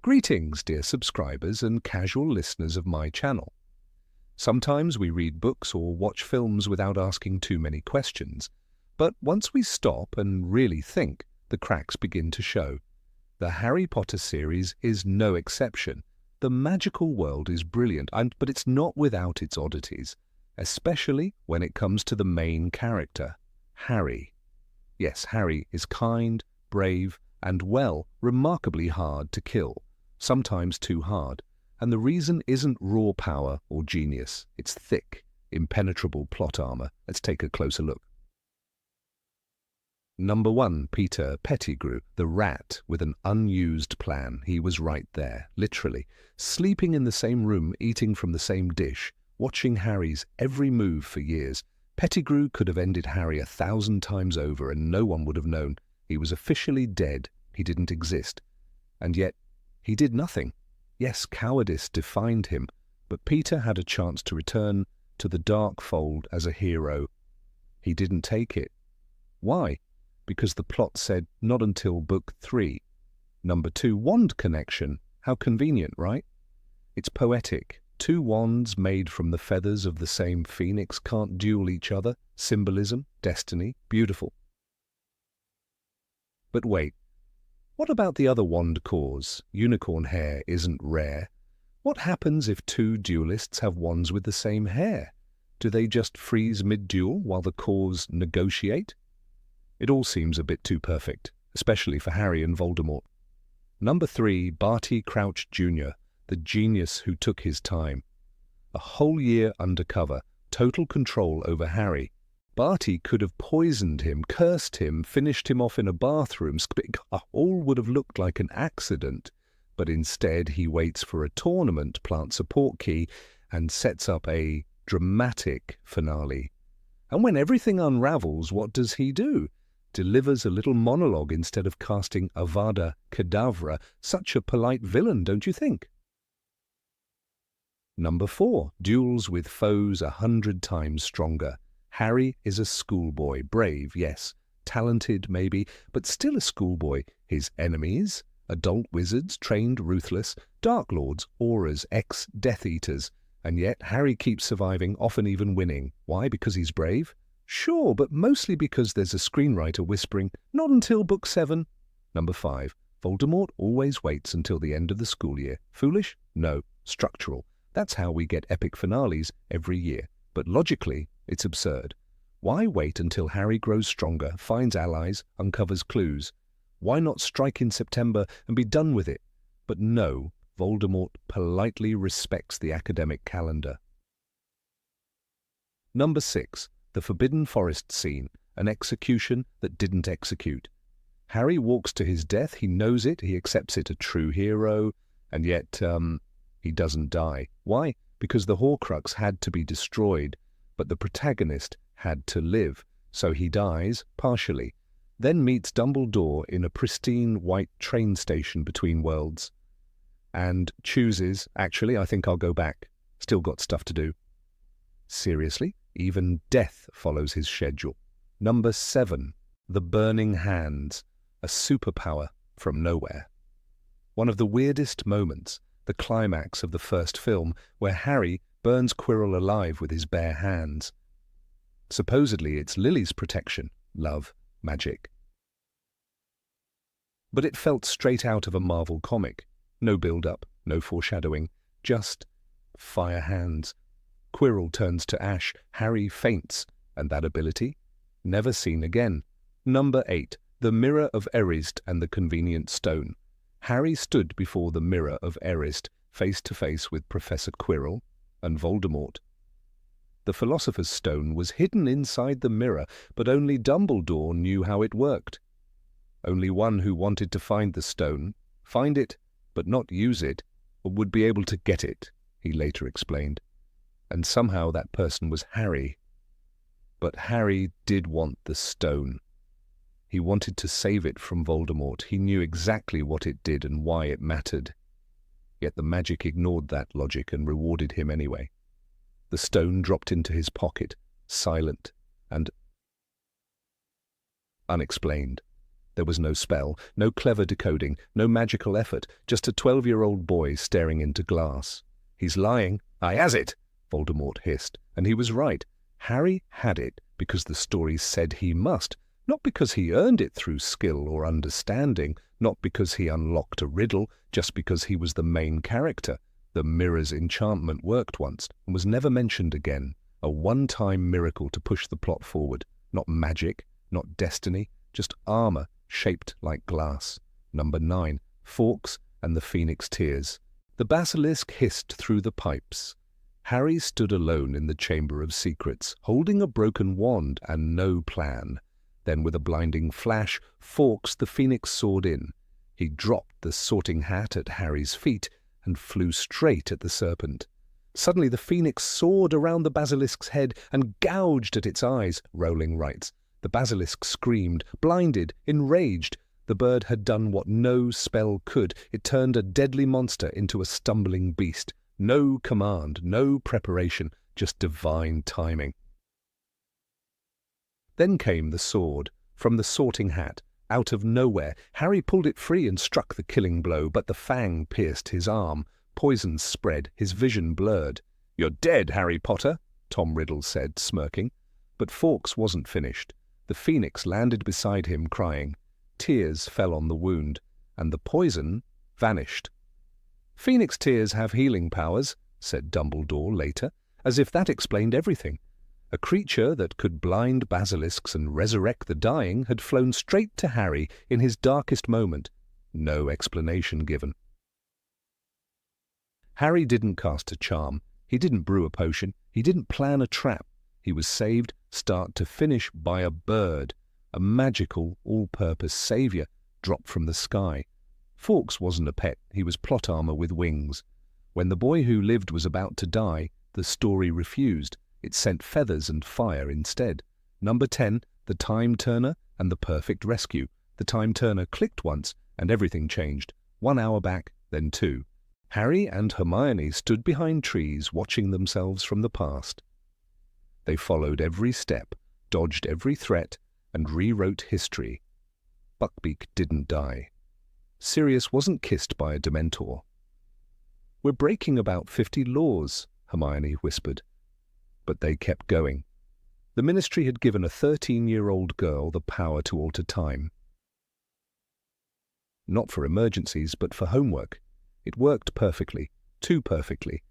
Greetings, dear subscribers and casual listeners of my channel. Sometimes we read books or watch films without asking too many questions, but once we stop and really think, the cracks begin to show. The Harry Potter series is no exception. The magical world is brilliant, but it's not without its oddities, especially when it comes to the main character, Harry. Yes, Harry is kind, brave, and, well, remarkably hard to kill. Sometimes too hard, and the reason isn't raw power or genius. It's thick, impenetrable plot armor. Let's take a closer look. Number 1, Peter Pettigrew, the rat with an unused plan. He was right there, literally, sleeping in the same room, eating from the same dish, watching Harry's every move for years. Pettigrew could have ended Harry 1,000 times over and no one would have known. He was officially dead. He didn't exist. And yet, he did nothing. Yes, cowardice defined him, but Peter had a chance to return to the dark fold as a hero. He didn't take it. Why? Because the plot said not until book 3. Number 2, wand connection. How convenient, right? It's poetic. 2 wands made from the feathers of the same phoenix can't duel each other. Symbolism, destiny, beautiful. But wait. What about the other wand cores? Unicorn hair isn't rare. What happens if 2 duelists have wands with the same hair? Do they just freeze mid-duel while the cores negotiate? It all seems a bit too perfect, especially for Harry and Voldemort. Number 3, Barty Crouch Jr., the genius who took his time. A whole year undercover, total control over Harry. Barty could have poisoned him, cursed him, finished him off in a bathroom. All would have looked like an accident, but instead he waits for a tournament, plants a portkey, and sets up a dramatic finale. And when everything unravels, what does he do? Delivers a little monologue instead of casting Avada Kedavra. Such a polite villain, don't you think? Number 4, duels with foes 100 times stronger. Harry is a schoolboy, brave, yes, talented maybe, but still a schoolboy. His enemies, adult wizards, trained ruthless, dark lords, auras, ex-Death Eaters, and yet Harry keeps surviving, often even winning. Why? Because he's brave? Sure, but mostly because there's a screenwriter whispering, not until book 7. Number 5, Voldemort always waits until the end of the school year. Foolish? No, structural. That's how we get epic finales every year. But logically, it's absurd. Why wait until Harry grows stronger, finds allies, uncovers clues? Why not strike in September and be done with it? But no, Voldemort politely respects the academic calendar. Number 6, the Forbidden Forest scene, an execution that didn't execute. Harry walks to his death, he knows it, he accepts it, a true hero, and yet, he doesn't die. Why? Because the Horcrux had to be destroyed, but the protagonist had to live, so he dies, partially, then meets Dumbledore in a pristine white train station between worlds, and chooses, actually, I think I'll go back, still got stuff to do. Seriously? Even death follows his schedule. Number 7, the Burning Hands, a superpower from nowhere. One of the weirdest moments, the climax of the first film, where Harry burns Quirrell alive with his bare hands. Supposedly it's Lily's protection, love, magic. But it felt straight out of a Marvel comic. No build-up, no foreshadowing, just fire hands. Quirrell turns to ash, Harry faints, and that ability? Never seen again. Number 8, the Mirror of Erised and the Convenient Stone. Harry stood before the Mirror of Erised, face to face with Professor Quirrell and Voldemort. The Philosopher's Stone was hidden inside the mirror, but only Dumbledore knew how it worked. Only one who wanted to find the stone, find it, but not use it, would be able to get it, he later explained. And somehow that person was Harry. But Harry did want the stone. He wanted to save it from Voldemort. He knew exactly what it did and why it mattered. Yet the magic ignored that logic and rewarded him anyway. The stone dropped into his pocket, silent and unexplained. There was no spell, no clever decoding, no magical effort, just a 12-year-old boy staring into glass. "He's lying." "I has it," Voldemort hissed, and he was right. Harry had it because the story said he must, not because he earned it through skill or understanding, not because he unlocked a riddle, just because he was the main character. The mirror's enchantment worked once and was never mentioned again. A one-time miracle to push the plot forward. Not magic, not destiny, just armor shaped like glass. Number 9. Fawkes and the Phoenix Tears. The basilisk hissed through the pipes. Harry stood alone in the Chamber of Secrets, holding a broken wand and no plan. Then with a blinding flash, Fawkes the Phoenix soared in. He dropped the sorting hat at Harry's feet and flew straight at the serpent. Suddenly the phoenix soared around the basilisk's head and gouged at its eyes. Rowling writes, "The basilisk screamed, blinded, enraged. The bird had done what no spell could. It turned a deadly monster into a stumbling beast. No command, no preparation, just divine timing." Then came the sword, from the sorting hat. Out of nowhere, Harry pulled it free and struck the killing blow, but the fang pierced his arm. Poison spread, his vision blurred. "You're dead, Harry Potter," Tom Riddle said, smirking. But Fawkes wasn't finished. The phoenix landed beside him, crying. Tears fell on the wound, and the poison vanished. "Phoenix tears have healing powers," said Dumbledore later, as if that explained everything. A creature that could blind basilisks and resurrect the dying had flown straight to Harry in his darkest moment. No explanation given. Harry didn't cast a charm. He didn't brew a potion. He didn't plan a trap. He was saved, start to finish, by a bird, a magical, all-purpose savior dropped from the sky. Fawkes wasn't a pet. He was plot armor with wings. When the boy who lived was about to die, the story refused. It sent feathers and fire instead. Number 10, the Time Turner and the Perfect Rescue. The Time Turner clicked once, and everything changed. 1 hour back, then 2. Harry and Hermione stood behind trees, watching themselves from the past. They followed every step, dodged every threat, and rewrote history. Buckbeak didn't die. Sirius wasn't kissed by a Dementor. "We're breaking about 50 laws," Hermione whispered. But they kept going. The Ministry had given a 13-year-old girl the power to alter time. Not for emergencies, but for homework. It worked perfectly, too perfectly.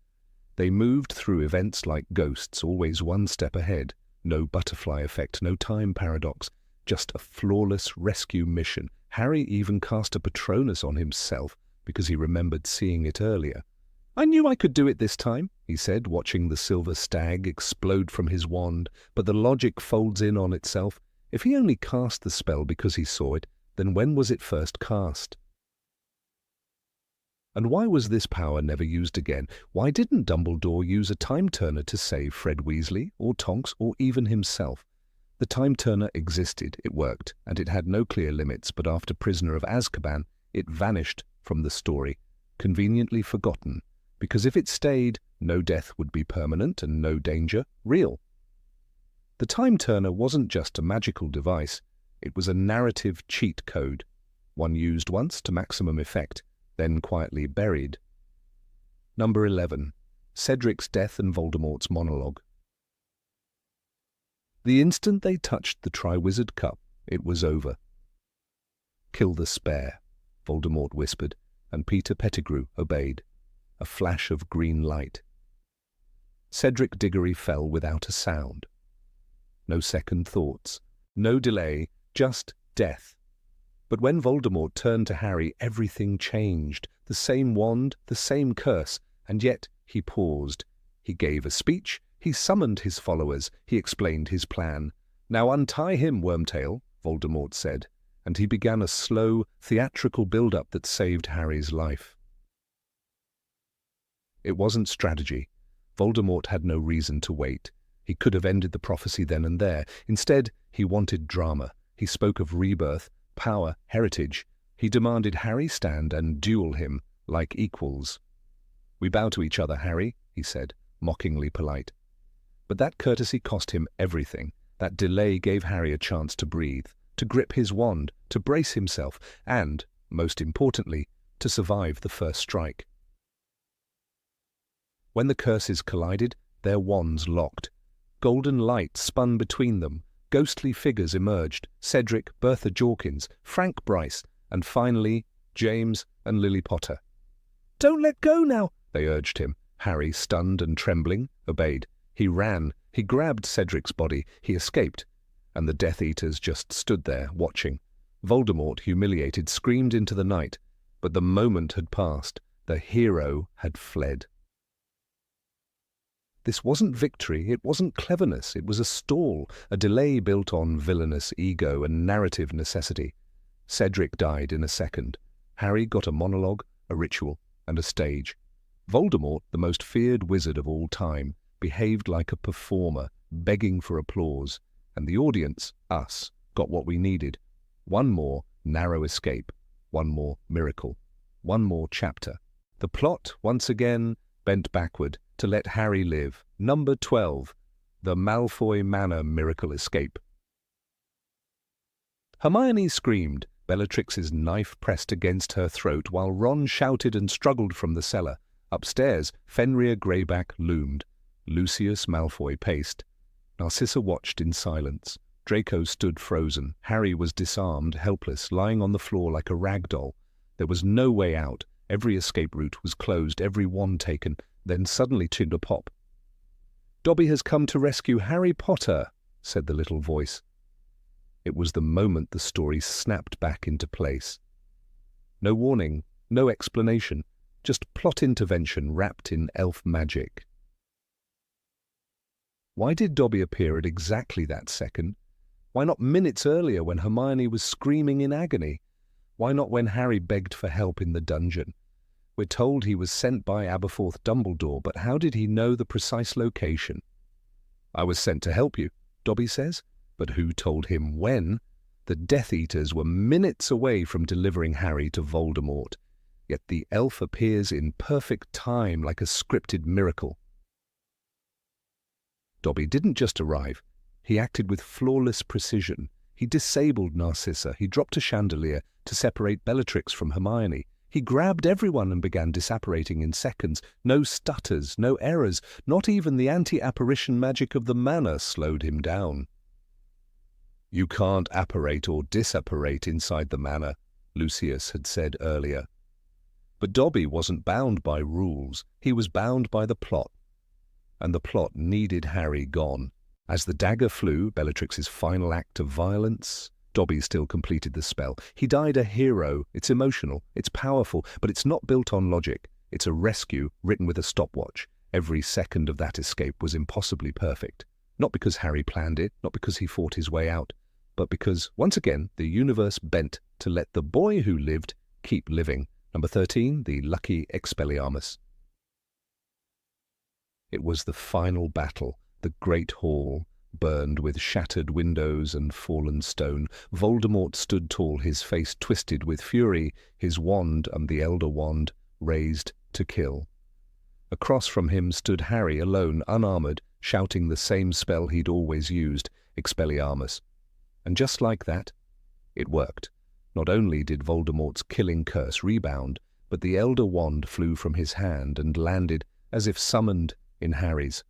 They moved through events like ghosts, always one step ahead. No butterfly effect, no time paradox, just a flawless rescue mission. Harry even cast a Patronus on himself because he remembered seeing it earlier. "I knew I could do it this time," he said, watching the silver stag explode from his wand, but the logic folds in on itself. If he only cast the spell because he saw it, then when was it first cast? And why was this power never used again? Why didn't Dumbledore use a Time Turner to save Fred Weasley, or Tonks, or even himself? The Time Turner existed, it worked, and it had no clear limits, but after Prisoner of Azkaban, it vanished from the story, conveniently forgotten, because if it stayed, no death would be permanent and no danger real. The Time Turner wasn't just a magical device, it was a narrative cheat code, one used once to maximum effect, then quietly buried. Number 11. Cedric's death and Voldemort's monologue. The instant they touched the Triwizard Cup, it was over. "Kill the spare," Voldemort whispered, and Peter Pettigrew obeyed. A flash of green light. Cedric Diggory fell without a sound. No second thoughts, no delay, just death. But when Voldemort turned to Harry, everything changed. The same wand, the same curse, and yet he paused. He gave a speech, he summoned his followers, he explained his plan. "Now untie him, Wormtail," Voldemort said, and he began a slow, theatrical build-up that saved Harry's life. It wasn't strategy. Voldemort had no reason to wait. He could have ended the prophecy then and there. Instead, he wanted drama. He spoke of rebirth, power, heritage. He demanded Harry stand and duel him like equals. "We bow to each other, Harry," he said, mockingly polite. But that courtesy cost him everything. That delay gave Harry a chance to breathe. to grip his wand, to brace himself, and, most importantly, to survive the first strike. When the curses collided, their wands locked. Golden light spun between them. Ghostly figures emerged: Cedric, Bertha Jorkins, Frank Bryce, and finally, James and Lily Potter. "Don't let go now," they urged him. Harry, stunned and trembling, obeyed. He ran. He grabbed Cedric's body. He escaped. And the Death Eaters just stood there, watching. Voldemort, humiliated, screamed into the night. But the moment had passed. The hero had fled. This wasn't victory, it wasn't cleverness, it was a stall, a delay built on villainous ego and narrative necessity. Cedric died in a second. Harry got a monologue, a ritual, and a stage. Voldemort, the most feared wizard of all time, behaved like a performer, begging for applause, and the audience, us, got what we needed. One more narrow escape, one more miracle, one more chapter. The plot, once again, bent backward to let Harry live. Number 12, the Malfoy Manor miracle escape. Hermione screamed, Bellatrix's knife pressed against her throat, while Ron shouted and struggled from the cellar. Upstairs, Fenrir Greyback loomed. Lucius Malfoy paced. Narcissa watched in silence. Draco stood frozen. Harry was disarmed, helpless, lying on the floor like a rag doll. There was no way out. Every escape route was closed, every wand taken. Then suddenly tuned a pop. "Dobby has come to rescue Harry Potter," said the little voice. It was the moment the story snapped back into place. No warning, no explanation, just plot intervention wrapped in elf magic. Why did Dobby appear at exactly that second? Why not minutes earlier when Hermione was screaming in agony? Why not when Harry begged for help in the dungeon? We're told he was sent by Aberforth Dumbledore, but how did he know the precise location? "I was sent to help you," Dobby says. But who told him when? The Death Eaters were minutes away from delivering Harry to Voldemort. Yet the elf appears in perfect time like a scripted miracle. Dobby didn't just arrive. He acted with flawless precision. He disabled Narcissa. He dropped a chandelier to separate Bellatrix from Hermione. He grabbed everyone and began disapparating in seconds. No stutters, no errors. Not even the anti-apparition magic of the manor slowed him down. "You can't apparate or disapparate inside the manor," Lucius had said earlier. But Dobby wasn't bound by rules. He was bound by the plot. And the plot needed Harry gone. As the dagger flew, Bellatrix's final act of violence, Dobby still completed the spell. He died a hero. It's emotional, it's powerful, but it's not built on logic. It's a rescue written with a stopwatch. Every second of that escape was impossibly perfect. Not because Harry planned it, not because he fought his way out, but because, once again, the universe bent to let the boy who lived keep living. Number 13, the lucky Expelliarmus. It was the final battle, the Great Hall, burned with shattered windows and fallen stone. Voldemort stood tall, his face twisted with fury, his wand, the Elder Wand, raised to kill. Across from him stood Harry, alone, unarmored, shouting the same spell he'd always used, Expelliarmus. And just like that, it worked. Not only did Voldemort's killing curse rebound, but the Elder Wand flew from his hand and landed, as if summoned, in Harry's.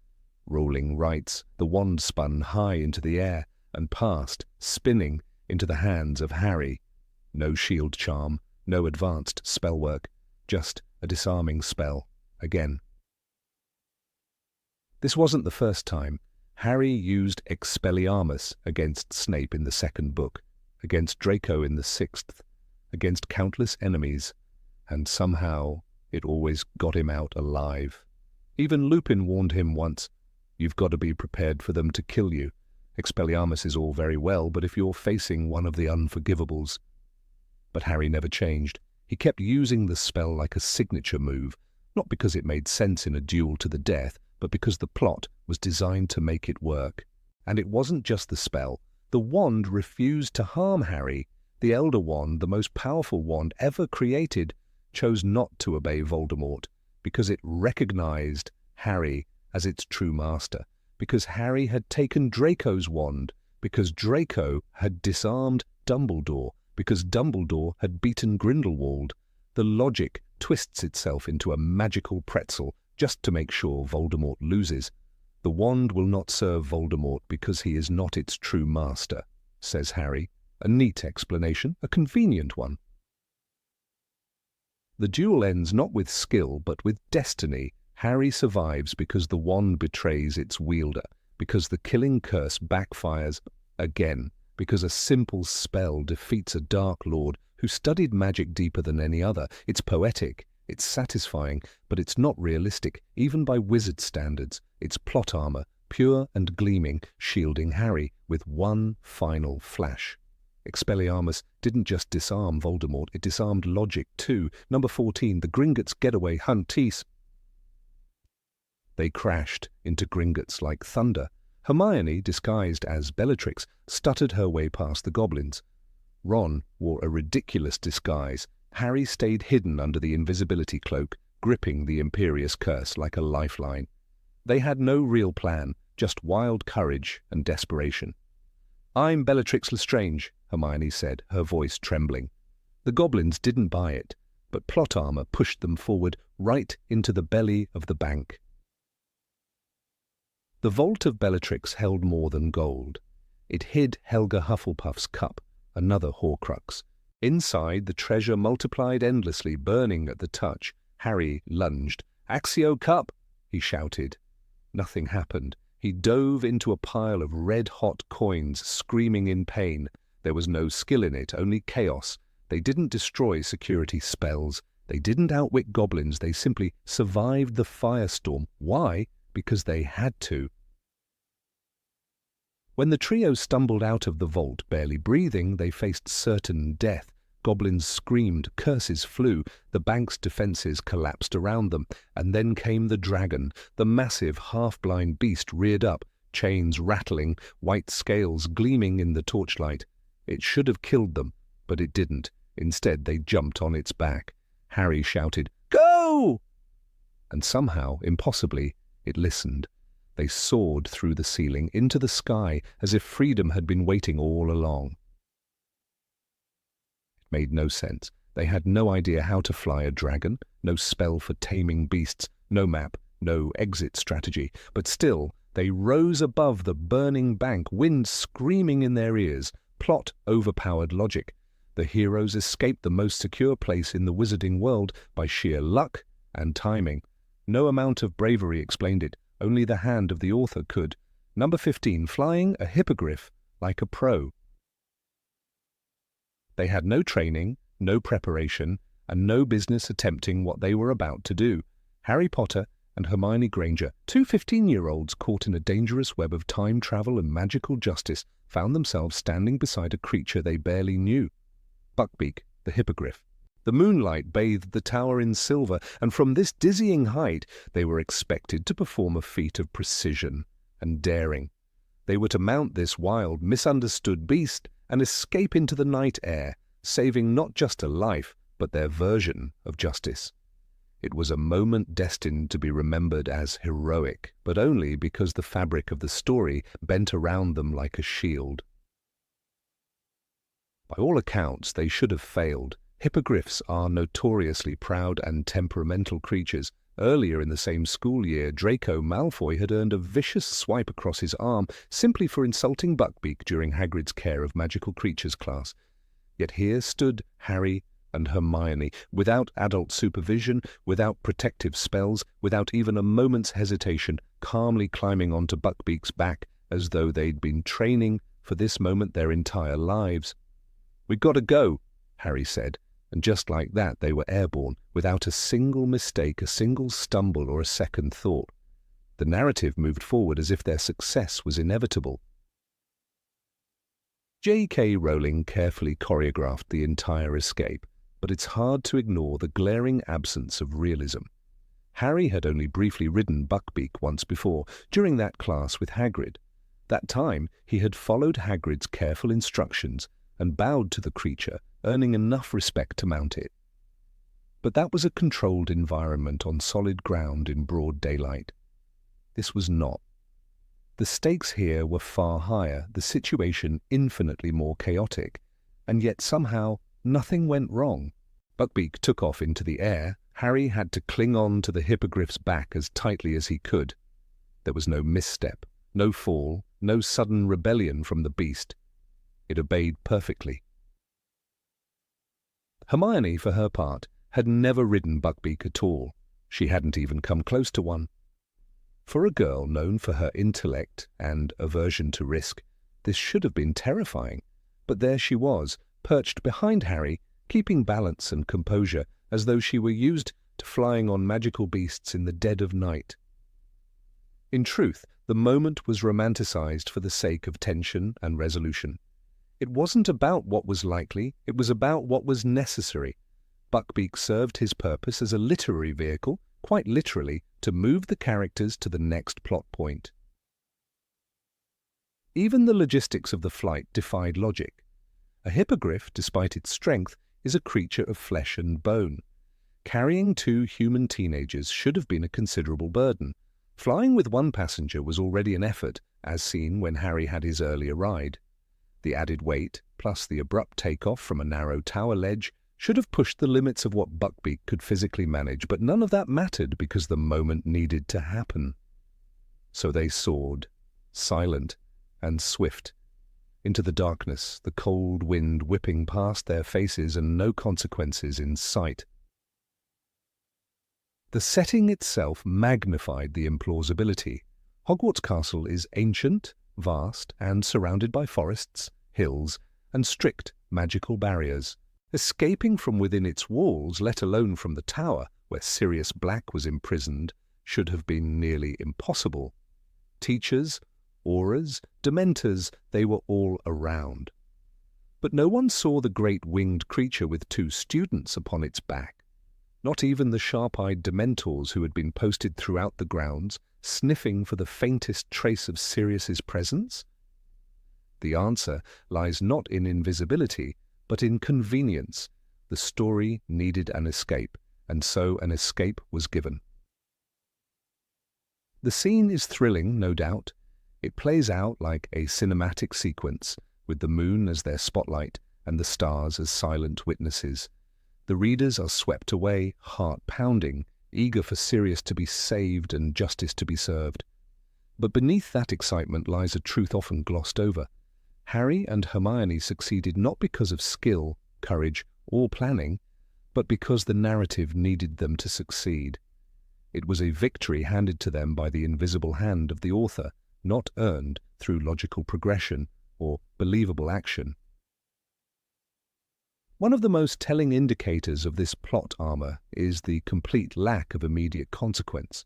Rolling rights, the wand spun high into the air and passed, spinning, into the hands of Harry. No shield charm, no advanced spellwork, just a disarming spell, again. This wasn't the first time. Harry used Expelliarmus against Snape in the second book, against Draco in the sixth, against countless enemies, and somehow it always got him out alive. Even Lupin warned him once, "You've got to be prepared for them to kill you. Expelliarmus is all very well, but if you're facing one of the unforgivables." But Harry never changed. He kept using the spell like a signature move, not because it made sense in a duel to the death, but because the plot was designed to make it work. And it wasn't just the spell. The wand refused to harm Harry. The Elder Wand, the most powerful wand ever created, chose not to obey Voldemort because it recognized Harry as its true master, because Harry had taken Draco's wand, because Draco had disarmed Dumbledore, because Dumbledore had beaten Grindelwald. The logic twists itself into a magical pretzel just to make sure Voldemort loses. The wand will not serve Voldemort because he is not its true master, says Harry. A neat explanation, a convenient one. The duel ends not with skill, but with destiny. Harry survives because the wand betrays its wielder, because the killing curse backfires again, because a simple spell defeats a Dark Lord who studied magic deeper than any other. It's poetic, it's satisfying, but it's not realistic, even by wizard standards. It's plot armor, pure and gleaming, shielding Harry with one final flash. Expelliarmus didn't just disarm Voldemort, it disarmed logic too. Number 14, the Gringotts getaway hunties. They crashed into Gringotts like thunder. Hermione, disguised as Bellatrix, stuttered her way past the goblins. Ron wore a ridiculous disguise. Harry stayed hidden under the invisibility cloak, gripping the imperious curse like a lifeline. They had no real plan, just wild courage and desperation. "I'm Bellatrix Lestrange," Hermione said, her voice trembling. The goblins didn't buy it, but plot armor pushed them forward right into the belly of the bank. The vault of Bellatrix held more than gold. It hid Helga Hufflepuff's cup, another Horcrux. Inside, the treasure multiplied endlessly, burning at the touch. Harry lunged. "Accio cup!" he shouted. Nothing happened. He dove into a pile of red-hot coins, screaming in pain. There was no skill in it, only chaos. They didn't destroy security spells. They didn't outwit goblins. They simply survived the firestorm. Why? Because they had to. When the trio stumbled out of the vault, barely breathing, they faced certain death. Goblins screamed, curses flew, the bank's defences collapsed around them, and then came the dragon. The massive, half-blind beast reared up, chains rattling, white scales gleaming in the torchlight. It should have killed them, but it didn't. Instead, they jumped on its back. Harry shouted, "Go!" And somehow, impossibly, it listened. They soared through the ceiling, into the sky, as if freedom had been waiting all along. It made no sense. They had no idea how to fly a dragon, no spell for taming beasts, no map, no exit strategy. But still, they rose above the burning bank, wind screaming in their ears. Plot overpowered logic. The heroes escaped the most secure place in the wizarding world by sheer luck and timing. No amount of bravery explained it. Only the hand of the author could. Number 15, flying a hippogriff like a pro. They had no training, no preparation, and no business attempting what they were about to do. Harry Potter and Hermione Granger, two 15-year-olds caught in a dangerous web of time travel and magical justice, found themselves standing beside a creature they barely knew. Buckbeak, the hippogriff. The moonlight bathed the tower in silver, and from this dizzying height they were expected to perform a feat of precision and daring. They were to mount this wild, misunderstood beast and escape into the night air, saving not just a life, but their version of justice. It was a moment destined to be remembered as heroic, but only because the fabric of the story bent around them like a shield. By all accounts, they should have failed. Hippogriffs are notoriously proud and temperamental creatures. Earlier in the same school year, Draco Malfoy had earned a vicious swipe across his arm simply for insulting Buckbeak during Hagrid's Care of Magical Creatures class. Yet here stood Harry and Hermione, without adult supervision, without protective spells, without even a moment's hesitation, calmly climbing onto Buckbeak's back as though they'd been training for this moment their entire lives. "We've got to go," Harry said. And just like that, they were airborne, without a single mistake, a single stumble, or a second thought. The narrative moved forward as if their success was inevitable. J.K. Rowling carefully choreographed the entire escape, but it's hard to ignore the glaring absence of realism. Harry had only briefly ridden Buckbeak once before, during that class with Hagrid. That time, he had followed Hagrid's careful instructions and bowed to the creature, earning enough respect to mount it. But that was a controlled environment on solid ground in broad daylight. This was not. The stakes here were far higher, the situation infinitely more chaotic. And yet somehow nothing went wrong. Buckbeak took off into the air. Harry had to cling on to the Hippogriff's back as tightly as he could. There was no misstep, no fall, no sudden rebellion from the beast. It obeyed perfectly. Hermione, for her part, had never ridden Buckbeak at all. She hadn't even come close to one. For a girl known for her intellect and aversion to risk, this should have been terrifying. But there she was, perched behind Harry, keeping balance and composure as though she were used to flying on magical beasts in the dead of night. In truth, the moment was romanticized for the sake of tension and resolution. It wasn't about what was likely, it was about what was necessary. Buckbeak served his purpose as a literary vehicle, quite literally, to move the characters to the next plot point. Even the logistics of the flight defied logic. A hippogriff, despite its strength, is a creature of flesh and bone. Carrying 2 human teenagers should have been a considerable burden. Flying with 1 passenger was already an effort, as seen when Harry had his earlier ride. The added weight, plus the abrupt takeoff from a narrow tower ledge, should have pushed the limits of what Buckbeak could physically manage, but none of that mattered because the moment needed to happen. So they soared, silent and swift, into the darkness, the cold wind whipping past their faces and no consequences in sight. The setting itself magnified the implausibility. Hogwarts Castle is ancient, vast, and surrounded by forests, hills, and strict magical barriers. Escaping from within its walls, let alone from the tower, where Sirius Black was imprisoned, should have been nearly impossible. Teachers, auras, dementors, they were all around. But no one saw the great winged creature with 2 students upon its back. Not even the sharp-eyed dementors who had been posted throughout the grounds, sniffing for the faintest trace of Sirius's presence? The answer lies not in invisibility, but in convenience. The story needed an escape, and so an escape was given. The scene is thrilling, no doubt. It plays out like a cinematic sequence, with the moon as their spotlight and the stars as silent witnesses. The readers are swept away, heart-pounding, eager for Sirius to be saved and justice to be served. But beneath that excitement lies a truth often glossed over. Harry and Hermione succeeded not because of skill, courage, or planning, but because the narrative needed them to succeed. It was a victory handed to them by the invisible hand of the author, not earned through logical progression or believable action. One of the most telling indicators of this plot armor is the complete lack of immediate consequence.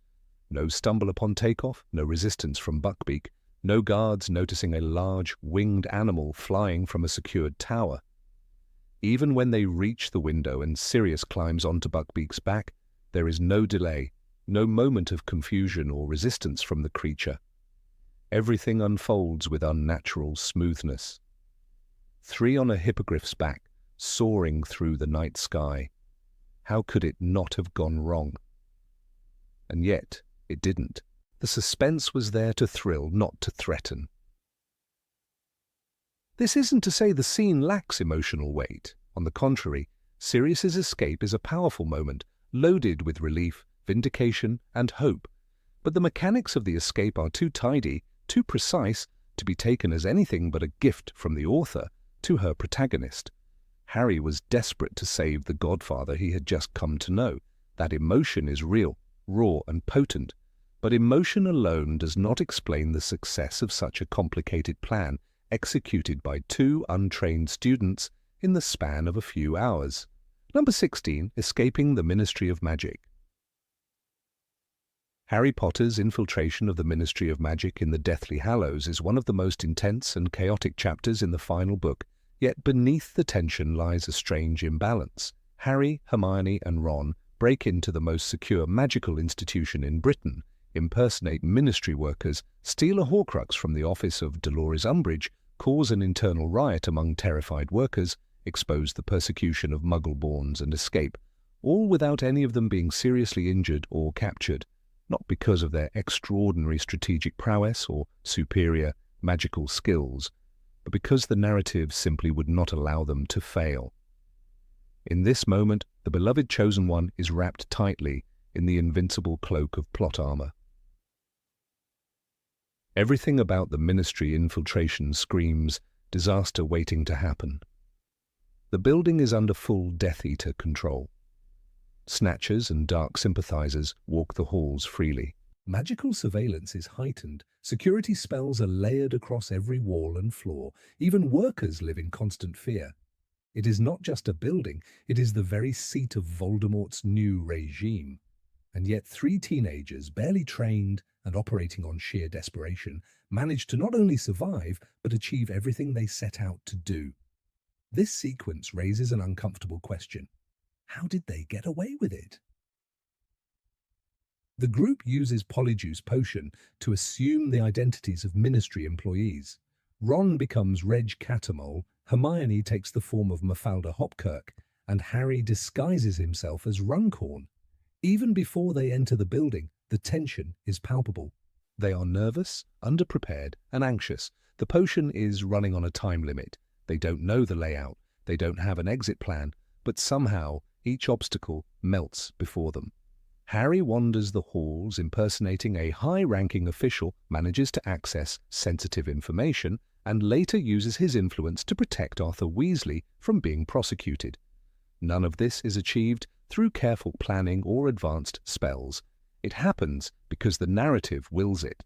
No stumble upon takeoff, no resistance from Buckbeak, no guards noticing a large, winged animal flying from a secured tower. Even when they reach the window and Sirius climbs onto Buckbeak's back, there is no delay, no moment of confusion or resistance from the creature. Everything unfolds with unnatural smoothness. 3 on a hippogriff's back, soaring through the night sky. How could it not have gone wrong? And yet, it didn't. The suspense was there to thrill, not to threaten. This isn't to say the scene lacks emotional weight. On the contrary, Sirius's escape is a powerful moment, loaded with relief, vindication, and hope. But the mechanics of the escape are too tidy, too precise, to be taken as anything but a gift from the author to her protagonist. Harry was desperate to save the godfather he had just come to know. That emotion is real, raw, and potent. But emotion alone does not explain the success of such a complicated plan, executed by 2 untrained students in the span of a few hours. Number 16, Escaping the Ministry of Magic. Harry Potter's infiltration of the Ministry of Magic in the Deathly Hallows is one of the most intense and chaotic chapters in the final book, yet beneath the tension lies a strange imbalance. Harry, Hermione, and Ron break into the most secure magical institution in Britain, impersonate ministry workers, steal a Horcrux from the office of Dolores Umbridge, cause an internal riot among terrified workers, expose the persecution of Muggle-borns, and escape, all without any of them being seriously injured or captured, not because of their extraordinary strategic prowess or superior magical skills, but because the narrative simply would not allow them to fail. In this moment, the beloved Chosen One is wrapped tightly in the invincible cloak of plot armor. Everything about the Ministry infiltration screams disaster waiting to happen. The building is under full Death Eater control. Snatchers and dark sympathizers walk the halls freely. Magical surveillance is heightened. Security spells are layered across every wall and floor. Even workers live in constant fear. It is not just a building, it is the very seat of Voldemort's new regime. And yet 3 teenagers, barely trained and operating on sheer desperation, manage to not only survive, but achieve everything they set out to do. This sequence raises an uncomfortable question. How did they get away with it? The group uses Polyjuice Potion to assume the identities of Ministry employees. Ron becomes Reg Catamole, Hermione takes the form of Mafalda Hopkirk, and Harry disguises himself as Runcorn. Even before they enter the building, the tension is palpable. They are nervous, underprepared, and anxious. The potion is running on a time limit. They don't know the layout. They don't have an exit plan, but somehow each obstacle melts before them. Harry wanders the halls, impersonating a high-ranking official, manages to access sensitive information, and later uses his influence to protect Arthur Weasley from being prosecuted. None of this is achieved through careful planning or advanced spells. It happens because the narrative wills it.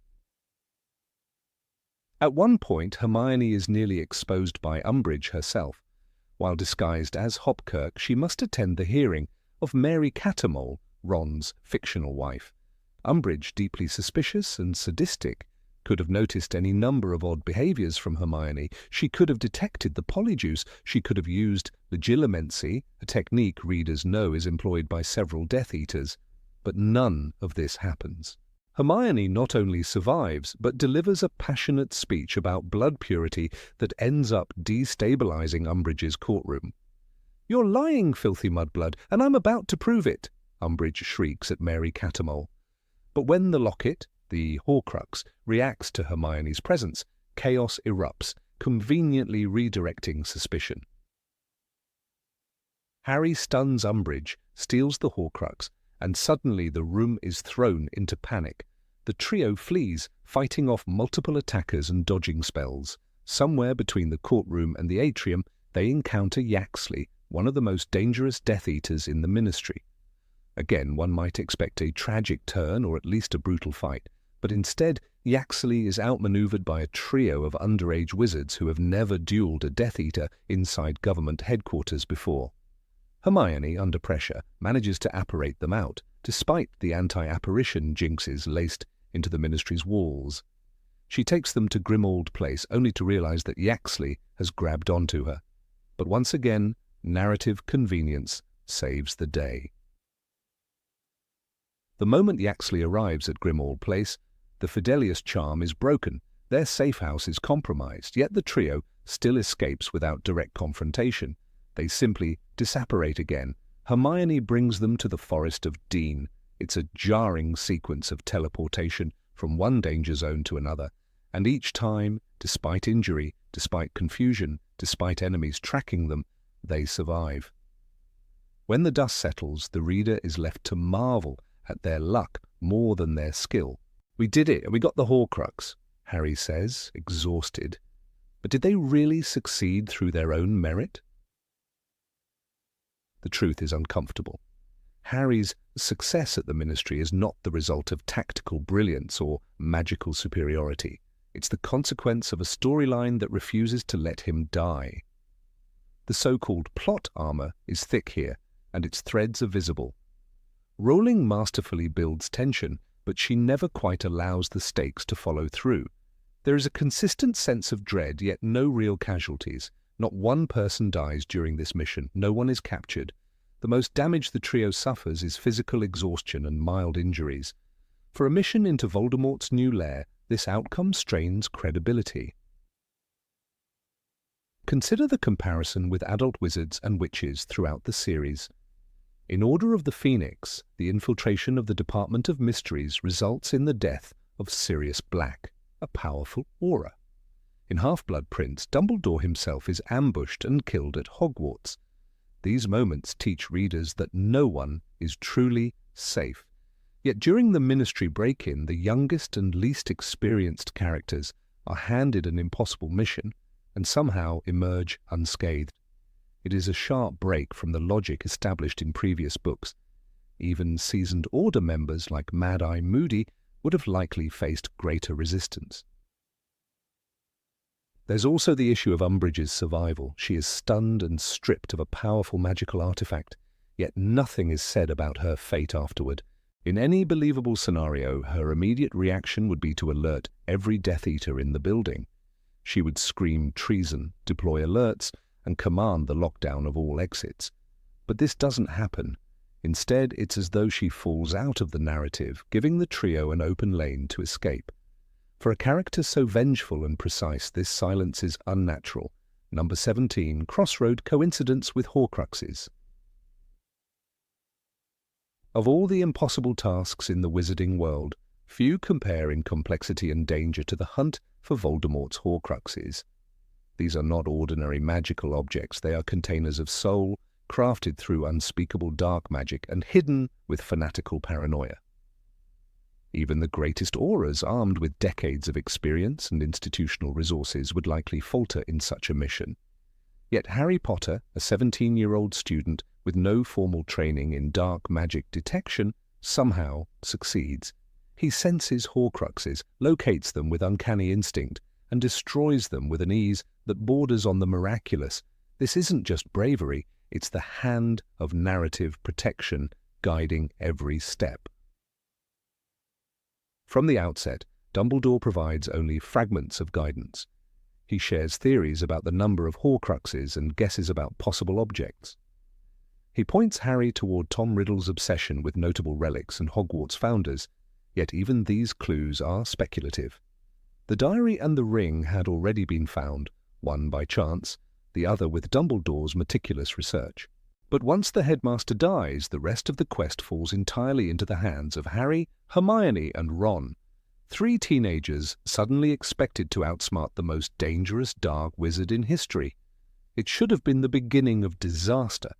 At one point, Hermione is nearly exposed by Umbridge herself. While disguised as Hopkirk, she must attend the hearing of Mary Catamole, Ron's fictional wife. Umbridge, deeply suspicious and sadistic, could have noticed any number of odd behaviors from Hermione. She could have detected the polyjuice. She could have used legilimency, a technique readers know is employed by several Death Eaters. But none of this happens. Hermione not only survives, but delivers a passionate speech about blood purity that ends up destabilizing Umbridge's courtroom. "You're lying, filthy mudblood, and I'm about to prove it," Umbridge shrieks at Mary Catamole. But when the locket, the Horcrux, reacts to Hermione's presence, chaos erupts, conveniently redirecting suspicion. Harry stuns Umbridge, steals the Horcrux, and suddenly the room is thrown into panic. The trio flees, fighting off multiple attackers and dodging spells. Somewhere between the courtroom and the atrium, they encounter Yaxley, one of the most dangerous Death Eaters in the Ministry. Again, one might expect a tragic turn or at least a brutal fight, but instead, Yaxley is outmaneuvered by a trio of underage wizards who have never duelled a Death Eater inside government headquarters before. Hermione, under pressure, manages to apparate them out, despite the anti-apparition jinxes laced into the Ministry's walls. She takes them to Grimmauld Place, only to realize that Yaxley has grabbed onto her. But once again, narrative convenience saves the day. The moment Yaxley arrives at Grimmauld Place, the Fidelius charm is broken, their safe house is compromised, yet the trio still escapes without direct confrontation. They simply disapparate again. Hermione brings them to the Forest of Dean. It's a jarring sequence of teleportation from one danger zone to another, and each time, despite injury, despite confusion, despite enemies tracking them, they survive. When the dust settles, the reader is left to marvel at their luck more than their skill. "We did it, and we got the Horcrux," Harry says, exhausted. But did they really succeed through their own merit? The truth is uncomfortable. Harry's success at the Ministry is not the result of tactical brilliance or magical superiority. It's the consequence of a storyline that refuses to let him die. The so-called plot armor is thick here, and its threads are visible. Rowling masterfully builds tension, but she never quite allows the stakes to follow through. There is a consistent sense of dread, yet no real casualties. Not one person dies during this mission. No one is captured. The most damage the trio suffers is physical exhaustion and mild injuries. For a mission into Voldemort's new lair, this outcome strains credibility. Consider the comparison with adult wizards and witches throughout the series. In Order of the Phoenix, the infiltration of the Department of Mysteries results in the death of Sirius Black, a powerful aura. In Half-Blood Prince, Dumbledore himself is ambushed and killed at Hogwarts. These moments teach readers that no one is truly safe. Yet during the Ministry break-in, the youngest and least experienced characters are handed an impossible mission and somehow emerge unscathed. It is a sharp break from the logic established in previous books. Even seasoned Order members like Mad-Eye Moody would have likely faced greater resistance. There's also the issue of Umbridge's survival. She is stunned and stripped of a powerful magical artifact, yet nothing is said about her fate afterward. In any believable scenario, her immediate reaction would be to alert every Death Eater in the building. She would scream treason, deploy alerts, and command the lockdown of all exits. But this doesn't happen. Instead, it's as though she falls out of the narrative, giving the trio an open lane to escape. For a character so vengeful and precise, this silence is unnatural. Number 17, Crossroad Coincidence with Horcruxes. Of all the impossible tasks in the wizarding world, few compare in complexity and danger to the hunt for Voldemort's Horcruxes. These are not ordinary magical objects. They are containers of soul, crafted through unspeakable dark magic and hidden with fanatical paranoia. Even the greatest Aurors, armed with decades of experience and institutional resources, would likely falter in such a mission. Yet Harry Potter, a 17-year-old student with no formal training in dark magic detection, somehow succeeds. He senses Horcruxes, locates them with uncanny instinct, and destroys them with an ease that borders on the miraculous. This isn't just bravery, it's the hand of narrative protection guiding every step. From the outset, Dumbledore provides only fragments of guidance. He shares theories about the number of Horcruxes and guesses about possible objects. He points Harry toward Tom Riddle's obsession with notable relics and Hogwarts founders, yet even these clues are speculative. The diary and the ring had already been found, one by chance, the other with Dumbledore's meticulous research. But once the headmaster dies, the rest of the quest falls entirely into the hands of Harry, Hermione, and Ron. Three teenagers suddenly expected to outsmart the most dangerous dark wizard in history. It should have been the beginning of disaster.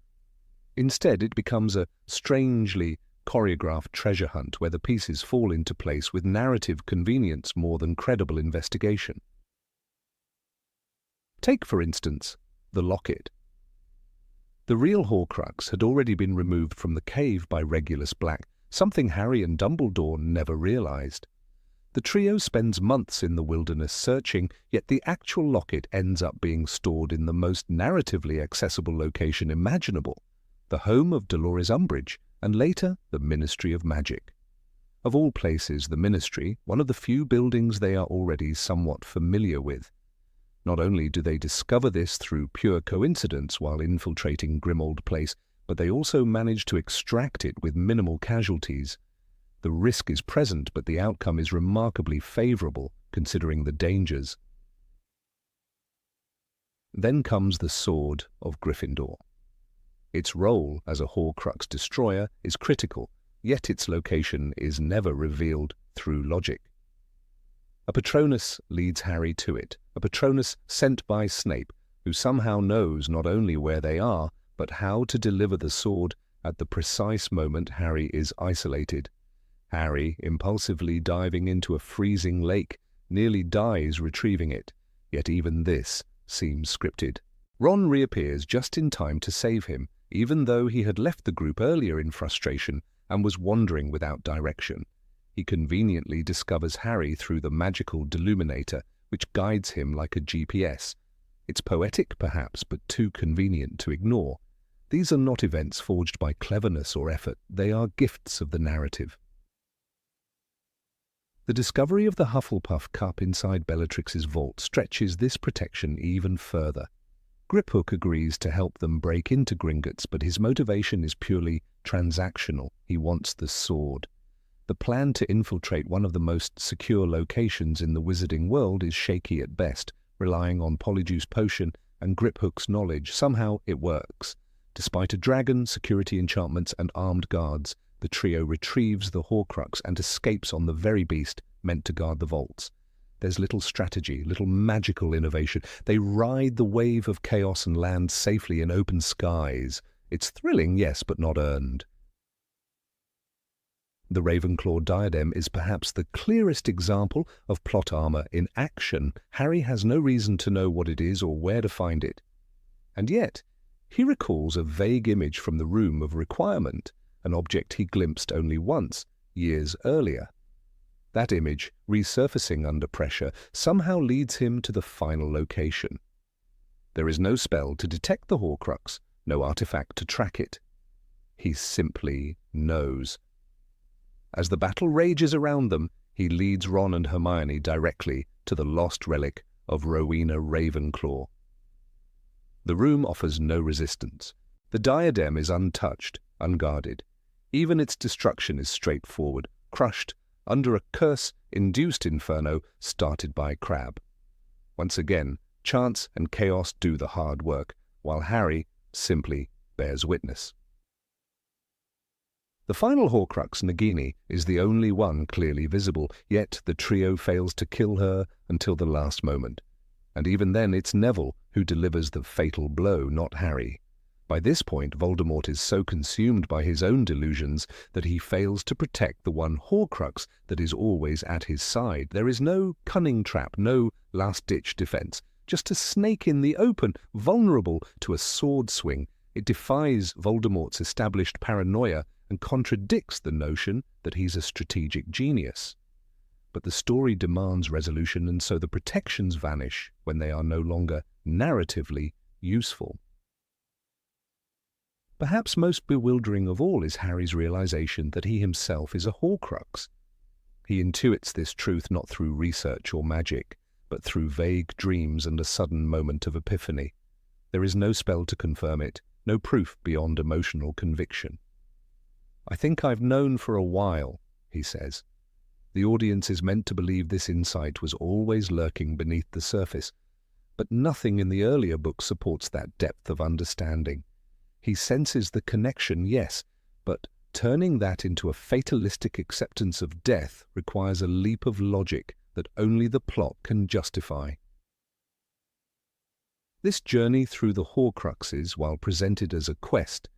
Instead, it becomes a strangely choreographed treasure hunt where the pieces fall into place with narrative convenience more than credible investigation. Take, for instance, the locket. The real Horcrux had already been removed from the cave by Regulus Black, something Harry and Dumbledore never realized. The trio spends months in the wilderness searching, yet the actual locket ends up being stored in the most narratively accessible location imaginable, the home of Dolores Umbridge, and later the Ministry of Magic. Of all places, the Ministry, one of the few buildings they are already somewhat familiar with. Not only do they discover this through pure coincidence while infiltrating Grimmauld Place, but they also manage to extract it with minimal casualties. The risk is present, but the outcome is remarkably favorable, considering the dangers. Then comes the Sword of Gryffindor. Its role as a Horcrux destroyer is critical, yet its location is never revealed through logic. A Patronus leads Harry to it, a Patronus sent by Snape, who somehow knows not only where they are, but how to deliver the sword at the precise moment Harry is isolated. Harry, impulsively diving into a freezing lake, nearly dies retrieving it, yet even this seems scripted. Ron reappears just in time to save him, even though he had left the group earlier in frustration and was wandering without direction. He conveniently discovers Harry through the magical Deluminator, which guides him like a GPS. It's poetic, perhaps, but too convenient to ignore. These are not events forged by cleverness or effort. They are gifts of the narrative. The discovery of the Hufflepuff cup inside Bellatrix's vault stretches this protection even further. Griphook agrees to help them break into Gringotts, but his motivation is purely transactional. He wants the sword. The plan to infiltrate one of the most secure locations in the wizarding world is shaky at best, relying on Polyjuice Potion and Griphook's knowledge. Somehow it works. Despite a dragon, security enchantments, and armed guards, the trio retrieves the Horcrux and escapes on the very beast meant to guard the vaults. There's little strategy, little magical innovation. They ride the wave of chaos and land safely in open skies. It's thrilling, yes, but not earned. The Ravenclaw diadem is perhaps the clearest example of plot armor in action. Harry has no reason to know what it is or where to find it. And yet, he recalls a vague image from the Room of Requirement, an object he glimpsed only once, years earlier. That image, resurfacing under pressure, somehow leads him to the final location. There is no spell to detect the Horcrux, no artifact to track it. He simply knows. As the battle rages around them, he leads Ron and Hermione directly to the lost relic of Rowena Ravenclaw. The room offers no resistance. The diadem is untouched, unguarded. Even its destruction is straightforward, crushed under a curse-induced inferno started by Crabbe. Once again, chance and chaos do the hard work, while Harry simply bears witness. The final Horcrux, Nagini, is the only one clearly visible, yet the trio fails to kill her until the last moment. And even then it's Neville who delivers the fatal blow, not Harry. By this point, Voldemort is so consumed by his own delusions that he fails to protect the one Horcrux that is always at his side. There is no cunning trap, no last-ditch defense, just a snake in the open, vulnerable to a sword swing. It defies Voldemort's established paranoia and contradicts the notion that he's a strategic genius. But the story demands resolution, and so the protections vanish when they are no longer narratively useful. Perhaps most bewildering of all is Harry's realization that he himself is a Horcrux. He intuits this truth not through research or magic, but through vague dreams and a sudden moment of epiphany. There is no spell to confirm it, no proof beyond emotional conviction. "I think I've known for a while," he says. The audience is meant to believe this insight was always lurking beneath the surface, but nothing in the earlier books supports that depth of understanding. He senses the connection, yes, but turning that into a fatalistic acceptance of death requires a leap of logic that only the plot can justify. This journey through the Horcruxes, while presented as a quest,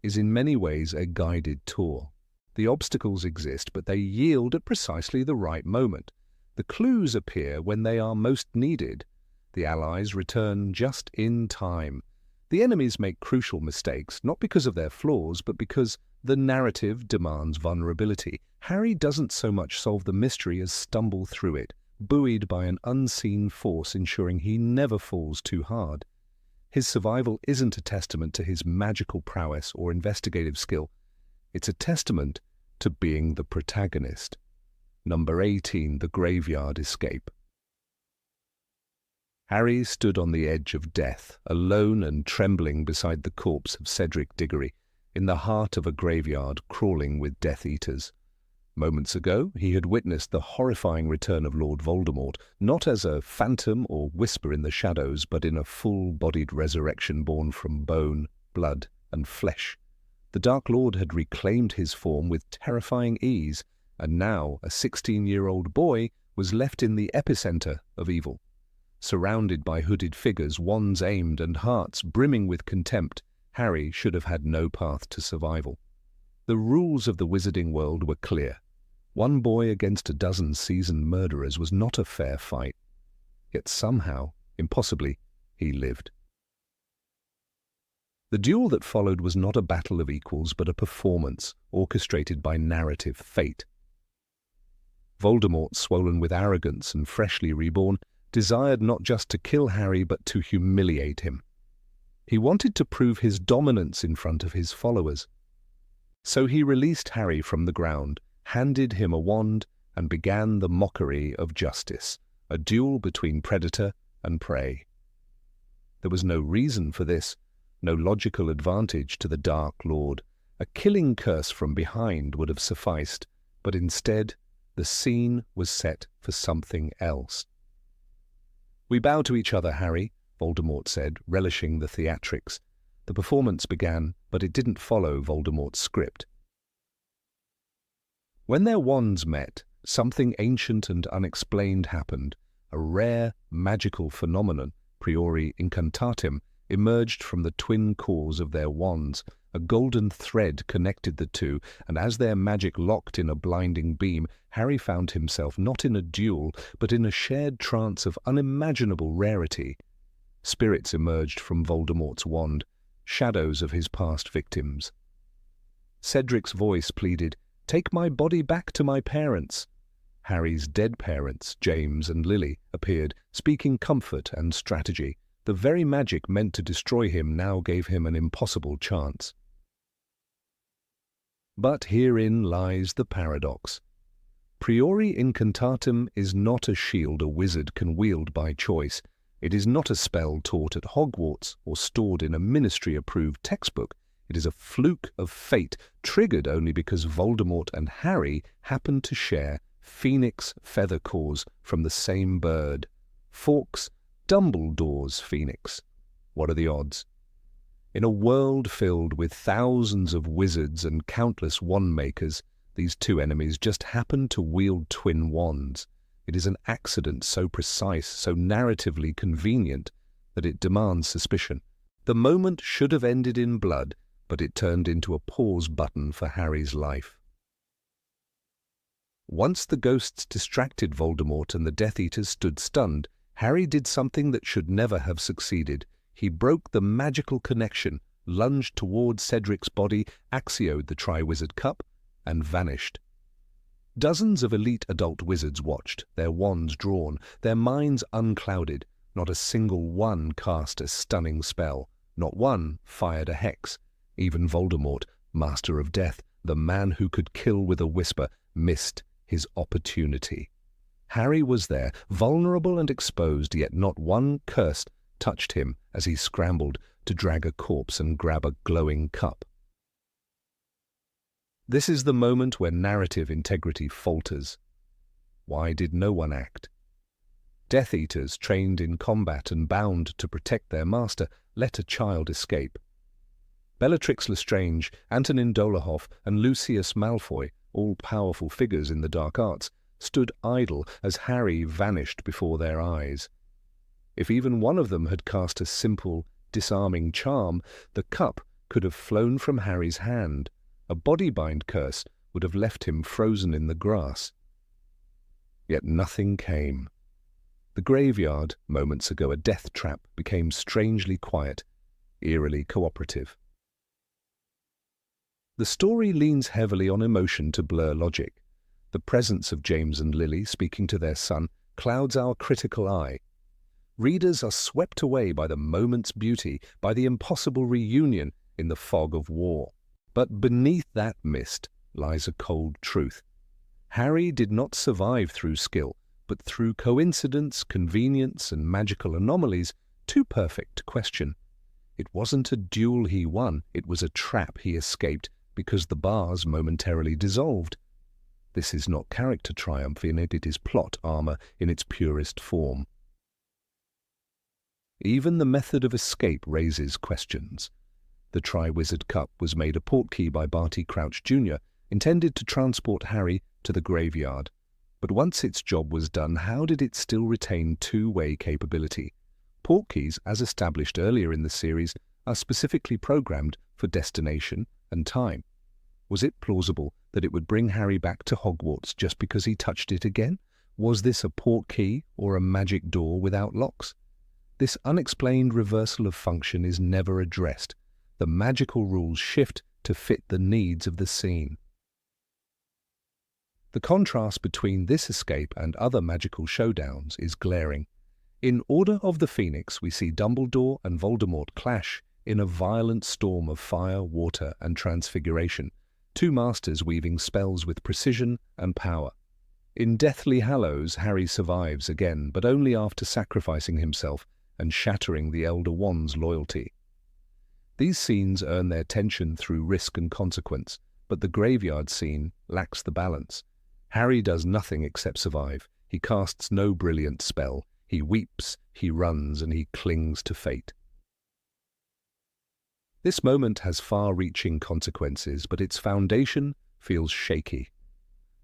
is in many ways a guided tour. The obstacles exist, but they yield at precisely the right moment. The clues appear when they are most needed. The allies return just in time. The enemies make crucial mistakes, not because of their flaws, but because the narrative demands vulnerability. Harry doesn't so much solve the mystery as stumble through it, buoyed by an unseen force ensuring he never falls too hard. His survival isn't a testament to his magical prowess or investigative skill. It's a testament to being the protagonist. Number 18, The Graveyard Escape. Harry stood on the edge of death, alone and trembling beside the corpse of Cedric Diggory, in the heart of a graveyard crawling with Death Eaters. Moments ago, he had witnessed the horrifying return of Lord Voldemort, not as a phantom or whisper in the shadows, but in a full-bodied resurrection born from bone, blood, and flesh. The Dark Lord had reclaimed his form with terrifying ease, and now a 16-year-old boy was left in the epicenter of evil. Surrounded by hooded figures, wands aimed, and hearts brimming with contempt, Harry should have had no path to survival. The rules of the wizarding world were clear. One boy against a dozen seasoned murderers was not a fair fight. Yet somehow, impossibly, he lived. The duel that followed was not a battle of equals, but a performance orchestrated by narrative fate. Voldemort, swollen with arrogance and freshly reborn, desired not just to kill Harry, but to humiliate him. He wanted to prove his dominance in front of his followers. So he released Harry from the ground, handed him a wand, and began the mockery of justice, a duel between predator and prey. There was no reason for this, no logical advantage to the Dark Lord. A killing curse from behind would have sufficed, but instead, the scene was set for something else. "We bow to each other, Harry," Voldemort said, relishing the theatrics. The performance began, but it didn't follow Voldemort's script. When their wands met, Something ancient and unexplained happened. A rare, magical phenomenon, priori incantatem, emerged from the twin cores of their wands. A golden thread connected the two, and as their magic locked in a blinding beam, Harry found himself not in a duel, but in a shared trance of unimaginable rarity. Spirits emerged from Voldemort's wand, shadows of his past victims. Cedric's voice pleaded, "Take my body back to my parents." Harry's dead parents, James and Lily, appeared, speaking comfort and strategy. The very magic meant to destroy him now gave him an impossible chance. But herein lies the paradox. Priori incantatem is not a shield a wizard can wield by choice. It is not a spell taught at Hogwarts or stored in a ministry-approved textbook. It is a fluke of fate, triggered only because Voldemort and Harry happen to share phoenix feather cores from the same bird. Fawkes, Dumbledore's phoenix. What are the odds? In a world filled with thousands of wizards and countless wand-makers, these two enemies just happen to wield twin wands. It is an accident so precise, so narratively convenient, that it demands suspicion. The moment should have ended in blood, but it turned into a pause button for Harry's life. Once the ghosts distracted Voldemort and the Death Eaters stood stunned, Harry did something that should never have succeeded. He broke the magical connection, lunged towards Cedric's body, axioed the Triwizard Cup, and vanished. Dozens of elite adult wizards watched, their wands drawn, their minds unclouded. Not a single one cast a stunning spell. Not one fired a hex. Even Voldemort, Master of Death, the man who could kill with a whisper, missed his opportunity. Harry was there, vulnerable and exposed, yet not one curse touched him as he scrambled to drag a corpse and grab a glowing cup. This is the moment where narrative integrity falters. Why did no one act? Death Eaters, trained in combat and bound to protect their master, let a child escape. Bellatrix Lestrange, Antonin Dolohov, and Lucius Malfoy, all powerful figures in the dark arts, stood idle as Harry vanished before their eyes. If even one of them had cast a simple, disarming charm, the cup could have flown from Harry's hand. A bodybind curse would have left him frozen in the grass. Yet nothing came. The graveyard, moments ago a death trap, became strangely quiet, eerily cooperative. The story leans heavily on emotion to blur logic. The presence of James and Lily speaking to their son clouds our critical eye. Readers are swept away by the moment's beauty, by the impossible reunion in the fog of war. But beneath that mist lies a cold truth. Harry did not survive through skill, but through coincidence, convenience, and magical anomalies, too perfect to question. It wasn't a duel he won, it was a trap he escaped because the bars momentarily dissolved. This is not character triumph in it, it is plot armor in its purest form. Even the method of escape raises questions. The Triwizard Cup was made a portkey by Barty Crouch Jr., intended to transport Harry to the graveyard. But once its job was done, how did it still retain two-way capability? Portkeys, as established earlier in the series, are specifically programmed for destination and time. Was it plausible that it would bring Harry back to Hogwarts just because he touched it again? Was this a portkey or a magic door without locks? This unexplained reversal of function is never addressed. The magical rules shift to fit the needs of the scene. The contrast between this escape and other magical showdowns is glaring. In Order of the Phoenix, we see Dumbledore and Voldemort clash in a violent storm of fire, water, and transfiguration, two masters weaving spells with precision and power. In Deathly Hallows, Harry survives again, but only after sacrificing himself and shattering the Elder Wand's loyalty. These scenes earn their tension through risk and consequence, but the graveyard scene lacks the balance. Harry does nothing except survive. He casts no brilliant spell. He weeps, he runs, and he clings to fate. This moment has far-reaching consequences, but its foundation feels shaky.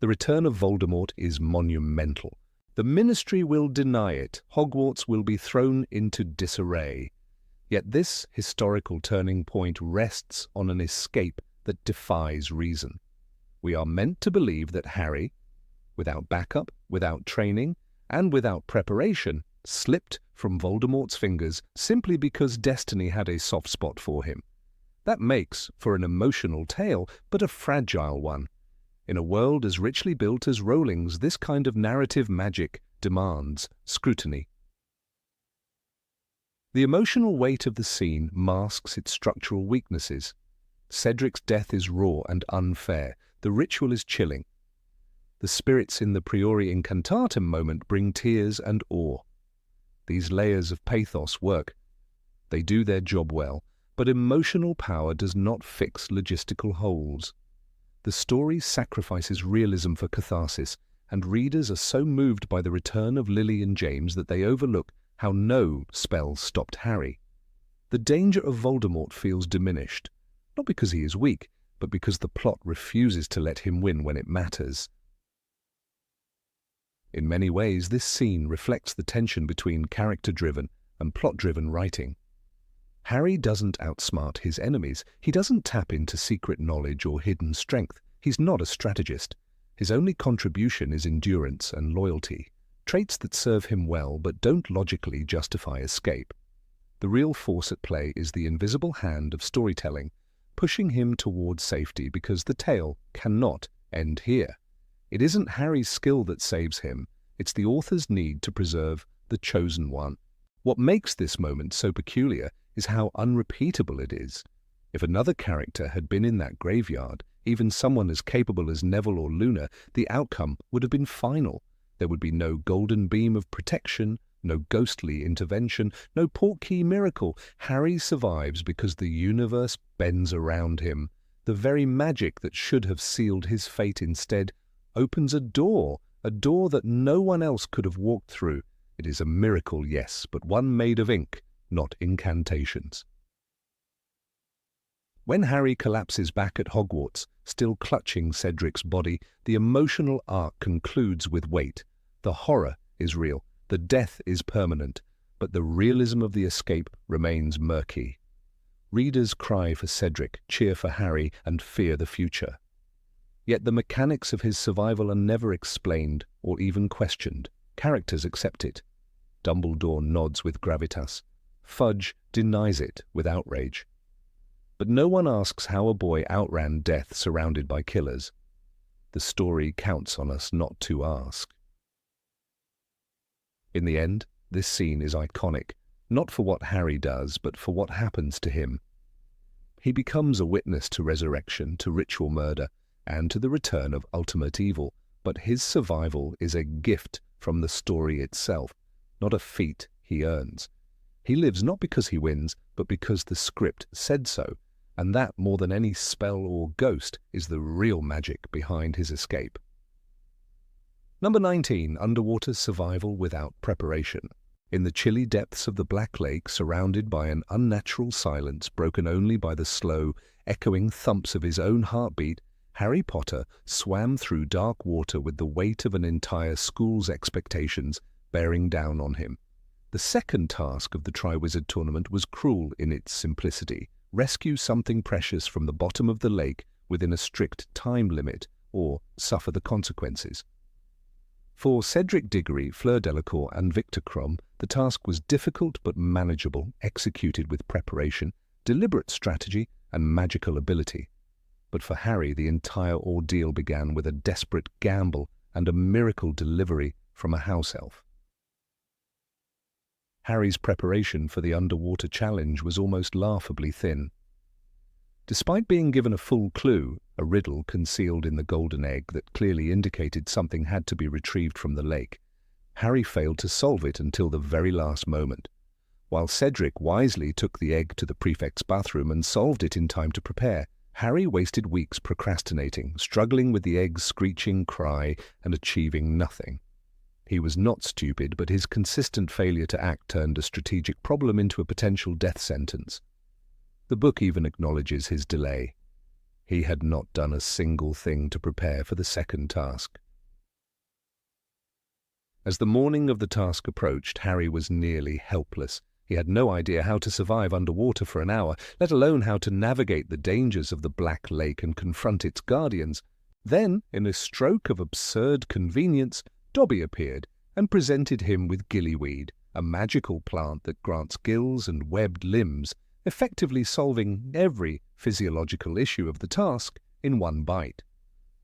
The return of Voldemort is monumental. The Ministry will deny it. Hogwarts will be thrown into disarray. Yet this historical turning point rests on an escape that defies reason. We are meant to believe that Harry, without backup, without training, and without preparation, slipped from Voldemort's fingers simply because destiny had a soft spot for him. That makes for an emotional tale, but a fragile one. In a world as richly built as Rowling's, this kind of narrative magic demands scrutiny. The emotional weight of the scene masks its structural weaknesses. Cedric's death is raw and unfair. The ritual is chilling. The spirits in the Priori Incantatem moment bring tears and awe. These layers of pathos work. They do their job well, but emotional power does not fix logistical holes. The story sacrifices realism for catharsis, and readers are so moved by the return of Lily and James that they overlook how no spell stopped Harry. The danger of Voldemort feels diminished, not because he is weak, but because the plot refuses to let him win when it matters. In many ways, this scene reflects the tension between character-driven and plot-driven writing. Harry doesn't outsmart his enemies. He doesn't tap into secret knowledge or hidden strength. He's not a strategist. His only contribution is endurance and loyalty, traits that serve him well but don't logically justify escape. The real force at play is the invisible hand of storytelling, pushing him towards safety because the tale cannot end here. It isn't Harry's skill that saves him. It's the author's need to preserve the chosen one. What makes this moment so peculiar is how unrepeatable it is. If another character had been in that graveyard, even someone as capable as Neville or Luna, the outcome would have been final. There would be no golden beam of protection, no ghostly intervention, no portkey miracle. Harry survives because the universe bends around him. The very magic that should have sealed his fate instead opens a door that no one else could have walked through. It is a miracle, yes, but one made of ink, not incantations. When Harry collapses back at Hogwarts, still clutching Cedric's body, the emotional arc concludes with weight. The horror is real, the death is permanent, but the realism of the escape remains murky. Readers cry for Cedric, cheer for Harry, and fear the future. Yet the mechanics of his survival are never explained or even questioned. Characters accept it. Dumbledore nods with gravitas. Fudge denies it with outrage. But no one asks how a boy outran death surrounded by killers. The story counts on us not to ask. In the end, this scene is iconic, not for what Harry does, but for what happens to him. He becomes a witness to resurrection, to ritual murder, and to the return of ultimate evil, but his survival is a gift from the story itself, not a feat he earns. He lives not because he wins, but because the script said so, and that, more than any spell or ghost, is the real magic behind his escape. Number 19. Underwater survival without preparation. In the chilly depths of the Black Lake, surrounded by an unnatural silence broken only by the slow, echoing thumps of his own heartbeat, Harry Potter swam through dark water with the weight of an entire school's expectations bearing down on him. The second task of the Triwizard Tournament was cruel in its simplicity. Rescue something precious from the bottom of the lake within a strict time limit, or suffer the consequences. For Cedric Diggory, Fleur Delacour, and Victor Krum, the task was difficult but manageable, executed with preparation, deliberate strategy, and magical ability. But for Harry, the entire ordeal began with a desperate gamble and a miracle delivery from a house elf. Harry's preparation for the underwater challenge was almost laughably thin. Despite being given a full clue, a riddle concealed in the golden egg that clearly indicated something had to be retrieved from the lake, Harry failed to solve it until the very last moment. While Cedric wisely took the egg to the prefect's bathroom and solved it in time to prepare, Harry wasted weeks procrastinating, struggling with the egg's screeching cry and achieving nothing. He was not stupid, but his consistent failure to act turned a strategic problem into a potential death sentence. The book even acknowledges his delay. He had not done a single thing to prepare for the second task. As the morning of the task approached, Harry was nearly helpless. He had no idea how to survive underwater for an hour, let alone how to navigate the dangers of the Black Lake and confront its guardians. Then, in a stroke of absurd convenience, Dobby appeared and presented him with gillyweed, a magical plant that grants gills and webbed limbs, effectively solving every physiological issue of the task in one bite.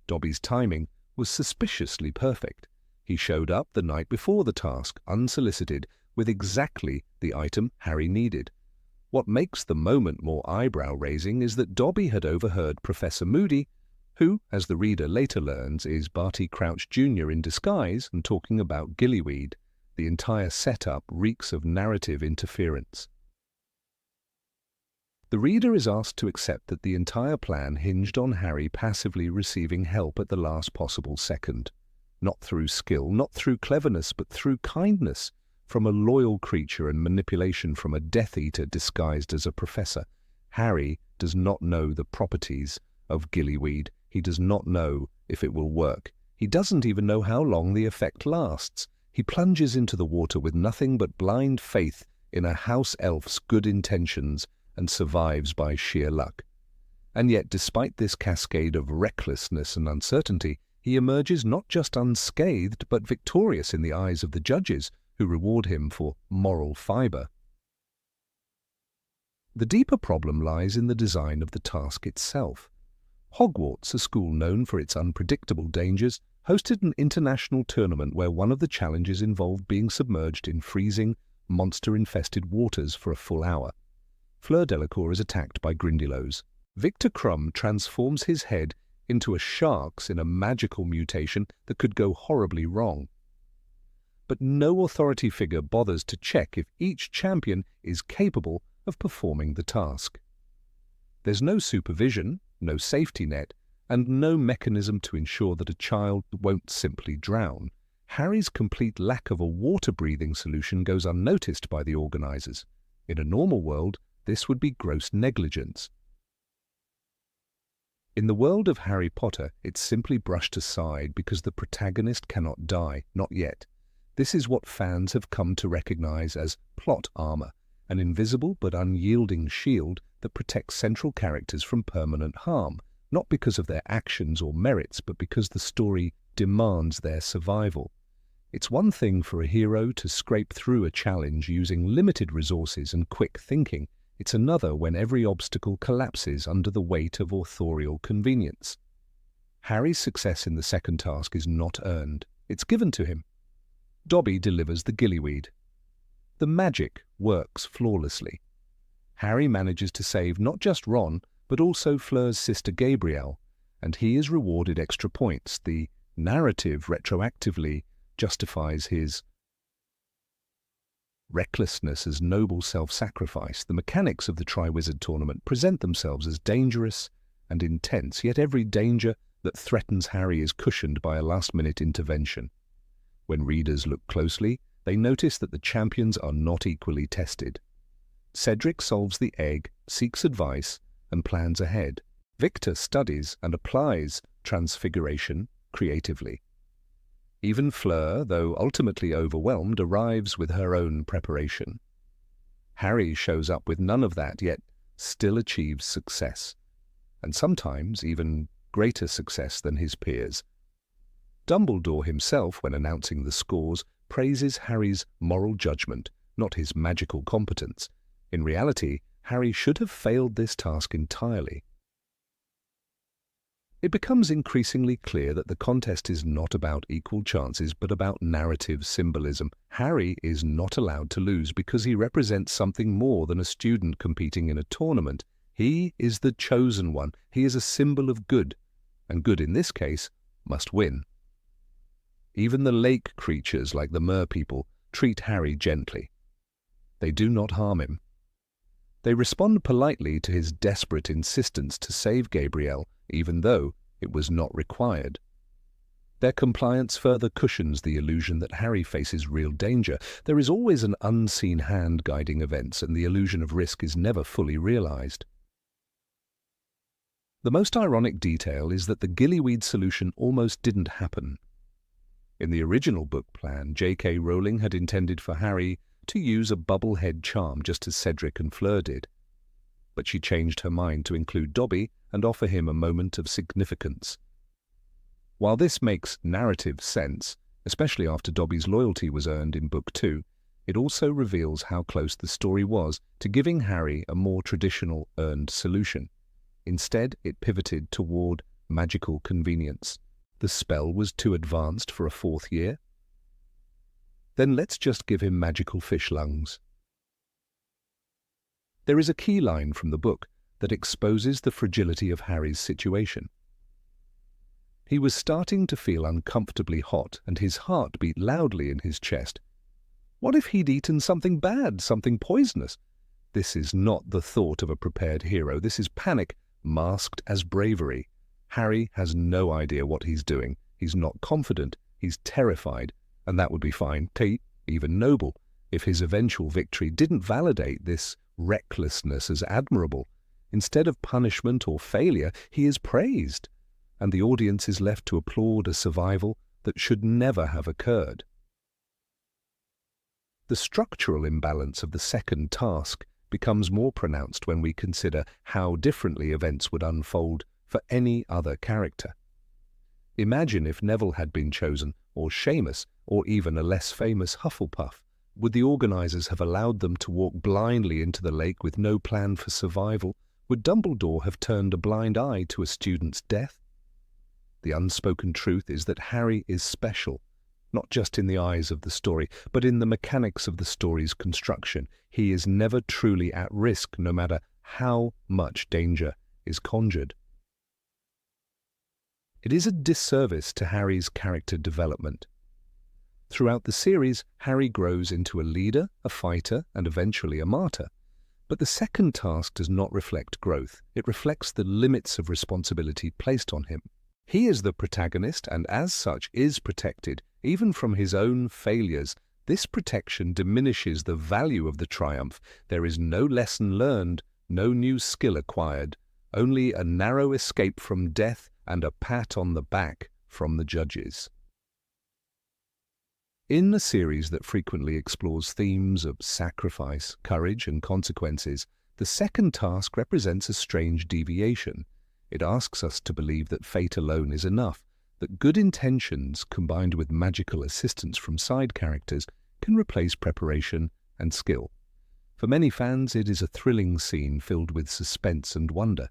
Dobby's timing was suspiciously perfect. He showed up the night before the task, unsolicited, with exactly the item Harry needed. What makes the moment more eyebrow-raising is that Dobby had overheard Professor Moody, who, as the reader later learns, is Barty Crouch Jr. in disguise and talking about gillyweed. The entire setup reeks of narrative interference. The reader is asked to accept that the entire plan hinged on Harry passively receiving help at the last possible second. Not through skill, not through cleverness, but through kindness, from a loyal creature and manipulation from a Death Eater disguised as a professor. Harry does not know the properties of gillyweed. He does not know if it will work. He doesn't even know how long the effect lasts. He plunges into the water with nothing but blind faith in a house elf's good intentions and survives by sheer luck. And yet, despite this cascade of recklessness and uncertainty, he emerges not just unscathed but victorious in the eyes of the judges, who reward him for moral fibre. The deeper problem lies in the design of the task itself. Hogwarts, a school known for its unpredictable dangers, hosted an international tournament where one of the challenges involved being submerged in freezing, monster-infested waters for a full hour. Fleur Delacour is attacked by Grindylows. Victor Crumb transforms his head into a shark's in a magical mutation that could go horribly wrong. But no authority figure bothers to check if each champion is capable of performing the task. There's no supervision, no safety net, and no mechanism to ensure that a child won't simply drown. Harry's complete lack of a water-breathing solution goes unnoticed by the organisers. In a normal world, this would be gross negligence. In the world of Harry Potter, it's simply brushed aside because the protagonist cannot die, not yet. This is what fans have come to recognize as plot armor, an invisible but unyielding shield that protects central characters from permanent harm, not because of their actions or merits, but because the story demands their survival. It's one thing for a hero to scrape through a challenge using limited resources and quick thinking. It's another when every obstacle collapses under the weight of authorial convenience. Harry's success in the second task is not earned. It's given to him. Dobby delivers the gillyweed. The magic works flawlessly. Harry manages to save not just Ron, but also Fleur's sister Gabrielle, and he is rewarded extra points. The narrative retroactively justifies his recklessness as noble self-sacrifice. The mechanics of the Triwizard Tournament present themselves as dangerous and intense, yet every danger that threatens Harry is cushioned by a last-minute intervention. When readers look closely, they notice that the champions are not equally tested. Cedric solves the egg, seeks advice, and plans ahead. Victor studies and applies transfiguration creatively. Even Fleur, though ultimately overwhelmed, arrives with her own preparation. Harry shows up with none of that, yet still achieves success, and sometimes even greater success than his peers. Dumbledore himself, when announcing the scores, praises Harry's moral judgment, not his magical competence. In reality, Harry should have failed this task entirely. It becomes increasingly clear that the contest is not about equal chances, but about narrative symbolism. Harry is not allowed to lose because he represents something more than a student competing in a tournament. He is the chosen one. He is a symbol of good, and good in this case must win. Even the lake creatures, like the merpeople, treat Harry gently. They do not harm him. They respond politely to his desperate insistence to save Gabrielle, even though it was not required. Their compliance further cushions the illusion that Harry faces real danger. There is always an unseen hand guiding events, and the illusion of risk is never fully realized. The most ironic detail is that the gillyweed solution almost didn't happen. In the original book plan, J.K. Rowling had intended for Harry to use a bubblehead charm just as Cedric and Fleur did. But she changed her mind to include Dobby and offer him a moment of significance. While this makes narrative sense, especially after Dobby's loyalty was earned in Book 2, it also reveals how close the story was to giving Harry a more traditional earned solution. Instead, it pivoted toward magical convenience. The spell was too advanced for a 4th year? Then let's just give him magical fish lungs. There is a key line from the book that exposes the fragility of Harry's situation. He was starting to feel uncomfortably hot, and his heart beat loudly in his chest. What if he'd eaten something bad, something poisonous? This is not the thought of a prepared hero. This is panic masked as bravery. Harry has no idea what he's doing. He's not confident. He's terrified. And that would be fine, even noble, if his eventual victory didn't validate this recklessness as admirable. Instead of punishment or failure, he is praised, and the audience is left to applaud a survival that should never have occurred. The structural imbalance of the second task becomes more pronounced when we consider how differently events would unfold for any other character. Imagine if Neville had been chosen, or Seamus, or even a less famous Hufflepuff. Would the organisers have allowed them to walk blindly into the lake with no plan for survival? Would Dumbledore have turned a blind eye to a student's death? The unspoken truth is that Harry is special, not just in the eyes of the story, but in the mechanics of the story's construction. He is never truly at risk, no matter how much danger is conjured. It is a disservice to Harry's character development. Throughout the series, Harry grows into a leader, a fighter, and eventually a martyr. But the second task does not reflect growth. It reflects the limits of responsibility placed on him. He is the protagonist and as such is protected, even from his own failures. This protection diminishes the value of the triumph. There is no lesson learned, no new skill acquired, only a narrow escape from death and a pat on the back from the judges. In a series that frequently explores themes of sacrifice, courage, and consequences, the second task represents a strange deviation. It asks us to believe that fate alone is enough, that good intentions combined with magical assistance from side characters can replace preparation and skill. For many fans, it is a thrilling scene filled with suspense and wonder.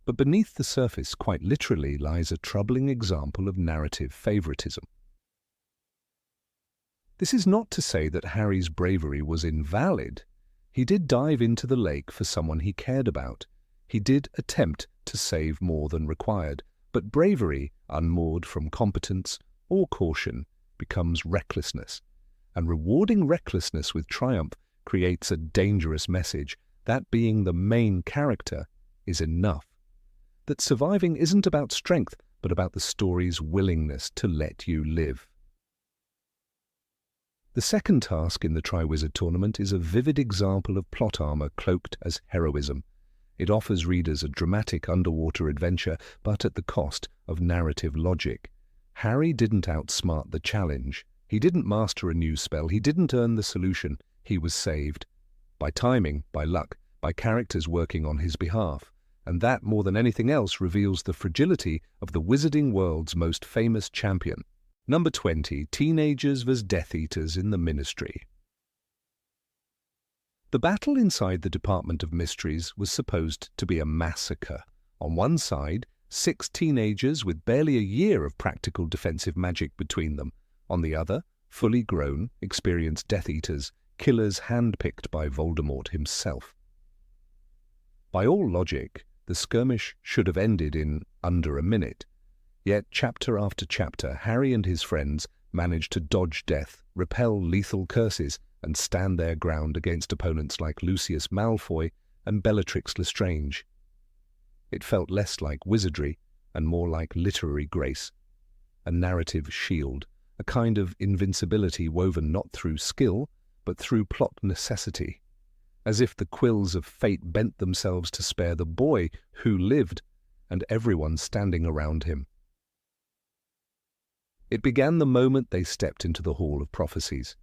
But beneath the surface, quite literally, lies a troubling example of narrative favoritism. This is not to say that Harry's bravery was invalid. He did dive into the lake for someone he cared about. He did attempt to save more than required, but bravery, unmoored from competence or caution, becomes recklessness. And rewarding recklessness with triumph creates a dangerous message, that being the main character is enough. That surviving isn't about strength, but about the story's willingness to let you live. The second task in the Triwizard Tournament is a vivid example of plot armor cloaked as heroism. It offers readers a dramatic underwater adventure, but at the cost of narrative logic. Harry didn't outsmart the challenge. He didn't master a new spell. He didn't earn the solution. He was saved. By timing, by luck, by characters working on his behalf. And that, more than anything else, reveals the fragility of the wizarding world's most famous champion. Number 20, Teenagers vs. Death Eaters in the Ministry. The battle inside the Department of Mysteries was supposed to be a massacre. On one side, 6 teenagers with barely a year of practical defensive magic between them. On the other, fully grown, experienced Death Eaters, killers handpicked by Voldemort himself. By all logic, the skirmish should have ended in under a minute. Yet, chapter after chapter, Harry and his friends managed to dodge death, repel lethal curses, and stand their ground against opponents like Lucius Malfoy and Bellatrix Lestrange. It felt less like wizardry and more like literary grace, a narrative shield, a kind of invincibility woven not through skill, but through plot necessity, as if the quills of fate bent themselves to spare the boy who lived, and everyone standing around him. It began the moment they stepped into the Hall of Prophecies.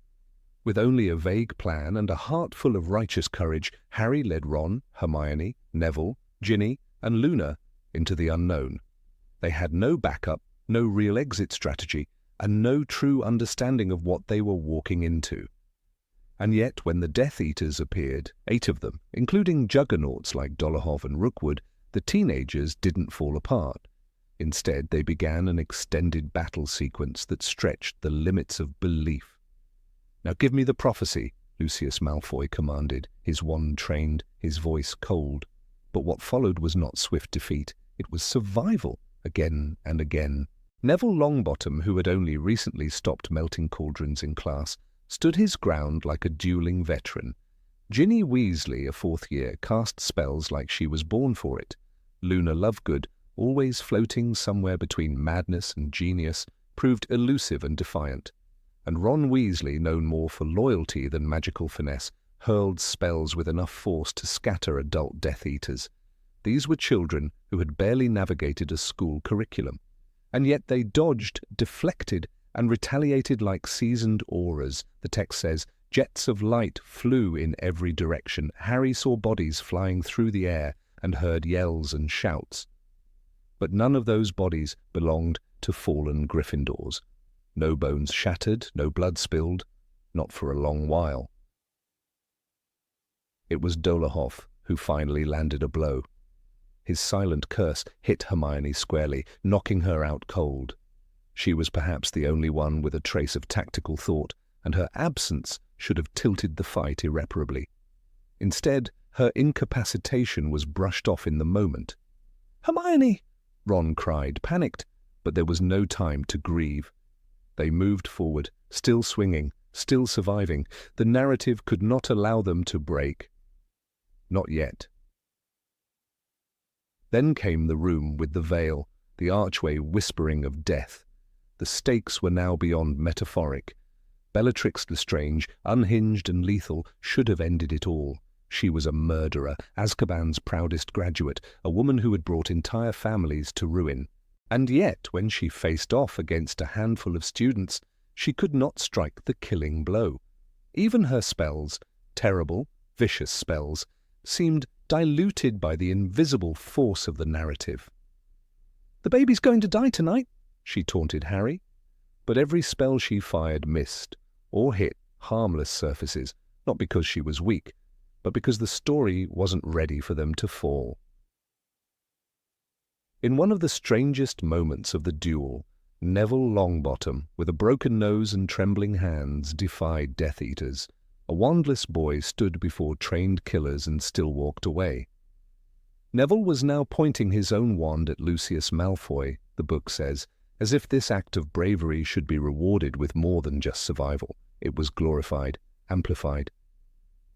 With only a vague plan and a heart full of righteous courage, Harry led Ron, Hermione, Neville, Ginny, and Luna into the unknown. They had no backup, no real exit strategy, and no true understanding of what they were walking into. And yet, when the Death Eaters appeared, 8 of them, including juggernauts like Dolohov and Rookwood, the teenagers didn't fall apart. Instead, they began an extended battle sequence that stretched the limits of belief. "Now give me the prophecy," Lucius Malfoy commanded, his wand trained, his voice cold. But what followed was not swift defeat, it was survival, again and again. Neville Longbottom, who had only recently stopped melting cauldrons in class, stood his ground like a dueling veteran. Ginny Weasley, a 4th year, cast spells like she was born for it. Luna Lovegood, always floating somewhere between madness and genius, proved elusive and defiant. And Ron Weasley, known more for loyalty than magical finesse, hurled spells with enough force to scatter adult Death Eaters. These were children who had barely navigated a school curriculum. And yet they dodged, deflected, and retaliated like seasoned auras. The text says, "Jets of light flew in every direction. Harry saw bodies flying through the air and heard yells and shouts." But none of those bodies belonged to fallen Gryffindors. No bones shattered, no blood spilled, not for a long while. It was Dolohov who finally landed a blow. His silent curse hit Hermione squarely, knocking her out cold. She was perhaps the only one with a trace of tactical thought, and her absence should have tilted the fight irreparably. Instead, her incapacitation was brushed off in the moment. "Hermione!" Ron cried, panicked, but there was no time to grieve. They moved forward, still swinging, still surviving. The narrative could not allow them to break. Not yet. Then came the room with the veil, the archway whispering of death. The stakes were now beyond metaphoric. Bellatrix Lestrange, unhinged and lethal, should have ended it all. She was a murderer, Azkaban's proudest graduate, a woman who had brought entire families to ruin. And yet, when she faced off against a handful of students, she could not strike the killing blow. Even her spells, terrible, vicious spells, seemed diluted by the invisible force of the narrative. "The baby's going to die tonight," she taunted Harry. But every spell she fired missed, or hit harmless surfaces, not because she was weak, but because the story wasn't ready for them to fall. In one of the strangest moments of the duel, Neville Longbottom, with a broken nose and trembling hands, defied Death Eaters. A wandless boy stood before trained killers and still walked away. Neville was now pointing his own wand at Lucius Malfoy, the book says, as if this act of bravery should be rewarded with more than just survival. It was glorified, amplified.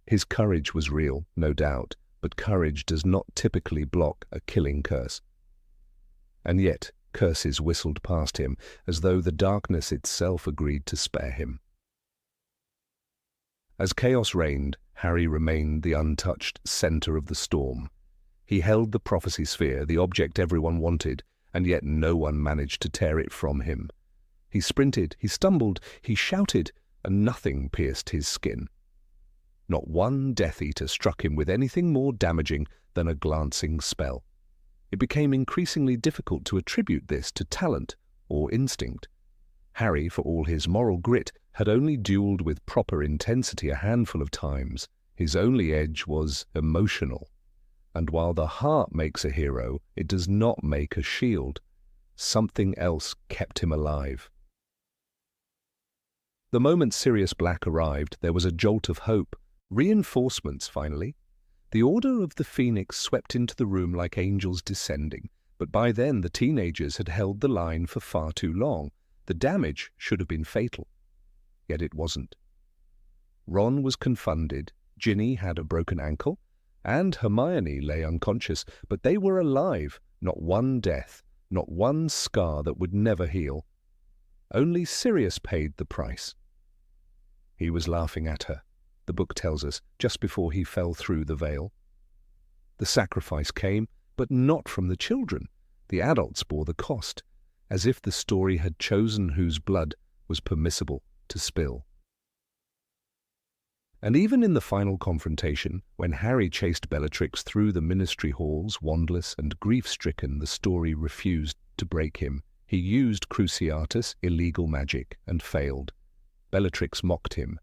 His courage was real, no doubt, but courage does not typically block a killing curse. And yet, curses whistled past him, as though the darkness itself agreed to spare him. As chaos reigned, Harry remained the untouched center of the storm. He held the prophecy sphere, the object everyone wanted, and yet no one managed to tear it from him. He sprinted, he stumbled, he shouted, and nothing pierced his skin. Not one Death Eater struck him with anything more damaging than a glancing spell. It became increasingly difficult to attribute this to talent or instinct. Harry, for all his moral grit, had only duelled with proper intensity a handful of times. His only edge was emotional. And while the heart makes a hero, it does not make a shield. Something else kept him alive. The moment Sirius Black arrived, there was a jolt of hope. Reinforcements, finally. The Order of the Phoenix swept into the room like angels descending, but by then the teenagers had held the line for far too long. The damage should have been fatal. Yet it wasn't. Ron was confounded, Ginny had a broken ankle, and Hermione lay unconscious, but they were alive, not one death, not one scar that would never heal. Only Sirius paid the price. He was laughing at her, the book tells us, just before he fell through the veil. The sacrifice came, but not from the children. The adults bore the cost, as if the story had chosen whose blood was permissible to spill. And even in the final confrontation, when Harry chased Bellatrix through the ministry halls, wandless and grief-stricken, the story refused to break him. He used Cruciatus, illegal magic, and failed. Bellatrix mocked him.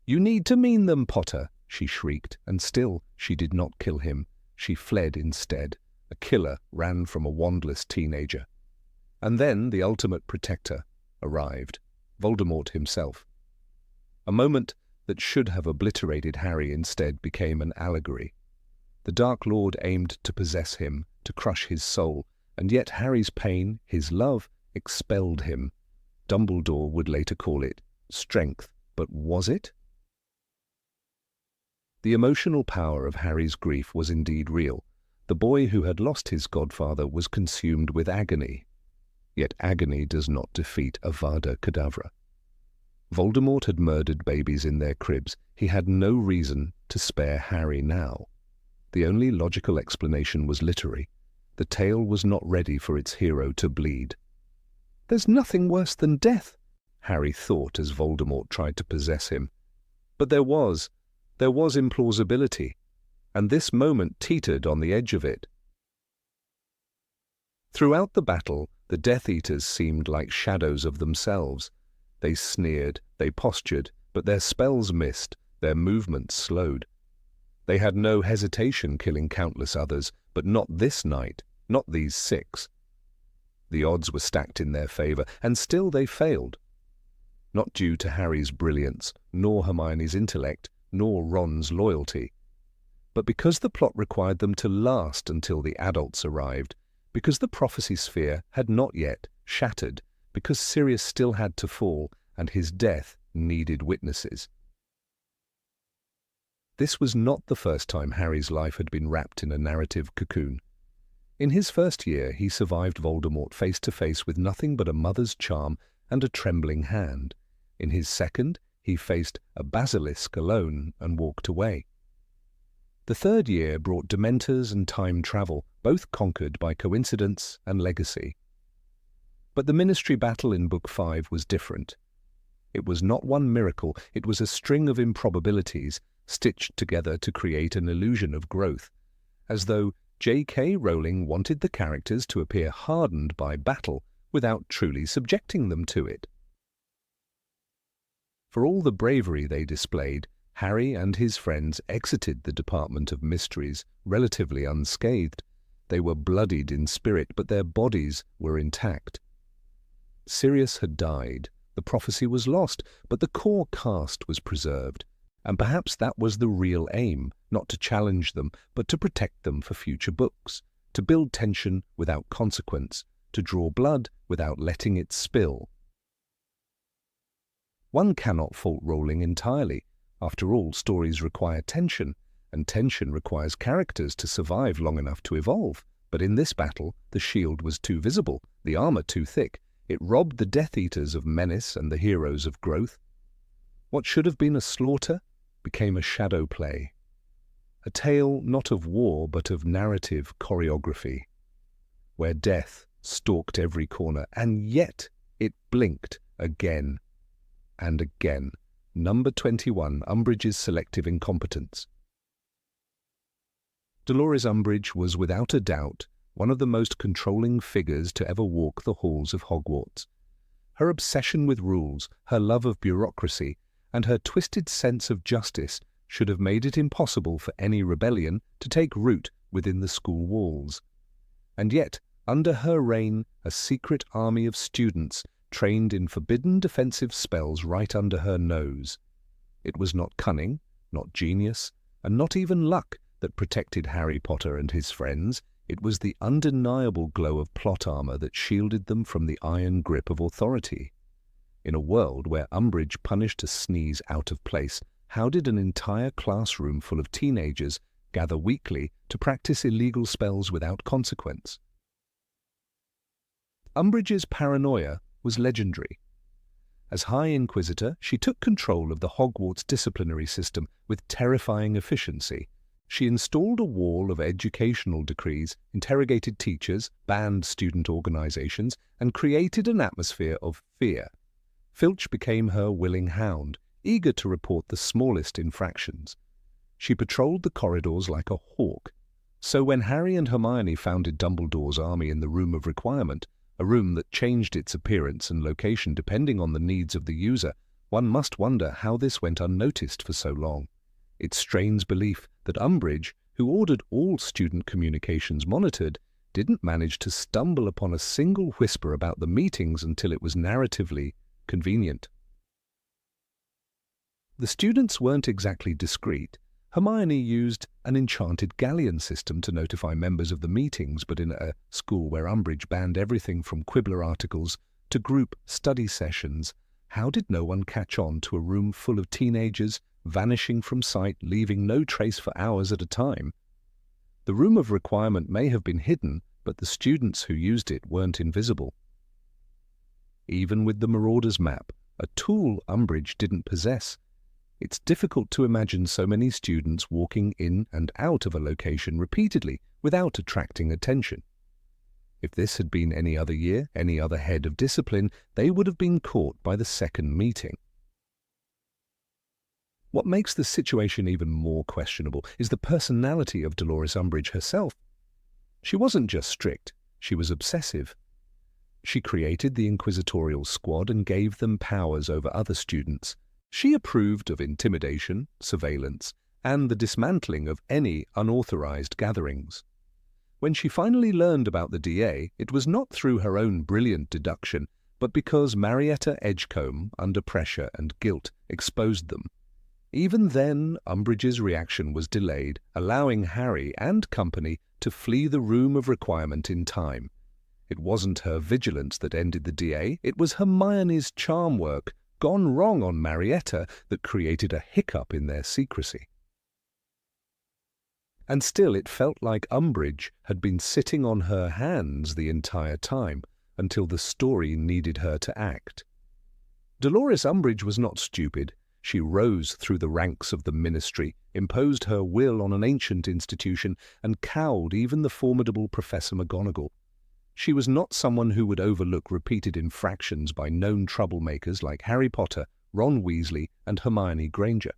"You need to mean them, Potter," she shrieked, and still she did not kill him. She fled instead. A killer ran from a wandless teenager. And then the ultimate protector arrived, Voldemort himself. A moment that should have obliterated Harry instead became an allegory. The Dark Lord aimed to possess him, to crush his soul, and yet Harry's pain, his love, expelled him. Dumbledore would later call it strength, but was it? The emotional power of Harry's grief was indeed real. The boy who had lost his godfather was consumed with agony. Yet agony does not defeat Avada Kedavra. Voldemort had murdered babies in their cribs. He had no reason to spare Harry now. The only logical explanation was literary. The tale was not ready for its hero to bleed. "There's nothing worse than death," Harry thought as Voldemort tried to possess him. But there was implausibility, and this moment teetered on the edge of it. Throughout the battle, the Death Eaters seemed like shadows of themselves. They sneered, they postured, but their spells missed, their movements slowed. They had no hesitation killing countless others, but not this night, not these 6. The odds were stacked in their favor, and still they failed. Not due to Harry's brilliance, nor Hermione's intellect, nor Ron's loyalty, but because the plot required them to last until the adults arrived, because the prophecy sphere had not yet shattered, because Sirius still had to fall, and his death needed witnesses. This was not the first time Harry's life had been wrapped in a narrative cocoon. In his first year, he survived Voldemort face to face with nothing but a mother's charm and a trembling hand. In his second, he faced a basilisk alone and walked away. The third year brought Dementors and time travel, both conquered by coincidence and legacy. But the Ministry battle in Book 5 was different. It was not one miracle, it was a string of improbabilities stitched together to create an illusion of growth, as though J.K. Rowling wanted the characters to appear hardened by battle without truly subjecting them to it. For all the bravery they displayed, Harry and his friends exited the Department of Mysteries relatively unscathed. They were bloodied in spirit, but their bodies were intact. Sirius had died, the prophecy was lost, but the core cast was preserved. And perhaps that was the real aim, not to challenge them, but to protect them for future books, to build tension without consequence, to draw blood without letting it spill. One cannot fault Rowling entirely. After all, stories require tension, and tension requires characters to survive long enough to evolve. But in this battle, the shield was too visible, the armor too thick. It robbed the Death Eaters of menace and the heroes of growth. What should have been a slaughter became a shadow play. A tale not of war but of narrative choreography, where death stalked every corner, and yet it blinked again and again. Number 21, Umbridge's selective incompetence. Dolores Umbridge was without a doubt one of the most controlling figures to ever walk the halls of Hogwarts. Her obsession with rules, her love of bureaucracy, and her twisted sense of justice should have made it impossible for any rebellion to take root within the school walls. And yet, under her reign, a secret army of students trained in forbidden defensive spells right under her nose. It was not cunning, not genius, and not even luck that protected Harry Potter and his friends. It was the undeniable glow of plot armor that shielded them from the iron grip of authority. In a world where Umbridge punished a sneeze out of place, how did an entire classroom full of teenagers gather weekly to practice illegal spells without consequence? Umbridge's paranoia was legendary. As High Inquisitor, she took control of the Hogwarts disciplinary system with terrifying efficiency. She installed a wall of educational decrees, interrogated teachers, banned student organizations, and created an atmosphere of fear. Filch became her willing hound, eager to report the smallest infractions. She patrolled the corridors like a hawk. So when Harry and Hermione founded Dumbledore's army in the Room of Requirement, a room that changed its appearance and location depending on the needs of the user, one must wonder how this went unnoticed for so long. It strains belief that Umbridge, who ordered all student communications monitored, didn't manage to stumble upon a single whisper about the meetings until it was narratively convenient. The students weren't exactly discreet. Hermione used an enchanted galleon system to notify members of the meetings, but in a school where Umbridge banned everything from Quibbler articles to group study sessions, how did no one catch on to a room full of teenagers vanishing from sight, leaving no trace for hours at a time? The Room of Requirement may have been hidden, but the students who used it weren't invisible. Even with the Marauder's map, a tool Umbridge didn't possess, it's difficult to imagine so many students walking in and out of a location repeatedly without attracting attention. If this had been any other year, any other head of discipline, they would have been caught by the second meeting. What makes the situation even more questionable is the personality of Dolores Umbridge herself. She wasn't just strict, she was obsessive. She created the Inquisitorial Squad and gave them powers over other students. She approved of intimidation, surveillance, and the dismantling of any unauthorized gatherings. When she finally learned about the DA, it was not through her own brilliant deduction, but because Marietta Edgecombe, under pressure and guilt, exposed them. Even then, Umbridge's reaction was delayed, allowing Harry and company to flee the Room of Requirement in time. It wasn't her vigilance that ended the DA, it was Hermione's charm work, gone wrong on Marietta, that created a hiccup in their secrecy. And still it felt like Umbridge had been sitting on her hands the entire time, until the story needed her to act. Dolores Umbridge was not stupid. She rose through the ranks of the Ministry, imposed her will on an ancient institution, and cowed even the formidable Professor McGonagall. She was not someone who would overlook repeated infractions by known troublemakers like Harry Potter, Ron Weasley, and Hermione Granger.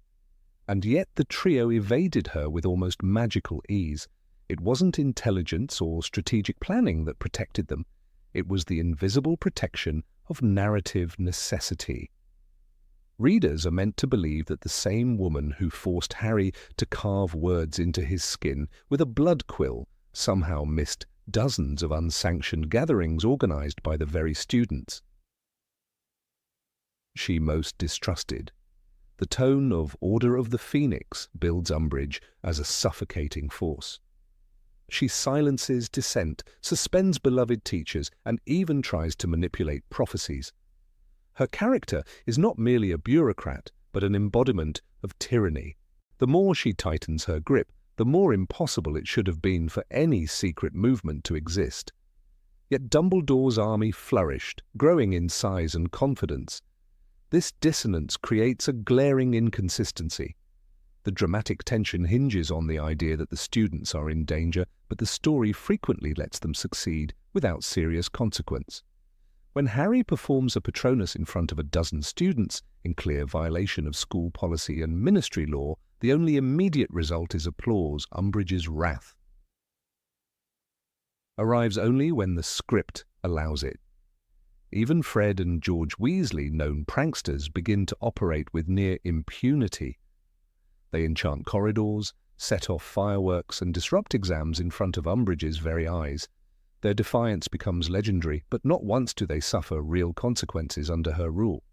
And yet the trio evaded her with almost magical ease. It wasn't intelligence or strategic planning that protected them. It was the invisible protection of narrative necessity. Readers are meant to believe that the same woman who forced Harry to carve words into his skin with a blood quill somehow missed dozens of unsanctioned gatherings organized by the very students she most distrusted. The tone of Order of the Phoenix builds Umbridge as a suffocating force. She silences dissent, suspends beloved teachers, and even tries to manipulate prophecies. Her character is not merely a bureaucrat, but an embodiment of tyranny. The more she tightens her grip, the more impossible it should have been for any secret movement to exist. Yet Dumbledore's army flourished, growing in size and confidence. This dissonance creates a glaring inconsistency. The dramatic tension hinges on the idea that the students are in danger, but the story frequently lets them succeed without serious consequence. When Harry performs a Patronus in front of a dozen students, in clear violation of school policy and ministry law, the only immediate result is applause. Umbridge's wrath arrives only when the script allows it. Even Fred and George Weasley, known pranksters, begin to operate with near impunity. They enchant corridors, set off fireworks, and disrupt exams in front of Umbridge's very eyes. Their defiance becomes legendary, but not once do they suffer real consequences under her rule.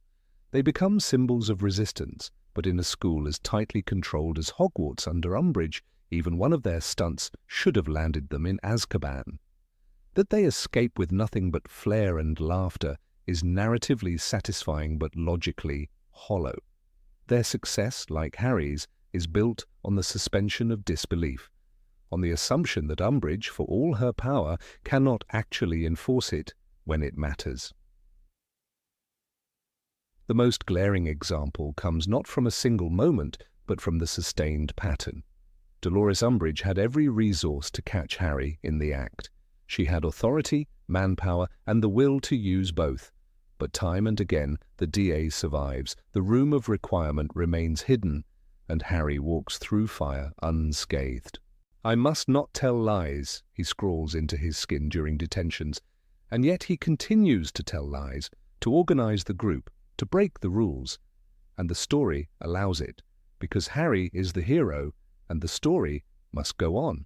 They become symbols of resistance, but in a school as tightly controlled as Hogwarts under Umbridge, even one of their stunts should have landed them in Azkaban. That they escape with nothing but flair and laughter is narratively satisfying but logically hollow. Their success, like Harry's, is built on the suspension of disbelief, on the assumption that Umbridge, for all her power, cannot actually enforce it when it matters. The most glaring example comes not from a single moment, but from the sustained pattern. Dolores Umbridge had every resource to catch Harry in the act. She had authority, manpower, and the will to use both. But time and again, the DA survives, the room of requirement remains hidden, and Harry walks through fire unscathed. "I must not tell lies," he scrawls into his skin during detentions, and yet he continues to tell lies, to organize the group, to break the rules. And the story allows it, because Harry is the hero, and the story must go on.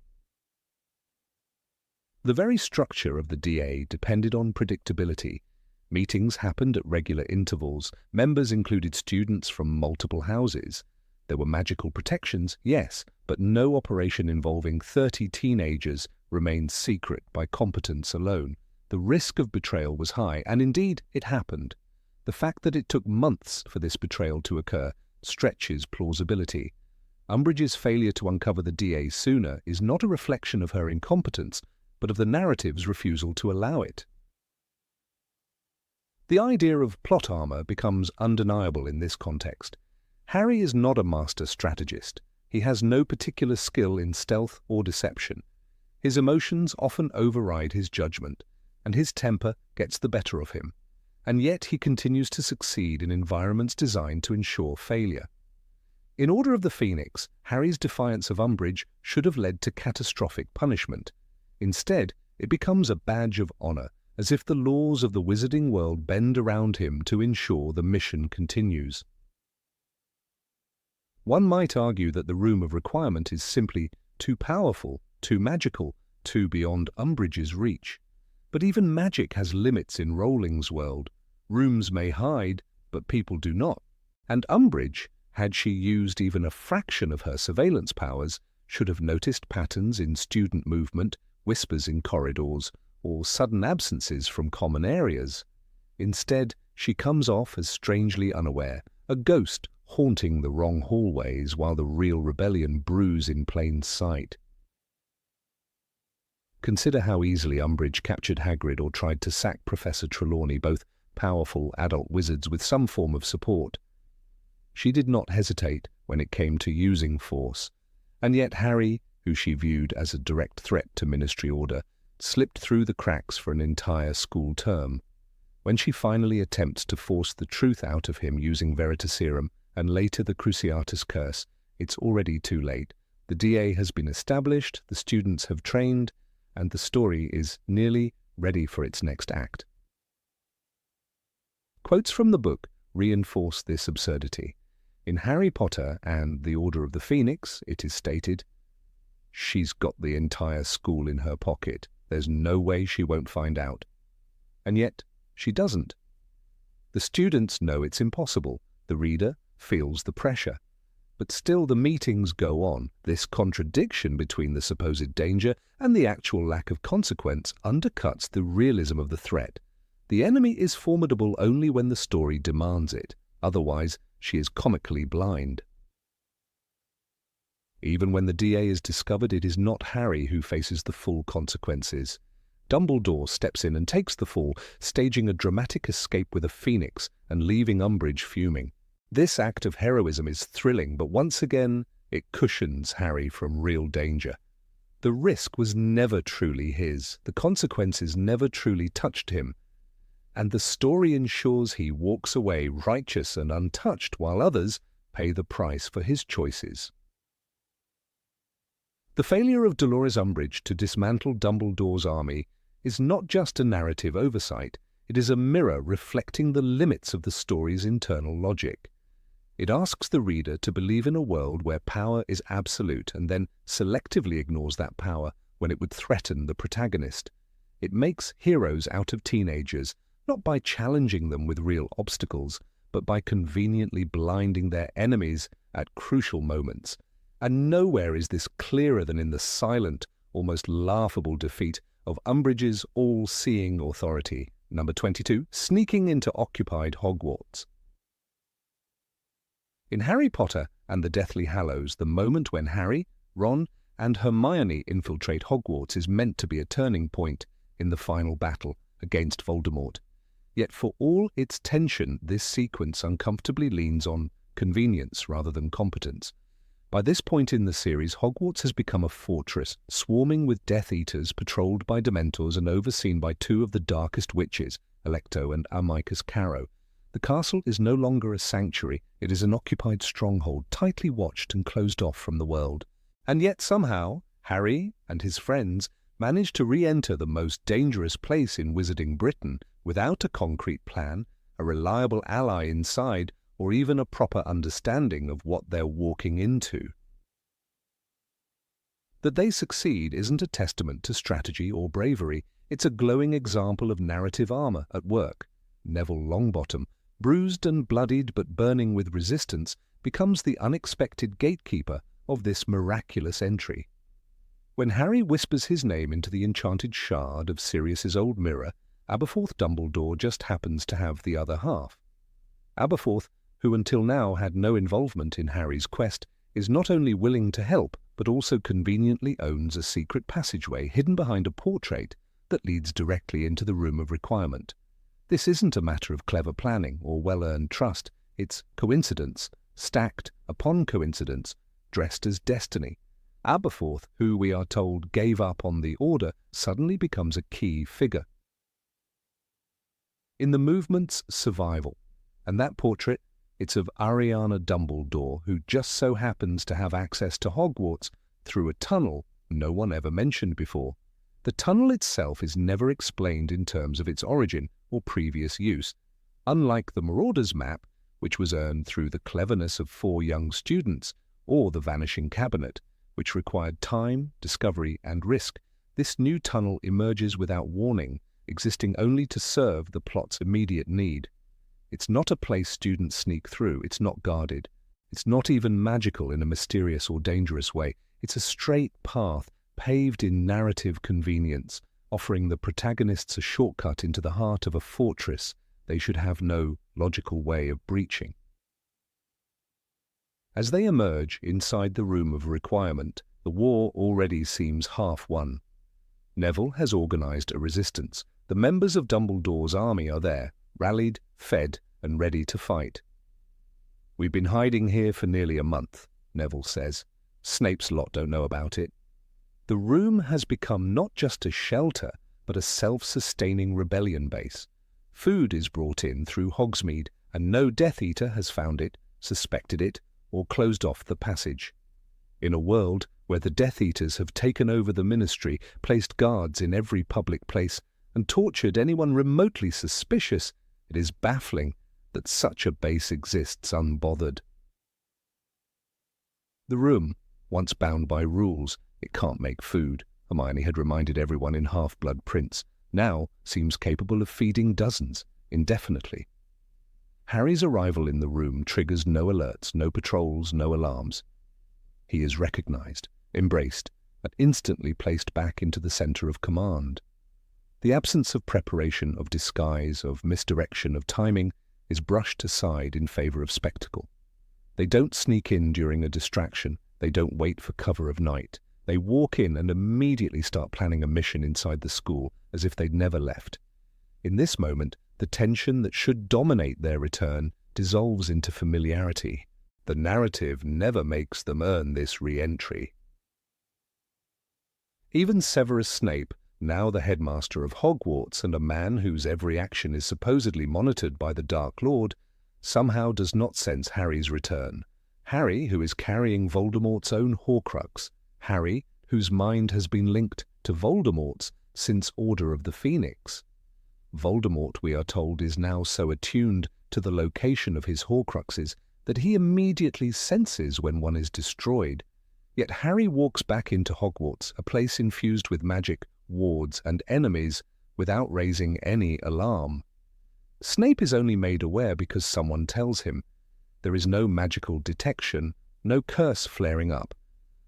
The very structure of the DA depended on predictability. Meetings happened at regular intervals. Members included students from multiple houses. There were magical protections, yes, but no operation involving 30 teenagers remained secret by competence alone. The risk of betrayal was high, and indeed it happened. The fact that it took months for this betrayal to occur stretches plausibility. Umbridge's failure to uncover the DA sooner is not a reflection of her incompetence, but of the narrative's refusal to allow it. The idea of plot armor becomes undeniable in this context. Harry is not a master strategist. He has no particular skill in stealth or deception. His emotions often override his judgment, and his temper gets the better of him. And yet he continues to succeed in environments designed to ensure failure. In Order of the Phoenix, Harry's defiance of Umbridge should have led to catastrophic punishment. Instead, it becomes a badge of honor, as if the laws of the wizarding world bend around him to ensure the mission continues. One might argue that the Room of Requirement is simply too powerful, too magical, too beyond Umbridge's reach. But even magic has limits in Rowling's world. Rooms may hide, but people do not. And Umbridge, had she used even a fraction of her surveillance powers, should have noticed patterns in student movement, whispers in corridors, or sudden absences from common areas. Instead, she comes off as strangely unaware, a ghost haunting the wrong hallways while the real rebellion brews in plain sight. Consider how easily Umbridge captured Hagrid or tried to sack Professor Trelawney, both powerful adult wizards with some form of support. She did not hesitate when it came to using force, and yet Harry, who she viewed as a direct threat to Ministry order, slipped through the cracks for an entire school term. When she finally attempts to force the truth out of him using Veritaserum and later the Cruciatus Curse, it's already too late. The DA has been established, the students have trained, and the story is nearly ready for its next act. Quotes from the book reinforce this absurdity. In Harry Potter and the Order of the Phoenix, it is stated, "She's got the entire school in her pocket. There's no way she won't find out." And yet, she doesn't. The students know it's impossible. The reader feels the pressure. But still the meetings go on. This contradiction between the supposed danger and the actual lack of consequence undercuts the realism of the threat. The enemy is formidable only when the story demands it. Otherwise, she is comically blind. Even when the DA is discovered, it is not Harry who faces the full consequences. Dumbledore steps in and takes the fall, staging a dramatic escape with a phoenix and leaving Umbridge fuming. This act of heroism is thrilling, but once again, it cushions Harry from real danger. The risk was never truly his, the consequences never truly touched him, and the story ensures he walks away righteous and untouched while others pay the price for his choices. The failure of Dolores Umbridge to dismantle Dumbledore's army is not just a narrative oversight, it is a mirror reflecting the limits of the story's internal logic. It asks the reader to believe in a world where power is absolute and then selectively ignores that power when it would threaten the protagonist. It makes heroes out of teenagers, not by challenging them with real obstacles, but by conveniently blinding their enemies at crucial moments. And nowhere is this clearer than in the silent, almost laughable defeat of Umbridge's all-seeing authority. Number 22, sneaking into occupied Hogwarts. In Harry Potter and the Deathly Hallows, the moment when Harry, Ron, and Hermione infiltrate Hogwarts is meant to be a turning point in the final battle against Voldemort. Yet for all its tension, this sequence uncomfortably leans on convenience rather than competence. By this point in the series, Hogwarts has become a fortress, swarming with Death Eaters patrolled by Dementors and overseen by two of the darkest witches, Alecto and Amicus Caro. The castle is no longer a sanctuary, it is an occupied stronghold, tightly watched and closed off from the world. And yet somehow, Harry and his friends manage to re-enter the most dangerous place in Wizarding Britain without a concrete plan, a reliable ally inside, or even a proper understanding of what they're walking into. That they succeed isn't a testament to strategy or bravery, it's a glowing example of narrative armor at work. Neville Longbottom, bruised and bloodied but burning with resistance, becomes the unexpected gatekeeper of this miraculous entry. When Harry whispers his name into the enchanted shard of Sirius's old mirror, Aberforth Dumbledore just happens to have the other half. Aberforth, who until now had no involvement in Harry's quest, is not only willing to help, but also conveniently owns a secret passageway hidden behind a portrait that leads directly into the Room of Requirement. This isn't a matter of clever planning or well-earned trust, it's coincidence, stacked upon coincidence, dressed as destiny. Aberforth, who we are told gave up on the Order, suddenly becomes a key figure. In the movement's survival, and that portrait, it's of Ariana Dumbledore, who just so happens to have access to Hogwarts through a tunnel no one ever mentioned before. The tunnel itself is never explained in terms of its origin or previous use, unlike the Marauder's map, which was earned through the cleverness of 4 young students, or the Vanishing Cabinet, which required time, discovery, and risk. This new tunnel emerges without warning, existing only to serve the plot's immediate need. It's not a place students sneak through, it's not guarded. It's not even magical in a mysterious or dangerous way. It's a straight path, paved in narrative convenience, offering the protagonists a shortcut into the heart of a fortress they should have no logical way of breaching. As they emerge inside the Room of Requirement, the war already seems half won. Neville has organized a resistance. The members of Dumbledore's army are there, rallied, fed, and ready to fight. "We've been hiding here for nearly a month," Neville says. "Snape's lot don't know about it." The room has become not just a shelter, but a self-sustaining rebellion base. Food is brought in through Hogsmeade, and no Death Eater has found it, suspected it, or closed off the passage. In a world where the Death Eaters have taken over the Ministry, placed guards in every public place, and tortured anyone remotely suspicious, it is baffling that such a base exists unbothered. The room, once bound by rules, it can't make food, Hermione had reminded everyone in Half-Blood Prince, now seems capable of feeding dozens, indefinitely. Harry's arrival in the room triggers no alerts, no patrols, no alarms. He is recognized, embraced, and instantly placed back into the center of command. The absence of preparation, of disguise, of misdirection, of timing is brushed aside in favor of spectacle. They don't sneak in during a distraction, they don't wait for cover of night. They walk in and immediately start planning a mission inside the school as if they'd never left. In this moment, the tension that should dominate their return dissolves into familiarity. The narrative never makes them earn this re-entry. Even Severus Snape, now the headmaster of Hogwarts and a man whose every action is supposedly monitored by the Dark Lord, somehow does not sense Harry's return. Harry, who is carrying Voldemort's own Horcrux. Harry, whose mind has been linked to Voldemort's since Order of the Phoenix. Voldemort, we are told, is now so attuned to the location of his Horcruxes that he immediately senses when one is destroyed. Yet Harry walks back into Hogwarts, a place infused with magic, wards, and enemies, without raising any alarm. Snape is only made aware because someone tells him. There is no magical detection, no curse flaring up.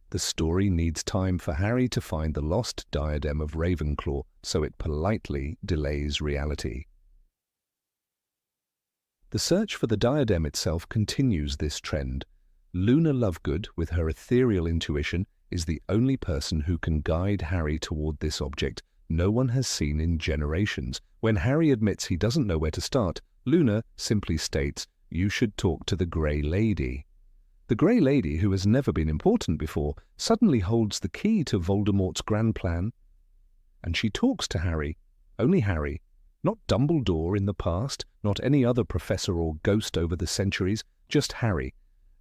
The story needs time for Harry to find the lost diadem of Ravenclaw, so it politely delays reality. The search for the diadem itself continues this trend. Luna Lovegood, with her ethereal intuition, is the only person who can guide Harry toward this object no one has seen in generations. When Harry admits he doesn't know where to start, Luna simply states, "You should talk to the Grey Lady." The Grey Lady, who has never been important before, suddenly holds the key to Voldemort's grand plan. And she talks to Harry, only Harry, not Dumbledore in the past, not any other professor or ghost over the centuries, just Harry,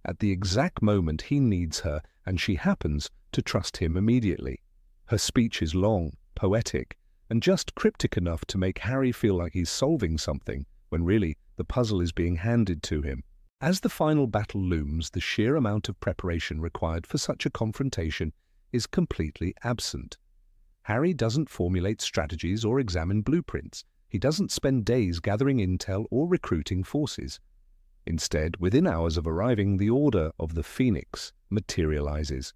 at the exact moment he needs her, and she happens to trust him immediately. Her speech is long, poetic, and just cryptic enough to make Harry feel like he's solving something, when really the puzzle is being handed to him. As the final battle looms, the sheer amount of preparation required for such a confrontation is completely absent. Harry doesn't formulate strategies or examine blueprints. He doesn't spend days gathering intel or recruiting forces. Instead, within hours of arriving, the Order of the Phoenix materializes.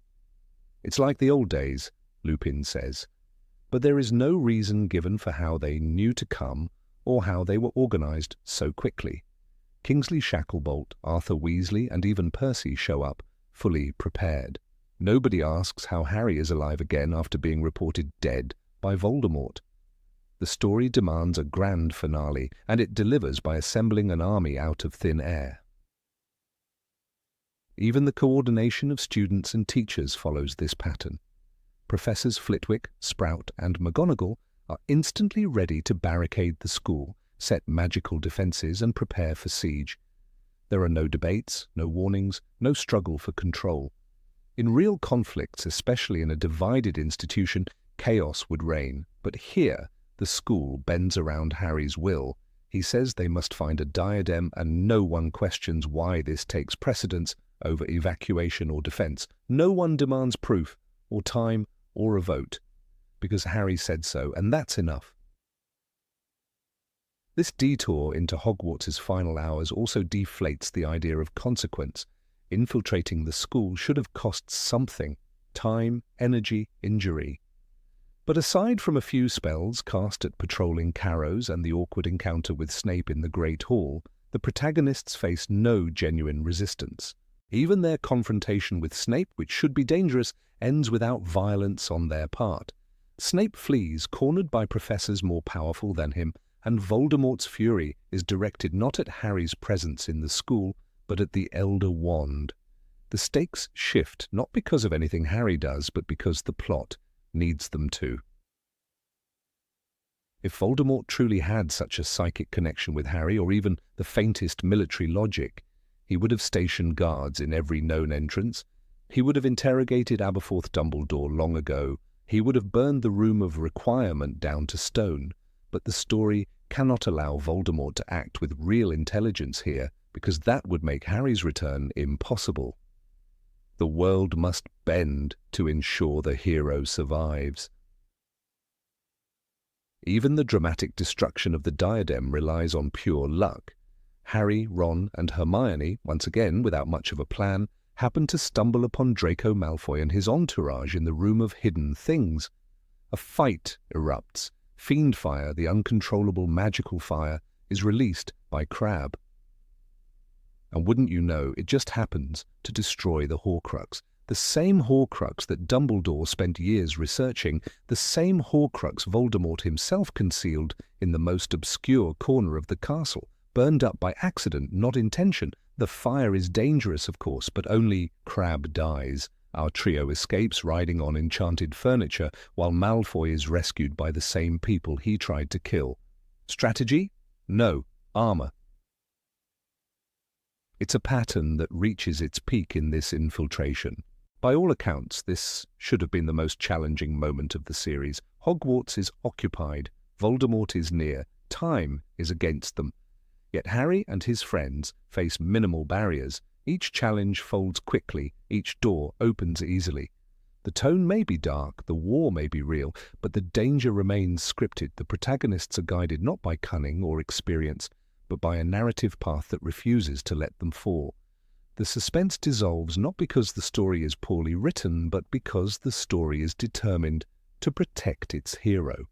It's like the old days, Lupin says, but there is no reason given for how they knew to come or how they were organized so quickly. Kingsley Shacklebolt, Arthur Weasley, and even Percy show up, fully prepared. Nobody asks how Harry is alive again after being reported dead by Voldemort. The story demands a grand finale, and it delivers by assembling an army out of thin air. Even the coordination of students and teachers follows this pattern. Professors Flitwick, Sprout, and McGonagall are instantly ready to barricade the school, set magical defenses, and prepare for siege. There are no debates, no warnings, no struggle for control. In real conflicts, especially in a divided institution, chaos would reign. But here, the school bends around Harry's will. He says they must find a diadem, and no one questions why this takes precedence over evacuation or defense. No one demands proof, or time, or a vote, because Harry said so, and that's enough. This detour into Hogwarts' final hours also deflates the idea of consequence. Infiltrating the school should have cost something: time, energy, injury. But aside from a few spells cast at patrolling Carrows and the awkward encounter with Snape in the Great Hall, the protagonists face no genuine resistance. Even their confrontation with Snape, which should be dangerous, ends without violence on their part. Snape flees, cornered by professors more powerful than him, and Voldemort's fury is directed not at Harry's presence in the school, but at the Elder Wand. The stakes shift not because of anything Harry does, but because the plot needs them to. If Voldemort truly had such a psychic connection with Harry, or even the faintest military logic, he would have stationed guards in every known entrance. He would have interrogated Aberforth Dumbledore long ago. He would have burned the Room of Requirement down to stone. But the story cannot allow Voldemort to act with real intelligence here, because that would make Harry's return impossible. The world must bend to ensure the hero survives. Even the dramatic destruction of the diadem relies on pure luck. Harry, Ron, and Hermione, once again without much of a plan, happen to stumble upon Draco Malfoy and his entourage in the Room of Hidden Things. A fight erupts. Fiendfire, the uncontrollable magical fire, is released by Crabbe. And wouldn't you know, it just happens to destroy the Horcrux. The same Horcrux that Dumbledore spent years researching, the same Horcrux Voldemort himself concealed in the most obscure corner of the castle, burned up by accident, not intention. The fire is dangerous, of course, but only Crabbe dies. Our trio escapes riding on enchanted furniture, while Malfoy is rescued by the same people he tried to kill. Strategy? No. Armor. It's a pattern that reaches its peak in this infiltration. By all accounts, this should have been the most challenging moment of the series. Hogwarts is occupied. Voldemort is near. Time is against them. Yet Harry and his friends face minimal barriers. Each challenge folds quickly, each door opens easily. The tone may be dark, the war may be real, but the danger remains scripted. The protagonists are guided not by cunning or experience, but by a narrative path that refuses to let them fall. The suspense dissolves not because the story is poorly written, but because the story is determined to protect its hero.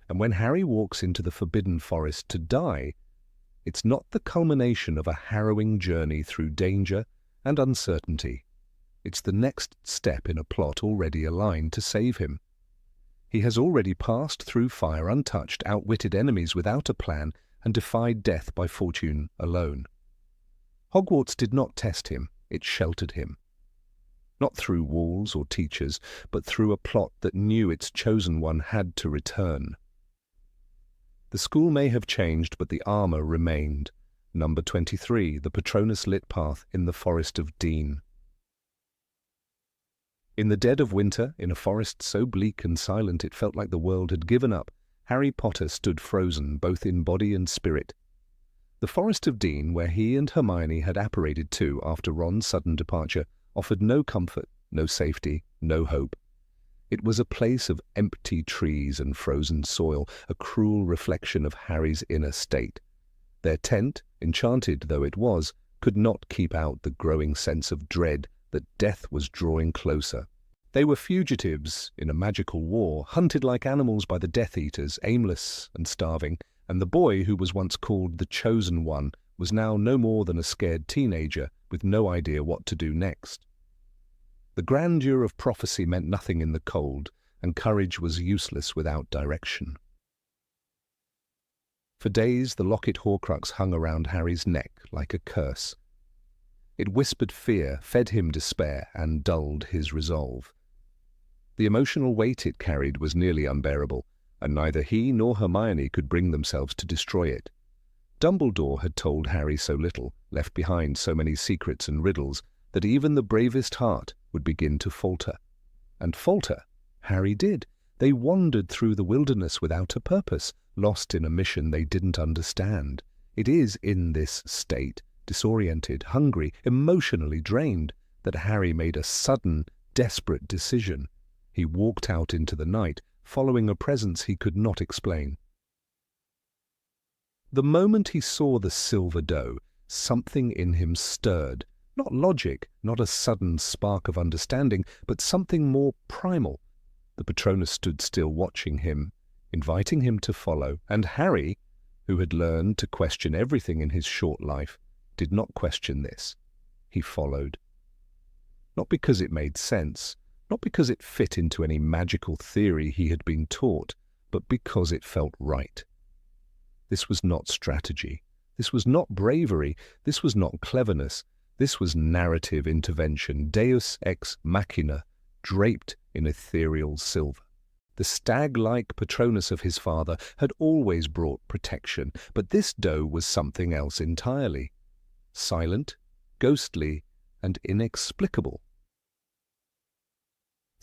And when Harry walks into the Forbidden Forest to die, it's not the culmination of a harrowing journey through danger and uncertainty. It's the next step in a plot already aligned to save him. He has already passed through fire untouched, outwitted enemies without a plan, and defied death by fortune alone. Hogwarts did not test him, it sheltered him. Not through walls or teachers, but through a plot that knew its chosen one had to return. The school may have changed, but the armour remained. Number 23, the Patronus lit path in the Forest of Dean. In the dead of winter, in a forest so bleak and silent it felt like the world had given up, Harry Potter stood frozen, both in body and spirit. The Forest of Dean, where he and Hermione had apparated to after Ron's sudden departure, offered no comfort, no safety, no hope. It was a place of empty trees and frozen soil, a cruel reflection of Harry's inner state. Their tent, enchanted though it was, could not keep out the growing sense of dread that death was drawing closer. They were fugitives in a magical war, hunted like animals by the Death Eaters, aimless and starving, and the boy who was once called the Chosen One was now no more than a scared teenager with no idea what to do next. The grandeur of prophecy meant nothing in the cold, and courage was useless without direction. For days the locket Horcrux hung around Harry's neck like a curse. It whispered fear, fed him despair, and dulled his resolve. The emotional weight it carried was nearly unbearable, and neither he nor Hermione could bring themselves to destroy it. Dumbledore had told Harry so little, left behind so many secrets and riddles, that even the bravest heart would begin to falter. And falter Harry did. They wandered through the wilderness without a purpose, lost in a mission they didn't understand. It is in this state, disoriented, hungry, emotionally drained, that Harry made a sudden, desperate decision. He walked out into the night, following a presence he could not explain. The moment he saw the silver doe, something in him stirred. Not logic, not a sudden spark of understanding, but something more primal. The Patronus stood still watching him, inviting him to follow, and Harry, who had learned to question everything in his short life, did not question this. He followed. Not because it made sense, not because it fit into any magical theory he had been taught, but because it felt right. This was not strategy. This was not bravery. This was not cleverness. This was narrative intervention, deus ex machina, draped in ethereal silver. The stag-like Patronus of his father had always brought protection, but this doe was something else entirely. Silent, ghostly, and inexplicable.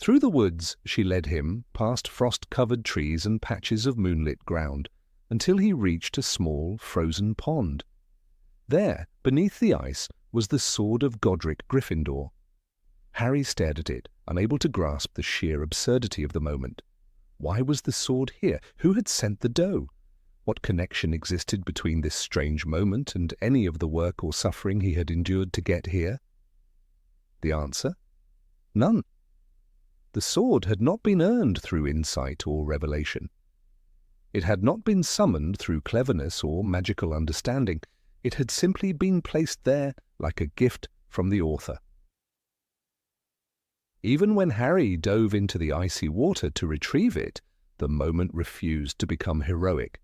Through the woods she led him, past frost-covered trees and patches of moonlit ground, until he reached a small, frozen pond. There, beneath the ice, was the sword of Godric Gryffindor. Harry stared at it, unable to grasp the sheer absurdity of the moment. Why was the sword here? Who had sent the doe? What connection existed between this strange moment and any of the work or suffering he had endured to get here? The answer? None. The sword had not been earned through insight or revelation. It had not been summoned through cleverness or magical understanding. It had simply been placed there like a gift from the author. Even when Harry dove into the icy water to retrieve it, the moment refused to become heroic.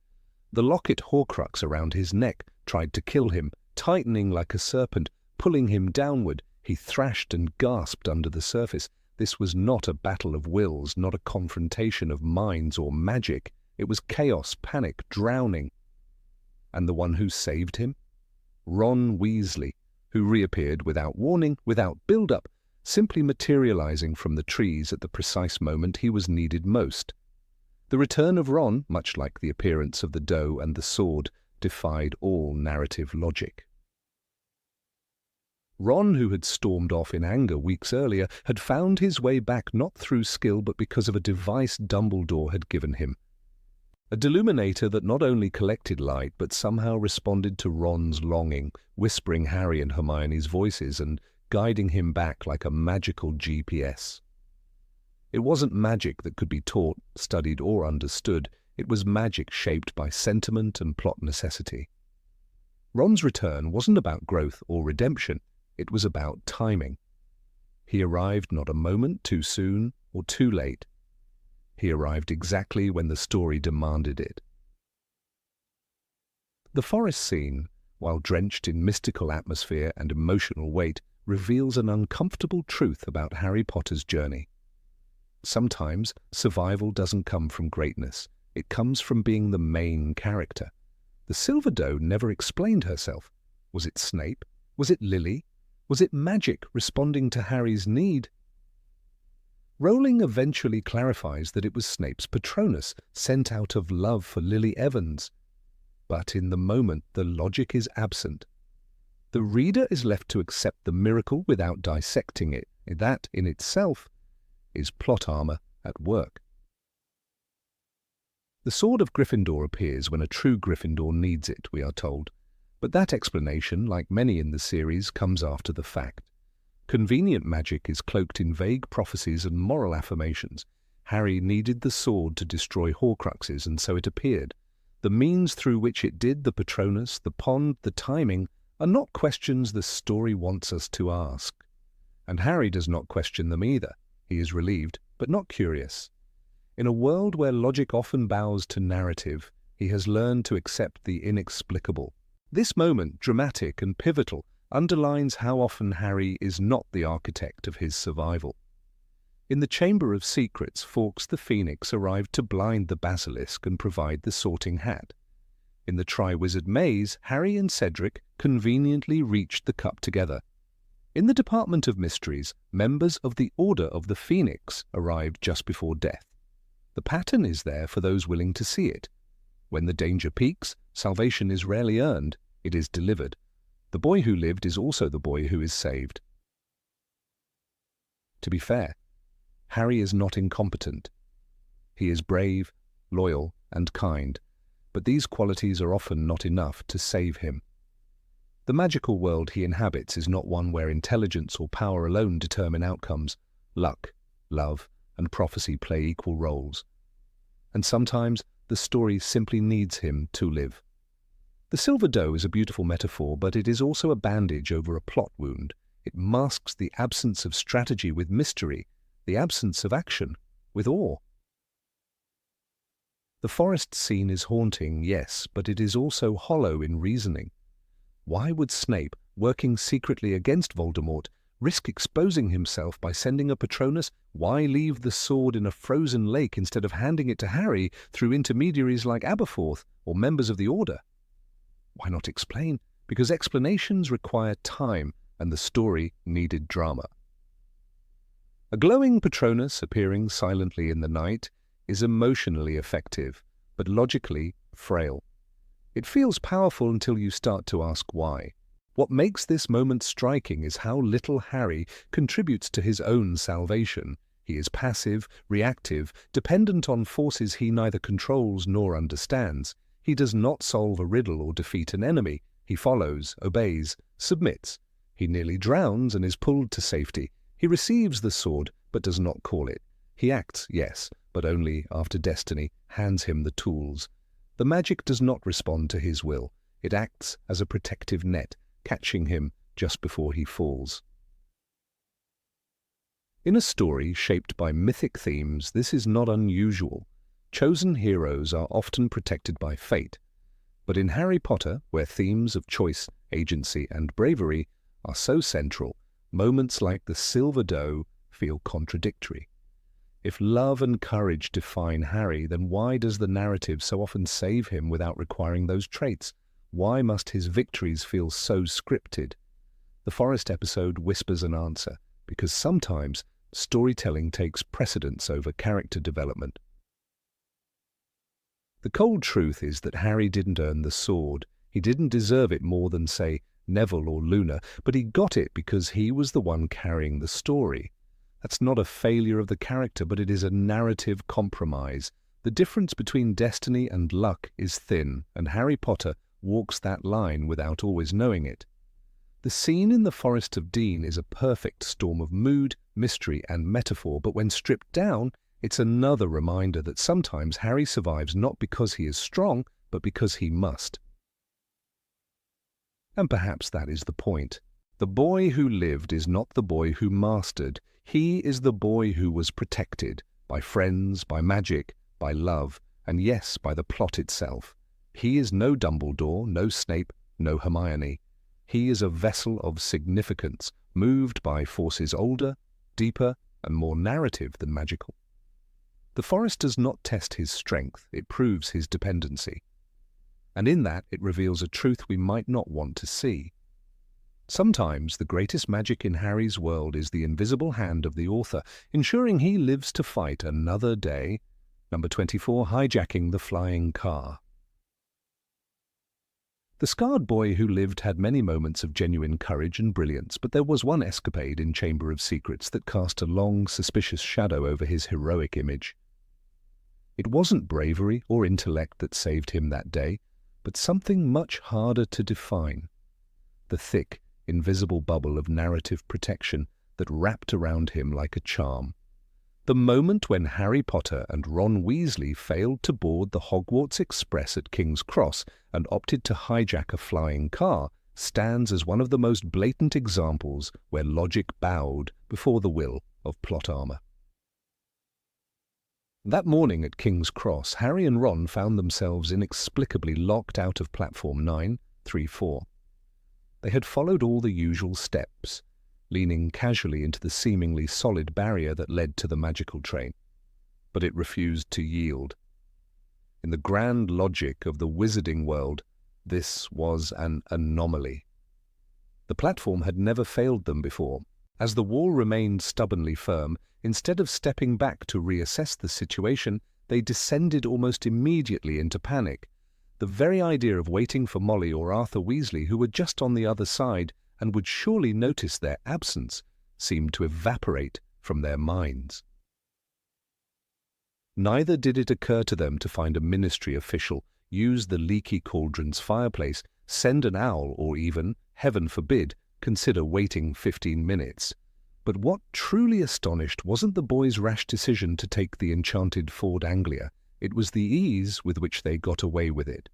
The locket Horcrux around his neck tried to kill him, tightening like a serpent, pulling him downward. He thrashed and gasped under the surface. This was not a battle of wills, not a confrontation of minds or magic. It was chaos, panic, drowning. And the one who saved him? Ron Weasley, who reappeared without warning, without build-up, simply materializing from the trees at the precise moment he was needed most. The return of Ron, much like the appearance of the doe and the sword, defied all narrative logic. Ron, who had stormed off in anger weeks earlier, had found his way back not through skill but because of a device Dumbledore had given him. A deluminator that not only collected light but somehow responded to Ron's longing, whispering Harry and Hermione's voices and guiding him back like a magical GPS. It wasn't magic that could be taught, studied, or understood. It was magic shaped by sentiment and plot necessity. Ron's return wasn't about growth or redemption. It was about timing. He arrived not a moment too soon or too late. He arrived exactly when the story demanded it. The forest scene, while drenched in mystical atmosphere and emotional weight, reveals an uncomfortable truth about Harry Potter's journey. Sometimes survival doesn't come from greatness. It comes from being the main character. The Silver Doe never explained herself. Was it Snape? Was it Lily? Was it magic responding to Harry's need? Rowling eventually clarifies that it was Snape's Patronus, sent out of love for Lily Evans. But in the moment, the logic is absent. The reader is left to accept the miracle without dissecting it. That, in itself, is plot armor at work. The Sword of Gryffindor appears when a true Gryffindor needs it, we are told. But that explanation, like many in the series, comes after the fact. Convenient magic is cloaked in vague prophecies and moral affirmations. Harry needed the sword to destroy Horcruxes, and so it appeared. The means through which it did, the Patronus, the pond, the timing, are not questions the story wants us to ask. And Harry does not question them either. He is relieved, but not curious. In a world where logic often bows to narrative, he has learned to accept the inexplicable. This moment, dramatic and pivotal, underlines how often Harry is not the architect of his survival. In the Chamber of Secrets, Fawkes the Phoenix arrived to blind the basilisk and provide the sorting hat. In the Triwizard Maze, Harry and Cedric conveniently reached the cup together. In the Department of Mysteries, members of the Order of the Phoenix arrived just before death. The pattern is there for those willing to see it. When the danger peaks, salvation is rarely earned, it is delivered. The boy who lived is also the boy who is saved. To be fair, Harry is not incompetent. He is brave, loyal, and kind, but these qualities are often not enough to save him. The magical world he inhabits is not one where intelligence or power alone determine outcomes. Luck, love, and prophecy play equal roles. And sometimes the story simply needs him to live. The Silver Doe is a beautiful metaphor, but it is also a bandage over a plot wound. It masks the absence of strategy with mystery, the absence of action with awe. The forest scene is haunting, yes, but it is also hollow in reasoning. Why would Snape, working secretly against Voldemort, risk exposing himself by sending a Patronus? Why leave the sword in a frozen lake instead of handing it to Harry through intermediaries like Aberforth or members of the Order? Why not explain? Because explanations require time, and the story needed drama. A glowing Patronus appearing silently in the night is emotionally effective, but logically frail. It feels powerful until you start to ask why. What makes this moment striking is how little Harry contributes to his own salvation. He is passive, reactive, dependent on forces he neither controls nor understands. He does not solve a riddle or defeat an enemy. He follows, obeys, submits. He nearly drowns and is pulled to safety. He receives the sword, but does not call it. He acts, yes, but only after destiny hands him the tools. The magic does not respond to his will. It acts as a protective net, catching him just before he falls. In a story shaped by mythic themes, this is not unusual. Chosen heroes are often protected by fate. But in Harry Potter, where themes of choice, agency, and bravery are so central, moments like the Silver Doe feel contradictory. If love and courage define Harry, then why does the narrative so often save him without requiring those traits? Why must his victories feel so scripted? The forest episode whispers an answer, because sometimes storytelling takes precedence over character development. The cold truth is that Harry didn't earn the sword. He didn't deserve it more than, say, Neville or Luna, but he got it because he was the one carrying the story. That's not a failure of the character, but it is a narrative compromise. The difference between destiny and luck is thin, and Harry Potter walks that line without always knowing it. The scene in the Forest of Dean is a perfect storm of mood, mystery, and metaphor, but when stripped down, it's another reminder that sometimes Harry survives not because he is strong, but because he must. And perhaps that is the point. The boy who lived is not the boy who mastered. He is the boy who was protected by friends, by magic, by love, and yes, by the plot itself. He is no Dumbledore, no Snape, no Hermione. He is a vessel of significance, moved by forces older, deeper, and more narrative than magical. The forest does not test his strength, it proves his dependency. And in that it reveals a truth we might not want to see. Sometimes the greatest magic in Harry's world is the invisible hand of the author, ensuring he lives to fight another day. Number 24, hijacking the flying car. The scarred boy who lived had many moments of genuine courage and brilliance, but there was one escapade in Chamber of Secrets that cast a long, suspicious shadow over his heroic image. It wasn't bravery or intellect that saved him that day, but something much harder to define. The thick, invisible bubble of narrative protection that wrapped around him like a charm. The moment when Harry Potter and Ron Weasley failed to board the Hogwarts Express at King's Cross and opted to hijack a flying car stands as one of the most blatant examples where logic bowed before the will of plot armor. That morning at King's Cross, Harry and Ron found themselves inexplicably locked out of Platform 934. They had followed all the usual steps, leaning casually into the seemingly solid barrier that led to the magical train. But it refused to yield. In the grand logic of the wizarding world, this was an anomaly. The platform had never failed them before. As the wall remained stubbornly firm, instead of stepping back to reassess the situation, they descended almost immediately into panic. The very idea of waiting for Molly or Arthur Weasley, who were just on the other side and would surely notice their absence, seemed to evaporate from their minds. Neither did it occur to them to find a ministry official, use the leaky cauldron's fireplace, send an owl, or even, heaven forbid, consider waiting 15 minutes. But what truly astonished wasn't the boys' rash decision to take the enchanted Ford Anglia. It was the ease with which they got away with it.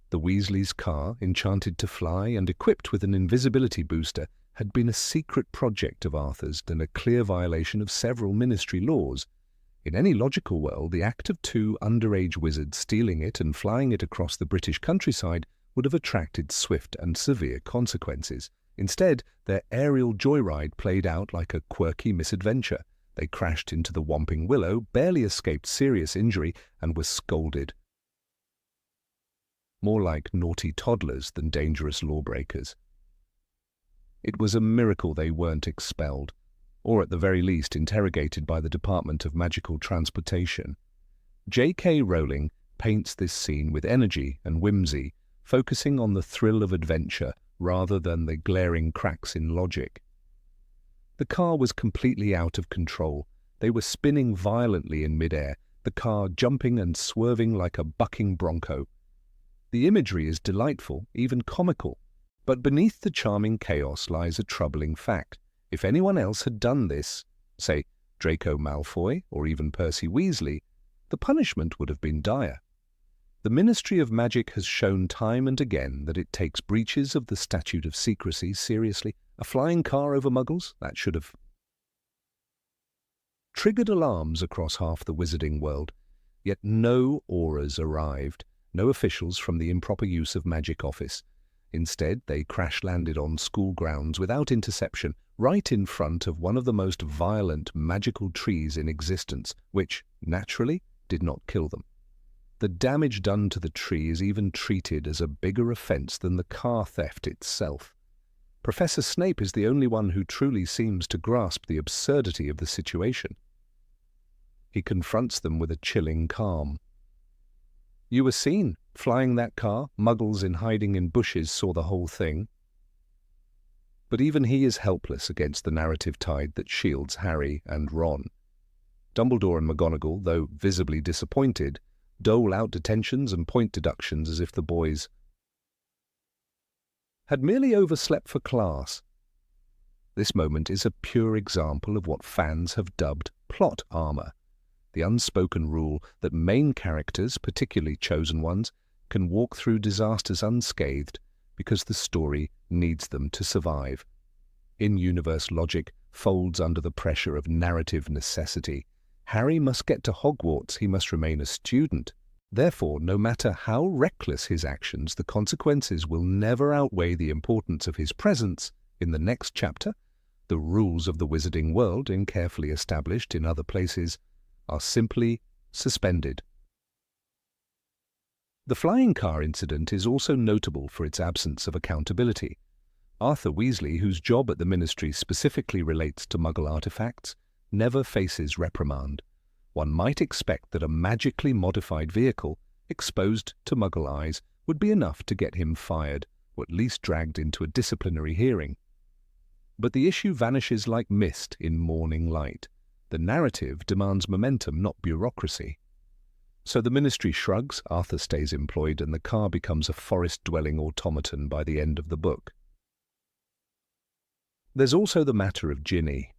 The Weasleys' car, enchanted to fly and equipped with an invisibility booster, had been a secret project of Arthur's and a clear violation of several ministry laws. In any logical world, the act of two underage wizards stealing it and flying it across the British countryside would have attracted swift and severe consequences. Instead, their aerial joyride played out like a quirky misadventure. They crashed into the Whomping Willow, barely escaped serious injury, and were scolded. More like naughty toddlers than dangerous lawbreakers. It was a miracle they weren't expelled, or at the very least interrogated by the Department of Magical Transportation. J.K. Rowling paints this scene with energy and whimsy, focusing on the thrill of adventure rather than the glaring cracks in logic. The car was completely out of control. They were spinning violently in midair, the car jumping and swerving like a bucking bronco. The imagery is delightful, even comical, but beneath the charming chaos lies a troubling fact. If anyone else had done this, say Draco Malfoy or even Percy Weasley, the punishment would have been dire. The Ministry of Magic has shown time and again that it takes breaches of the Statute of Secrecy seriously. A flying car over Muggles? That should have triggered alarms across half the wizarding world. Yet no auras arrived, no officials from the improper use of magic office. Instead, they crash-landed on school grounds without interception, right in front of one of the most violent magical trees in existence, which, naturally, did not kill them. The damage done to the tree is even treated as a bigger offense than the car theft itself. Professor Snape is the only one who truly seems to grasp the absurdity of the situation. He confronts them with a chilling calm. "You were seen, flying that car. Muggles in hiding in bushes saw the whole thing." But even he is helpless against the narrative tide that shields Harry and Ron. Dumbledore and McGonagall, though visibly disappointed, dole out detentions and point deductions as if the boys had merely overslept for class. This moment is a pure example of what fans have dubbed plot armor, the unspoken rule that main characters, particularly chosen ones, can walk through disasters unscathed because the story needs them to survive. In-universe logic folds under the pressure of narrative necessity. Harry must get to Hogwarts, he must remain a student, Therefore, no matter how reckless his actions, the consequences will never outweigh the importance of his presence in the next chapter. The rules of the wizarding world, carefully established in other places, are simply suspended. The flying car incident is also notable for its absence of accountability. Arthur Weasley, whose job at the Ministry specifically relates to Muggle artifacts, never faces reprimand. One might expect that a magically modified vehicle, exposed to Muggle eyes, would be enough to get him fired, or at least dragged into a disciplinary hearing. But the issue vanishes like mist in morning light. The narrative demands momentum, not bureaucracy. So the Ministry shrugs, Arthur stays employed, and the car becomes a forest-dwelling automaton by the end of the book. There's also the matter of Ginny.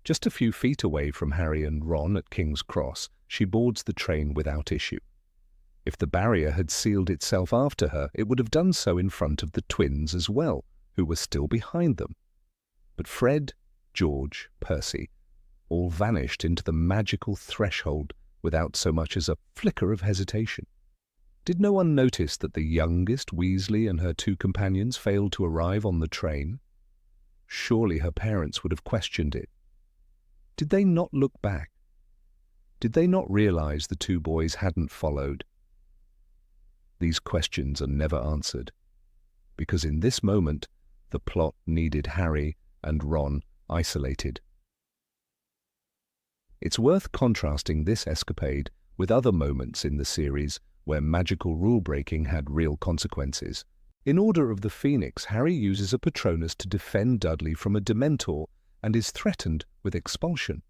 Just a few feet away from Harry and Ron at King's Cross, she boards the train without issue. If the barrier had sealed itself after her, it would have done so in front of the twins as well, who were still behind them. But Fred, George, Percy, all vanished into the magical threshold without so much as a flicker of hesitation. Did no one notice that the youngest Weasley and her two companions failed to arrive on the train? Surely her parents would have questioned it. Did they not look back? Did they not realize the two boys hadn't followed? These questions are never answered, because in this moment the plot needed Harry and Ron isolated. It's worth contrasting this escapade with other moments in the series where magical rule-breaking had real consequences. In Order of the Phoenix, Harry uses a Patronus to defend Dudley from a Dementor and is threatened with expulsion.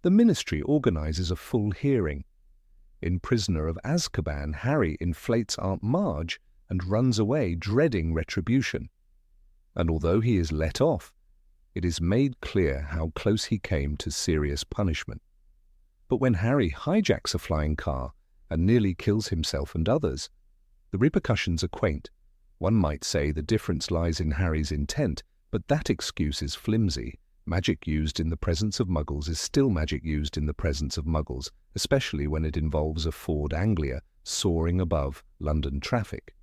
The Ministry organizes a full hearing. In Prisoner of Azkaban, Harry inflates Aunt Marge and runs away, dreading retribution. And although he is let off, it is made clear how close he came to serious punishment. But when Harry hijacks a flying car and nearly kills himself and others, the repercussions are quaint. One might say the difference lies in Harry's intent, but that excuse is flimsy. Magic used in the presence of Muggles is still magic used in the presence of Muggles, especially when it involves a Ford Anglia soaring above London traffic.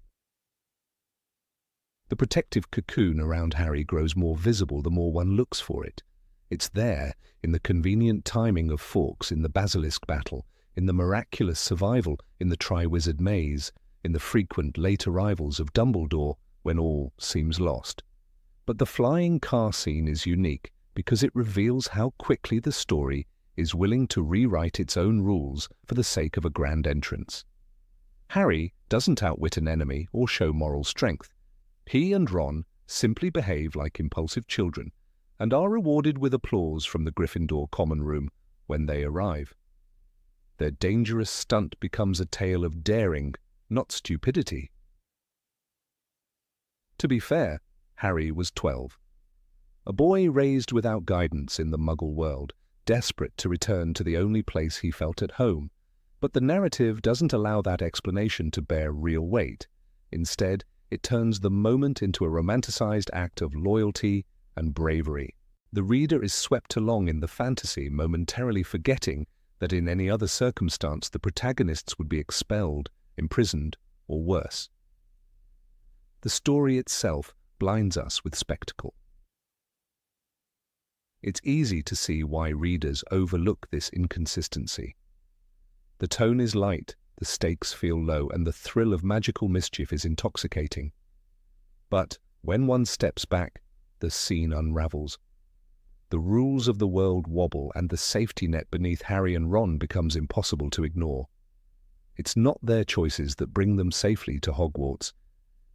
The protective cocoon around Harry grows more visible the more one looks for it. It's there, in the convenient timing of Fawkes in the Basilisk battle, in the miraculous survival in the Triwizard Maze, in the frequent late arrivals of Dumbledore when all seems lost. But the flying car scene is unique because it reveals how quickly the story is willing to rewrite its own rules for the sake of a grand entrance. Harry doesn't outwit an enemy or show moral strength. He and Ron simply behave like impulsive children and are rewarded with applause from the Gryffindor common room when they arrive. Their dangerous stunt becomes a tale of daring, not stupidity. To be fair, Harry was 12. A boy raised without guidance in the Muggle world, desperate to return to the only place he felt at home. But the narrative doesn't allow that explanation to bear real weight. Instead, it turns the moment into a romanticized act of loyalty and bravery. The reader is swept along in the fantasy, momentarily forgetting that in any other circumstance the protagonists would be expelled, imprisoned, or worse. The story itself blinds us with spectacle. It's easy to see why readers overlook this inconsistency. The tone is light, the stakes feel low, and the thrill of magical mischief is intoxicating. But when one steps back, the scene unravels. The rules of the world wobble, and the safety net beneath Harry and Ron becomes impossible to ignore. It's not their choices that bring them safely to Hogwarts.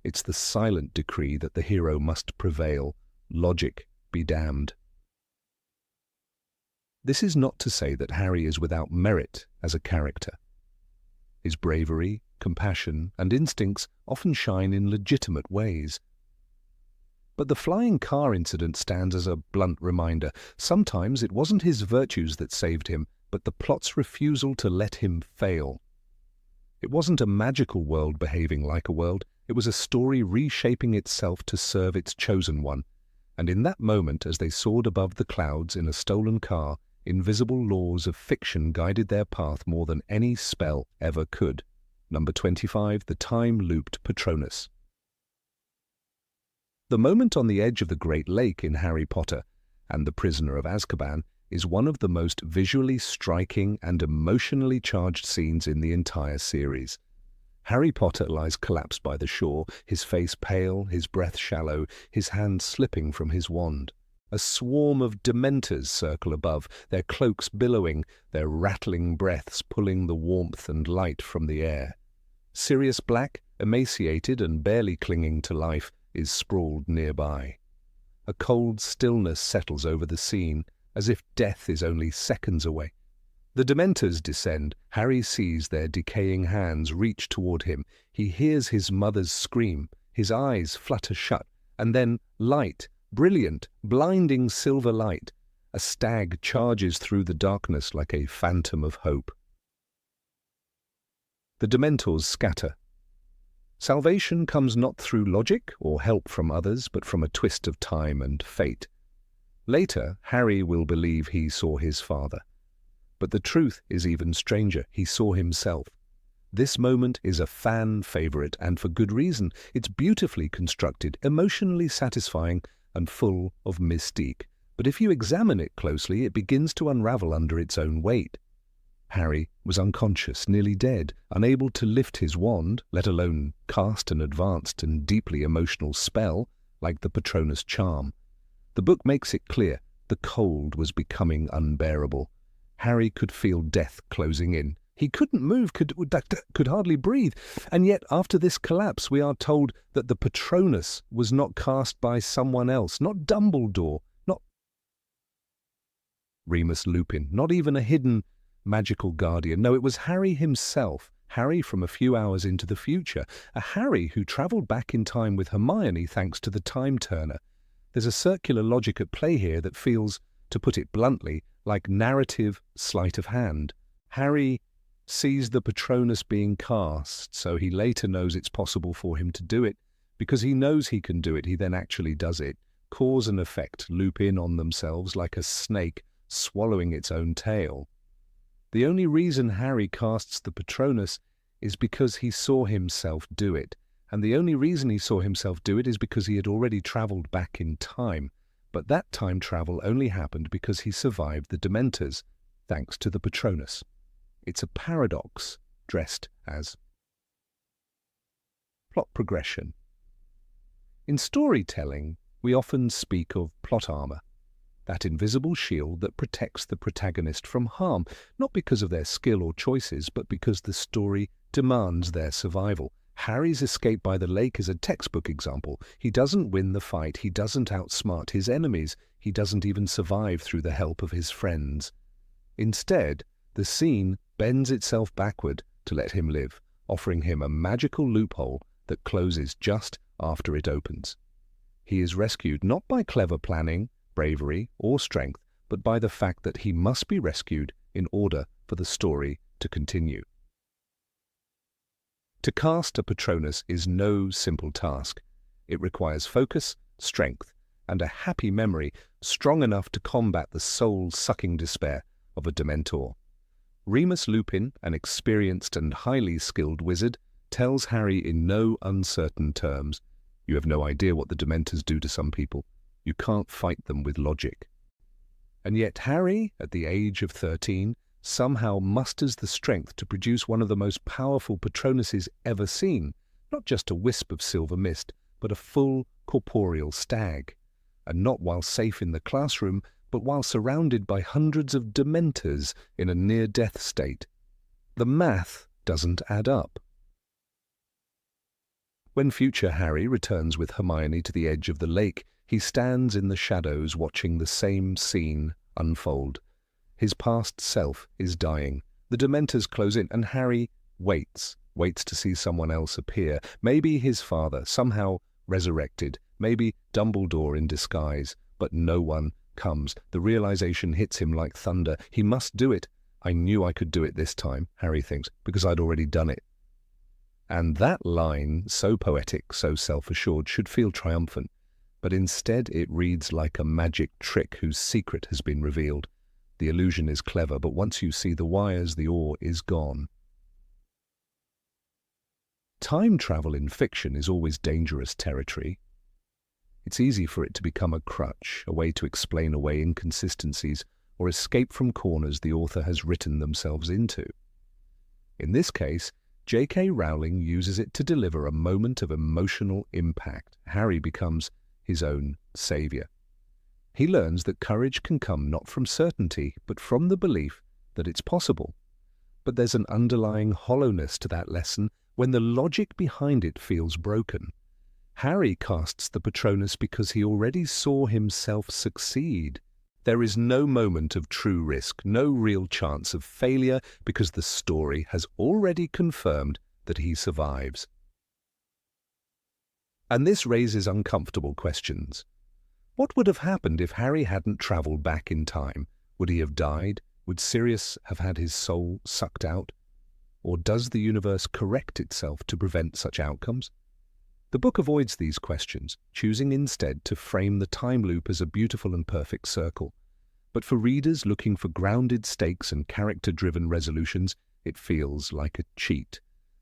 It's the silent decree that the hero must prevail, logic be damned. This is not to say that Harry is without merit as a character. His bravery, compassion, and instincts often shine in legitimate ways. But the flying car incident stands as a blunt reminder. Sometimes it wasn't his virtues that saved him, but the plot's refusal to let him fail. It wasn't a magical world behaving like a world, it was a story reshaping itself to serve its chosen one. And in that moment, as they soared above the clouds in a stolen car, Invisible laws of fiction guided their path more than any spell ever could. Number 25, the time-looped Patronus. The moment on the edge of the Great Lake in Harry Potter and the Prisoner of Azkaban is one of the most visually striking and emotionally charged scenes in the entire series. Harry Potter lies collapsed by the shore, his face pale, his breath shallow, his hand slipping from his wand. A swarm of Dementors circle above, their cloaks billowing, their rattling breaths pulling the warmth and light from the air. Sirius Black, emaciated and barely clinging to life, is sprawled nearby. A cold stillness settles over the scene, as if death is only seconds away. The Dementors descend. Harry sees their decaying hands reach toward him. He hears his mother's scream. His eyes flutter shut. And then light, brilliant, blinding silver light. A stag charges through the darkness like a phantom of hope. The Dementors scatter. Salvation comes not through logic or help from others, but from a twist of time and fate. Later, Harry will believe he saw his father. But the truth is even stranger. He saw himself. This moment is a fan favorite, and for good reason. It's beautifully constructed, emotionally satisfying, and full of mystique. But if you examine it closely, it begins to unravel under its own weight. Harry was unconscious, nearly dead, unable to lift his wand, let alone cast an advanced and deeply emotional spell like the Patronus charm. The book makes it clear the cold was becoming unbearable. Harry could feel death closing in. He couldn't move, could hardly breathe. And yet, after this collapse, we are told that the Patronus was not cast by someone else, not Dumbledore, not Remus Lupin, not even a hidden magical guardian. No, it was Harry himself, Harry from a few hours into the future, a Harry who travelled back in time with Hermione thanks to the Time Turner. There's a circular logic at play here that feels, to put it bluntly, like narrative sleight of hand. Harry sees the Patronus being cast, so he later knows it's possible for him to do it. Because he knows he can do it, he then actually does it. Cause and effect loop in on themselves like a snake swallowing its own tail. The only reason Harry casts the Patronus is because he saw himself do it. And the only reason he saw himself do it is because he had already travelled back in time. But that time travel only happened because he survived the Dementors, thanks to the Patronus. It's a paradox dressed as plot progression. In storytelling, we often speak of plot armor, that invisible shield that protects the protagonist from harm, not because of their skill or choices, but because the story demands their survival. Harry's escape by the lake is a textbook example. He doesn't win the fight, he doesn't outsmart his enemies, he doesn't even survive through the help of his friends. Instead, the scene bends itself backward to let him live, offering him a magical loophole that closes just after it opens. He is rescued not by clever planning, bravery, or strength, but by the fact that he must be rescued in order for the story to continue. To cast a Patronus is no simple task. It requires focus, strength, and a happy memory strong enough to combat the soul-sucking despair of a Dementor. Remus Lupin, an experienced and highly skilled wizard, tells Harry in no uncertain terms, "You have no idea what the Dementors do to some people. You can't fight them with logic." And yet Harry, at the age of 13, somehow musters the strength to produce one of the most powerful Patronuses ever seen, not just a wisp of silver mist, but a full corporeal stag. And not while safe in the classroom, but while surrounded by hundreds of Dementors in a near-death state. The math doesn't add up. When future Harry returns with Hermione to the edge of the lake, he stands in the shadows watching the same scene unfold. His past self is dying. The Dementors close in, and Harry waits to see someone else appear. Maybe his father, somehow resurrected. Maybe Dumbledore in disguise. But no one comes. The realization hits him like thunder. He must do it. I knew I could do it this time, Harry thinks, because I'd already done it. And that line, so poetic, so self-assured, should feel triumphant. But instead it reads like a magic trick whose secret has been revealed. The illusion is clever, but once you see the wires, the ore is gone. Time travel in fiction is always dangerous territory. It's easy for it to become a crutch, a way to explain away inconsistencies or escape from corners the author has written themselves into. In this case, J.K. Rowling uses it to deliver a moment of emotional impact. Harry becomes his own savior. He learns that courage can come not from certainty, but from the belief that it's possible. But there's an underlying hollowness to that lesson when the logic behind it feels broken. Harry casts the Patronus because he already saw himself succeed. There is no moment of true risk, no real chance of failure, because the story has already confirmed that he survives. And this raises uncomfortable questions. What would have happened if Harry hadn't travelled back in time? Would he have died? Would Sirius have had his soul sucked out? Or does the universe correct itself to prevent such outcomes? The book avoids these questions, choosing instead to frame the time loop as a beautiful and perfect circle. But for readers looking for grounded stakes and character-driven resolutions, it feels like a cheat.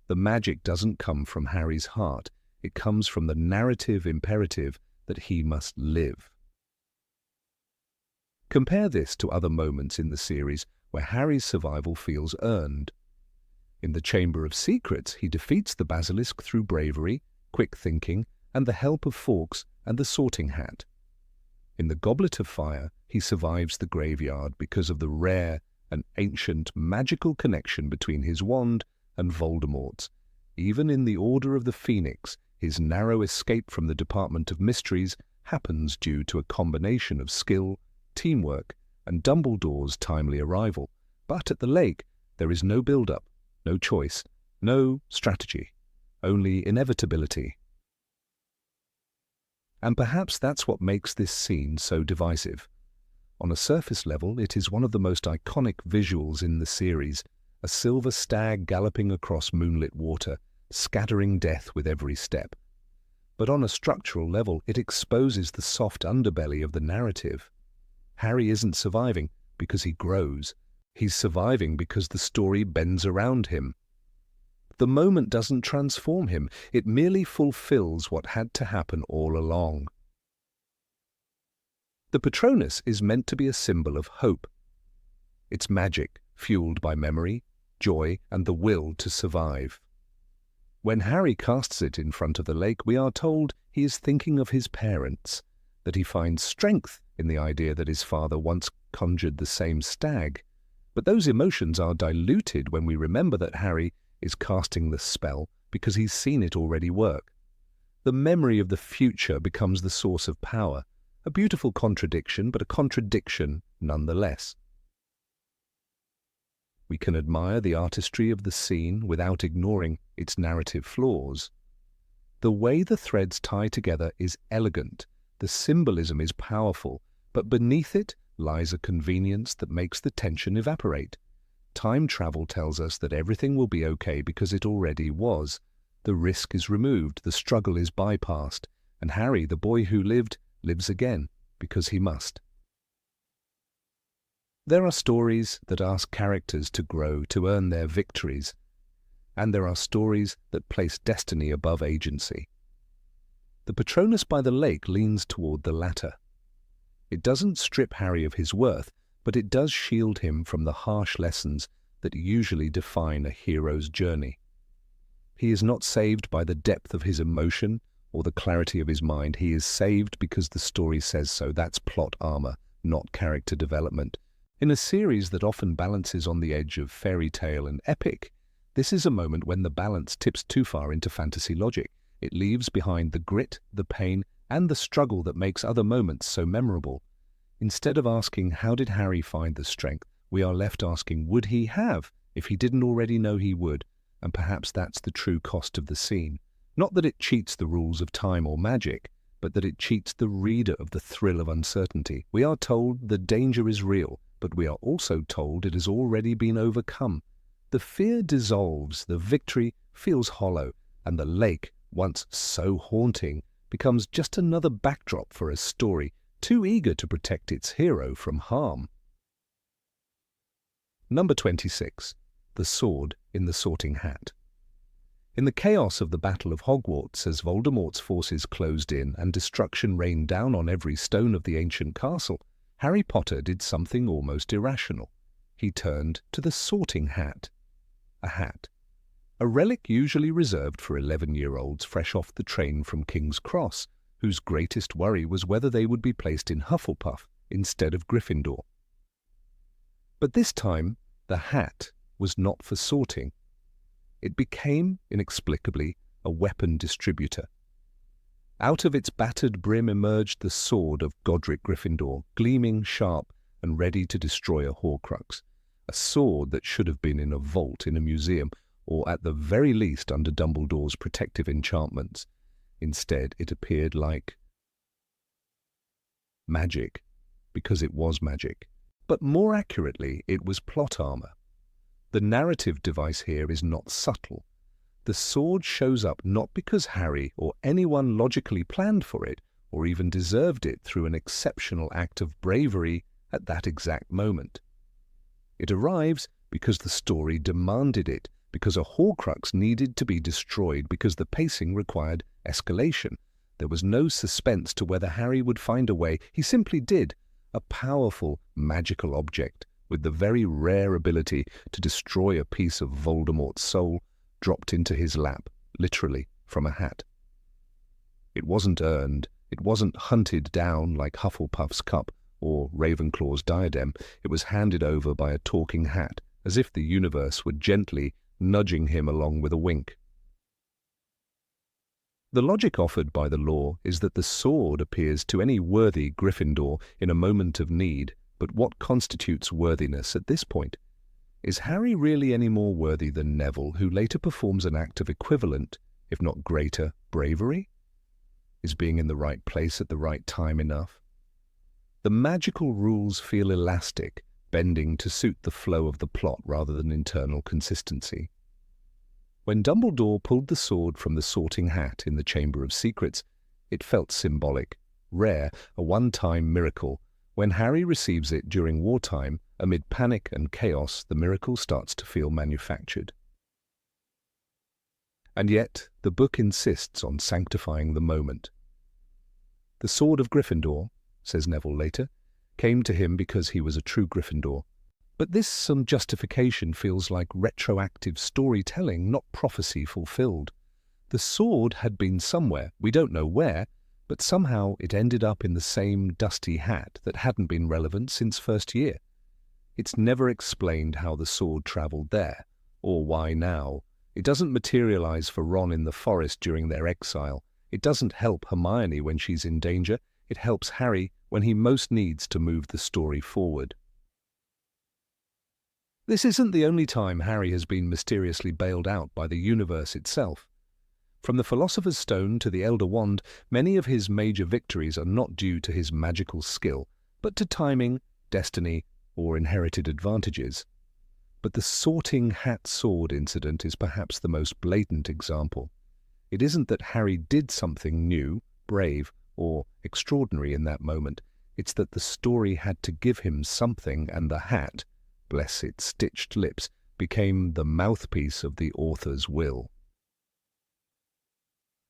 The magic doesn't come from Harry's heart. It comes from the narrative imperative that he must live. Compare this to other moments in the series where Harry's survival feels earned. In the Chamber of Secrets, he defeats the basilisk through bravery, quick thinking, and the help of Fawkes and the Sorting Hat. In the Goblet of Fire, he survives the graveyard because of the rare and ancient magical connection between his wand and Voldemort's. Even in the Order of the Phoenix, his narrow escape from the Department of Mysteries happens due to a combination of skill, teamwork, and Dumbledore's timely arrival. But at the lake, there is no build-up, no choice, no strategy, only inevitability. And perhaps that's what makes this scene so divisive. On a surface level, it is one of the most iconic visuals in the series, a silver stag galloping across moonlit water, scattering death with every step. But on a structural level, it exposes the soft underbelly of the narrative. Harry isn't surviving because he grows. He's surviving because the story bends around him. The moment doesn't transform him, it merely fulfills what had to happen all along. The Patronus is meant to be a symbol of hope. It's magic, fueled by memory, joy, and the will to survive. When Harry casts it in front of the lake, we are told he is thinking of his parents, that he finds strength in the idea that his father once conjured the same stag. But those emotions are diluted when we remember that Harry is casting the spell because he's seen it already work. The memory of the future becomes the source of power, a beautiful contradiction, but a contradiction nonetheless. We can admire the artistry of the scene without ignoring its narrative flaws. The way the threads tie together is elegant, the symbolism is powerful, but beneath it lies a convenience that makes the tension evaporate. Time travel tells us that everything will be okay because it already was. The risk is removed, the struggle is bypassed, and Harry, the boy who lived, lives again because he must. There are stories that ask characters to grow, to earn their victories, and there are stories that place destiny above agency. The Patronus by the lake leans toward the latter. It doesn't strip Harry of his worth, but it does shield him from the harsh lessons that usually define a hero's journey. He is not saved by the depth of his emotion or the clarity of his mind. He is saved because the story says so. That's plot armor, not character development. In a series that often balances on the edge of fairy tale and epic, this is a moment when the balance tips too far into fantasy logic. It leaves behind the grit, the pain, and the struggle that makes other moments so memorable. Instead of asking, how did Harry find the strength, we are left asking, would he have if he didn't already know he would? And perhaps that's the true cost of the scene. Not that it cheats the rules of time or magic, but that it cheats the reader of the thrill of uncertainty. We are told the danger is real, but we are also told it has already been overcome. The fear dissolves, the victory feels hollow, and the lake, once so haunting, becomes just another backdrop for a story too eager to protect its hero from harm. Number 26. The Sword in the Sorting Hat. In the chaos of the Battle of Hogwarts, as Voldemort's forces closed in and destruction rained down on every stone of the ancient castle, Harry Potter did something almost irrational. He turned to the sorting hat. A hat. A relic usually reserved for 11-year-olds fresh off the train from King's Cross, whose greatest worry was whether they would be placed in Hufflepuff instead of Gryffindor. But this time, the hat was not for sorting. It became, inexplicably, a weapon distributor. Out of its battered brim emerged the sword of Godric Gryffindor, gleaming sharp and ready to destroy a Horcrux. A sword that should have been in a vault in a museum, or at the very least under Dumbledore's protective enchantments. Instead, it appeared like magic, because it was magic. But more accurately, it was plot armor. The narrative device here is not subtle. The sword shows up not because Harry or anyone logically planned for it, or even deserved it through an exceptional act of bravery at that exact moment. It arrives because the story demanded it, because a Horcrux needed to be destroyed, because the pacing required escalation. There was no suspense to whether Harry would find a way. He simply did. A powerful, magical object with the very rare ability to destroy a piece of Voldemort's soul dropped into his lap, literally, from a hat. It wasn't earned. It wasn't hunted down like Hufflepuff's cup or Ravenclaw's diadem. It was handed over by a talking hat, as if the universe were gently nudging him along with a wink. The logic offered by the law is that the sword appears to any worthy Gryffindor in a moment of need, but what constitutes worthiness at this point? Is Harry really any more worthy than Neville, who later performs an act of equivalent, if not greater, bravery? Is being in the right place at the right time enough? The magical rules feel elastic, bending to suit the flow of the plot rather than internal consistency. When Dumbledore pulled the sword from the sorting hat in the Chamber of Secrets, it felt symbolic, rare, a one-time miracle. When Harry receives it during wartime, amid panic and chaos, the miracle starts to feel manufactured. And yet, the book insists on sanctifying the moment. The sword of Gryffindor, says Neville later, came to him because he was a true Gryffindor. But this justification feels like retroactive storytelling, not prophecy fulfilled. The sword had been somewhere, we don't know where, but somehow it ended up in the same dusty hat that hadn't been relevant since first year. It's never explained how the sword travelled there, or why now. It doesn't materialize for Ron in the forest during their exile. It doesn't help Hermione when she's in danger. It helps Harry when he most needs to move the story forward. This isn't the only time Harry has been mysteriously bailed out by the universe itself. From the Philosopher's Stone to the Elder Wand, many of his major victories are not due to his magical skill, but to timing, destiny, or inherited advantages. But the sorting hat sword incident is perhaps the most blatant example. It isn't that Harry did something new, brave, or extraordinary in that moment. It's that the story had to give him something, and the hat, bless its stitched lips, became the mouthpiece of the author's will.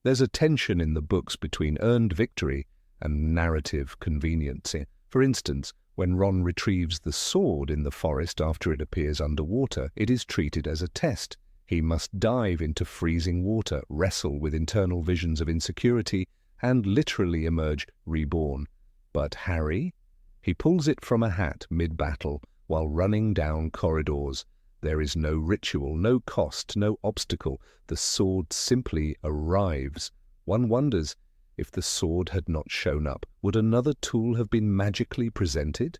There's a tension in the books between earned victory and narrative convenience. For instance, when Ron retrieves the sword in the forest after it appears underwater, it is treated as a test. He must dive into freezing water, wrestle with internal visions of insecurity, and literally emerge reborn. But Harry? He pulls it from a hat mid-battle, while running down corridors. There is no ritual, no cost, no obstacle. The sword simply arrives. One wonders, if the sword had not shown up, would another tool have been magically presented?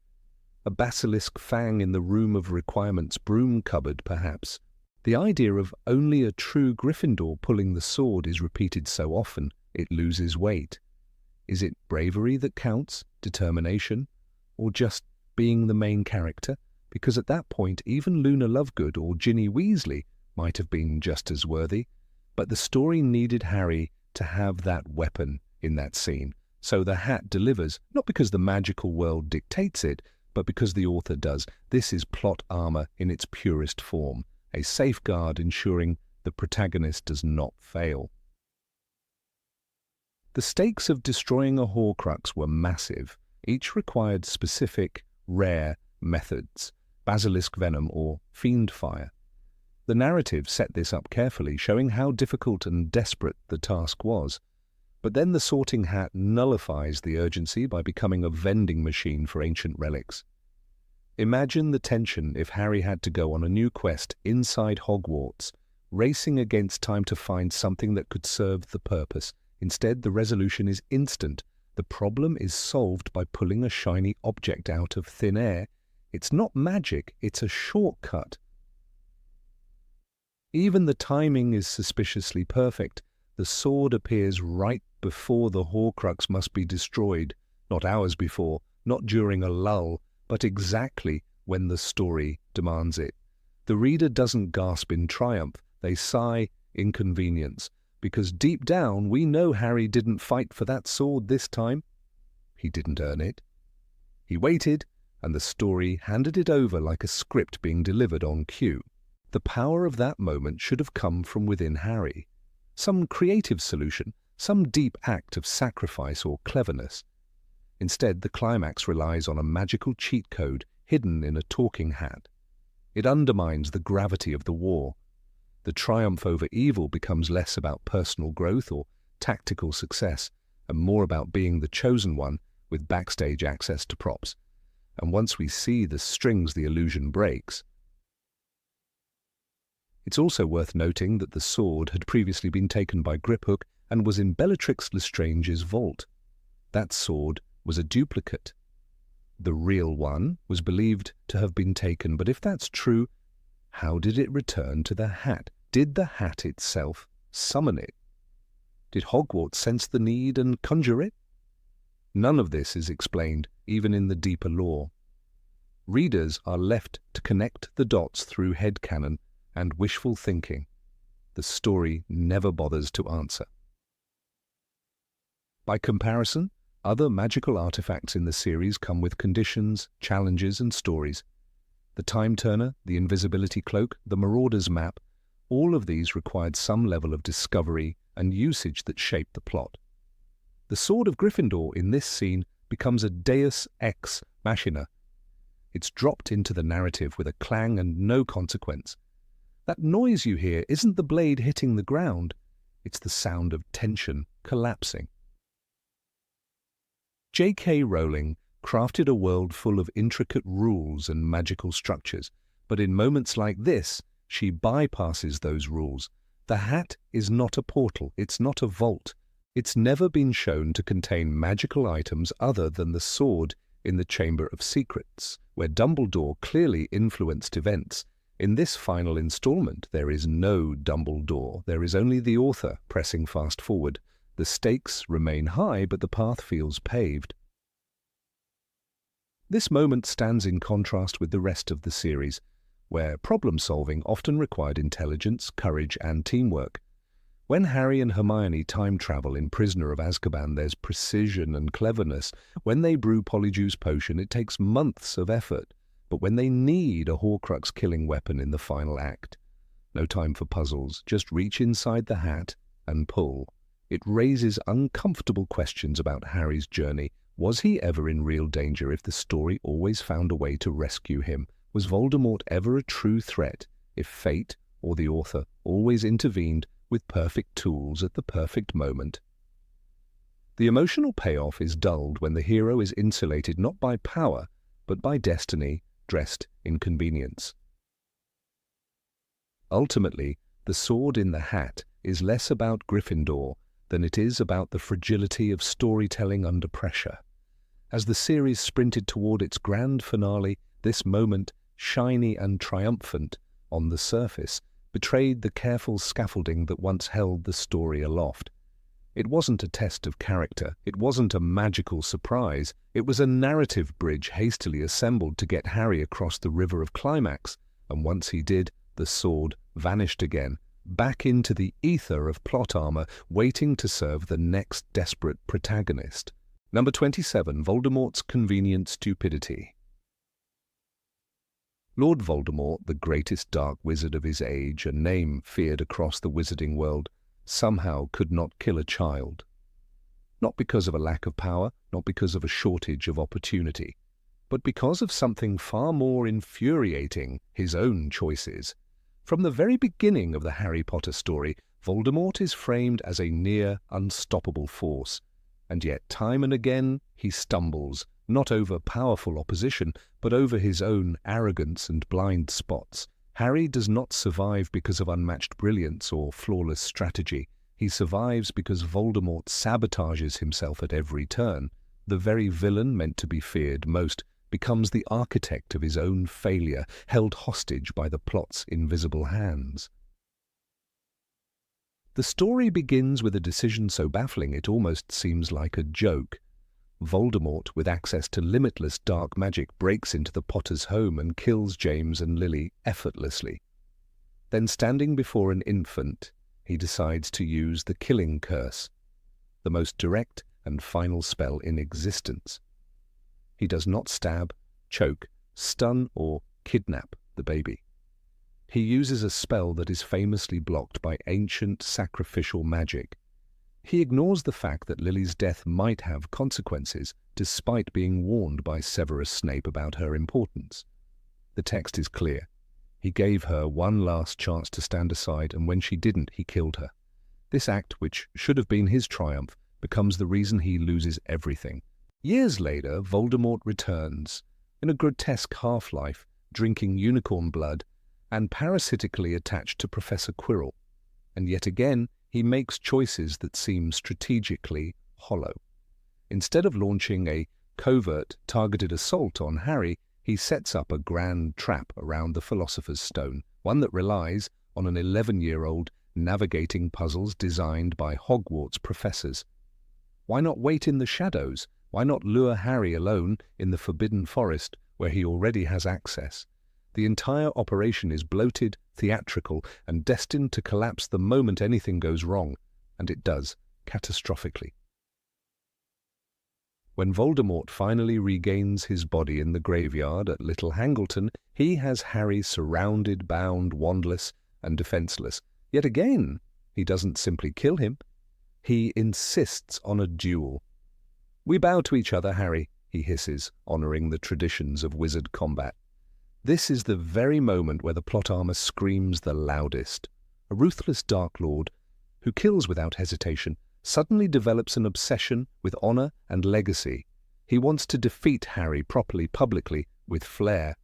A basilisk fang in the room of requirement's broom cupboard, perhaps. The idea of only a true Gryffindor pulling the sword is repeated so often, it loses weight. Is it bravery that counts, determination, or just being the main character? Because at that point, even Luna Lovegood or Ginny Weasley might have been just as worthy. But the story needed Harry to have that weapon in that scene. So the hat delivers, not because the magical world dictates it, but because the author does. This is plot armor in its purest form, a safeguard ensuring the protagonist does not fail. The stakes of destroying a Horcrux were massive. Each required specific, rare methods, basilisk venom or fiend fire. The narrative set this up carefully, showing how difficult and desperate the task was. But then the Sorting Hat nullifies the urgency by becoming a vending machine for ancient relics. Imagine the tension if Harry had to go on a new quest inside Hogwarts, racing against time to find something that could serve the purpose. Instead, the resolution is instant. The problem is solved by pulling a shiny object out of thin air. It's not magic, it's a shortcut. Even the timing is suspiciously perfect. The sword appears right before the Horcrux must be destroyed, not hours before, not during a lull, but exactly when the story demands it. The reader doesn't gasp in triumph, they sigh inconvenience, because deep down we know Harry didn't fight for that sword this time. He didn't earn it. He waited, and the story handed it over like a script being delivered on cue. The power of that moment should have come from within Harry. Some creative solution, some deep act of sacrifice or cleverness. Instead, the climax relies on a magical cheat code hidden in a talking hat. It undermines the gravity of the war. The triumph over evil becomes less about personal growth or tactical success, and more about being the chosen one with backstage access to props. And once we see the strings, the illusion breaks. It's also worth noting that the sword had previously been taken by Griphook and was in Bellatrix Lestrange's vault. That sword was a duplicate. The real one was believed to have been taken, but if that's true, how did it return to the hat? Did the hat itself summon it? Did Hogwarts sense the need and conjure it? None of this is explained, even in the deeper lore. Readers are left to connect the dots through headcanon and wishful thinking. The story never bothers to answer. By comparison, other magical artifacts in the series come with conditions, challenges, and stories. The Time Turner, the Invisibility Cloak, the Marauder's Map, all of these required some level of discovery and usage that shaped the plot. The Sword of Gryffindor in this scene becomes a deus ex machina. It's dropped into the narrative with a clang and no consequence. That noise you hear isn't the blade hitting the ground, it's the sound of tension collapsing. J.K. Rowling crafted a world full of intricate rules and magical structures, but in moments like this, she bypasses those rules. The hat is not a portal, it's not a vault. It's never been shown to contain magical items other than the sword in the Chamber of Secrets, where Dumbledore clearly influenced events. In this final installment, there is no Dumbledore. There is only the author pressing fast forward. The stakes remain high, but the path feels paved. This moment stands in contrast with the rest of the series, where problem-solving often required intelligence, courage, and teamwork. When Harry and Hermione time travel in Prisoner of Azkaban, there's precision and cleverness. When they brew Polyjuice Potion, it takes months of effort. But when they need a Horcrux killing weapon in the final act, no time for puzzles, just reach inside the hat and pull. It raises uncomfortable questions about Harry's journey. Was he ever in real danger if the story always found a way to rescue him? Was Voldemort ever a true threat if fate or the author always intervened with perfect tools at the perfect moment? The emotional payoff is dulled when the hero is insulated not by power, but by destiny dressed in convenience. Ultimately, the sword in the hat is less about Gryffindor than it is about the fragility of storytelling under pressure. As the series sprinted toward its grand finale, this moment, shiny and triumphant on the surface, betrayed the careful scaffolding that once held the story aloft. It wasn't a test of character, it wasn't a magical surprise, it was a narrative bridge hastily assembled to get Harry across the river of climax, and once he did, the sword vanished again, back into the ether of plot armor, waiting to serve the next desperate protagonist. Number 27, Voldemort's Convenient Stupidity. Lord Voldemort, the greatest dark wizard of his age, a name feared across the wizarding world, somehow could not kill a child. Not because of a lack of power, not because of a shortage of opportunity, but because of something far more infuriating, his own choices. From the very beginning of the Harry Potter story, Voldemort is framed as a near unstoppable force, and yet time and again he stumbles, not over powerful opposition, but over his own arrogance and blind spots. Harry does not survive because of unmatched brilliance or flawless strategy. He survives because Voldemort sabotages himself at every turn. The very villain meant to be feared most becomes the architect of his own failure, held hostage by the plot's invisible hands. The story begins with a decision so baffling it almost seems like a joke. Voldemort, with access to limitless dark magic, breaks into the Potters' home and kills James and Lily effortlessly. Then, standing before an infant, he decides to use the killing curse, the most direct and final spell in existence. He does not stab, choke, stun, or kidnap the baby. He uses a spell that is famously blocked by ancient sacrificial magic. He ignores the fact that Lily's death might have consequences, despite being warned by Severus Snape about her importance. The text is clear. He gave her one last chance to stand aside, and when she didn't, he killed her. This act, which should have been his triumph, becomes the reason he loses everything. Years later, Voldemort returns, in a grotesque half-life, drinking unicorn blood, and parasitically attached to Professor Quirrell. And yet again, he makes choices that seem strategically hollow. Instead of launching a covert, targeted assault on Harry, he sets up a grand trap around the Philosopher's Stone, one that relies on an 11-year-old navigating puzzles designed by Hogwarts professors. Why not wait in the shadows? Why not lure Harry alone in the Forbidden Forest, where he already has access? The entire operation is bloated, theatrical, and destined to collapse the moment anything goes wrong, and it does, catastrophically. When Voldemort finally regains his body in the graveyard at Little Hangleton, he has Harry surrounded, bound, wandless, and defenseless. Yet again, he doesn't simply kill him. He insists on a duel. "We bow to each other, Harry," he hisses, honoring the traditions of wizard combat. This is the very moment where the plot armor screams the loudest. A ruthless Dark Lord, who kills without hesitation, suddenly develops an obsession with honor and legacy. He wants to defeat Harry properly, publicly, with flair.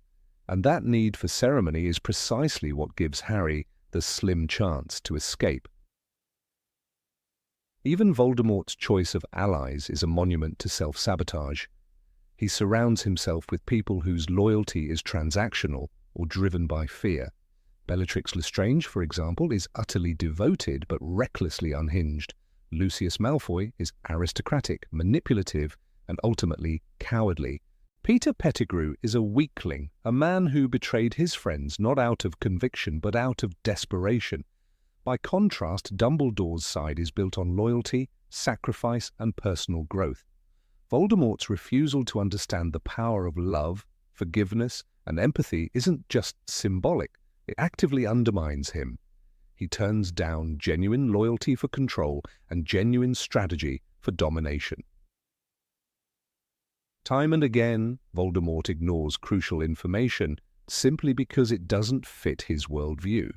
And that need for ceremony is precisely what gives Harry the slim chance to escape. Even Voldemort's choice of allies is a monument to self-sabotage. He surrounds himself with people whose loyalty is transactional or driven by fear. Bellatrix Lestrange, for example, is utterly devoted but recklessly unhinged. Lucius Malfoy is aristocratic, manipulative, and ultimately cowardly. Peter Pettigrew is a weakling, a man who betrayed his friends not out of conviction but out of desperation. By contrast, Dumbledore's side is built on loyalty, sacrifice, and personal growth. Voldemort's refusal to understand the power of love, forgiveness, and empathy isn't just symbolic, it actively undermines him. He turns down genuine loyalty for control and genuine strategy for domination. Time and again, Voldemort ignores crucial information simply because it doesn't fit his worldview.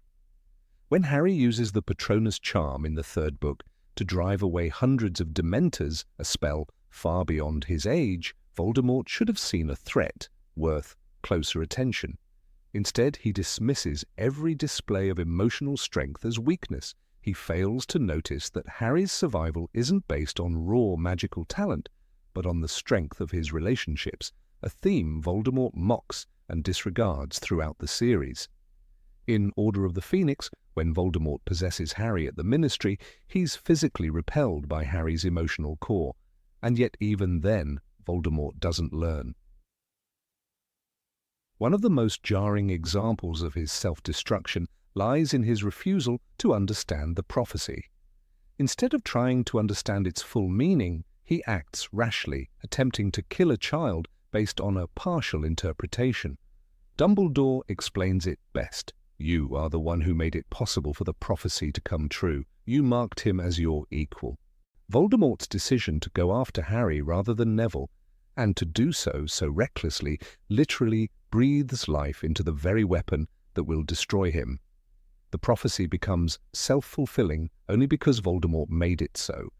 When Harry uses the Patronus charm in the third book to drive away hundreds of Dementors, a spell far beyond his age, Voldemort should have seen a threat worth closer attention. Instead, he dismisses every display of emotional strength as weakness. He fails to notice that Harry's survival isn't based on raw magical talent, but on the strength of his relationships, a theme Voldemort mocks and disregards throughout the series. In Order of the Phoenix, when Voldemort possesses Harry at the Ministry, he's physically repelled by Harry's emotional core, and yet even then, Voldemort doesn't learn. One of the most jarring examples of his self-destruction lies in his refusal to understand the prophecy. Instead of trying to understand its full meaning, he acts rashly, attempting to kill a child based on a partial interpretation. Dumbledore explains it best. You are the one who made it possible for the prophecy to come true. You marked him as your equal. Voldemort's decision to go after Harry rather than Neville, and to do so recklessly, literally breathes life into the very weapon that will destroy him. The prophecy becomes self-fulfilling only because Voldemort made it so.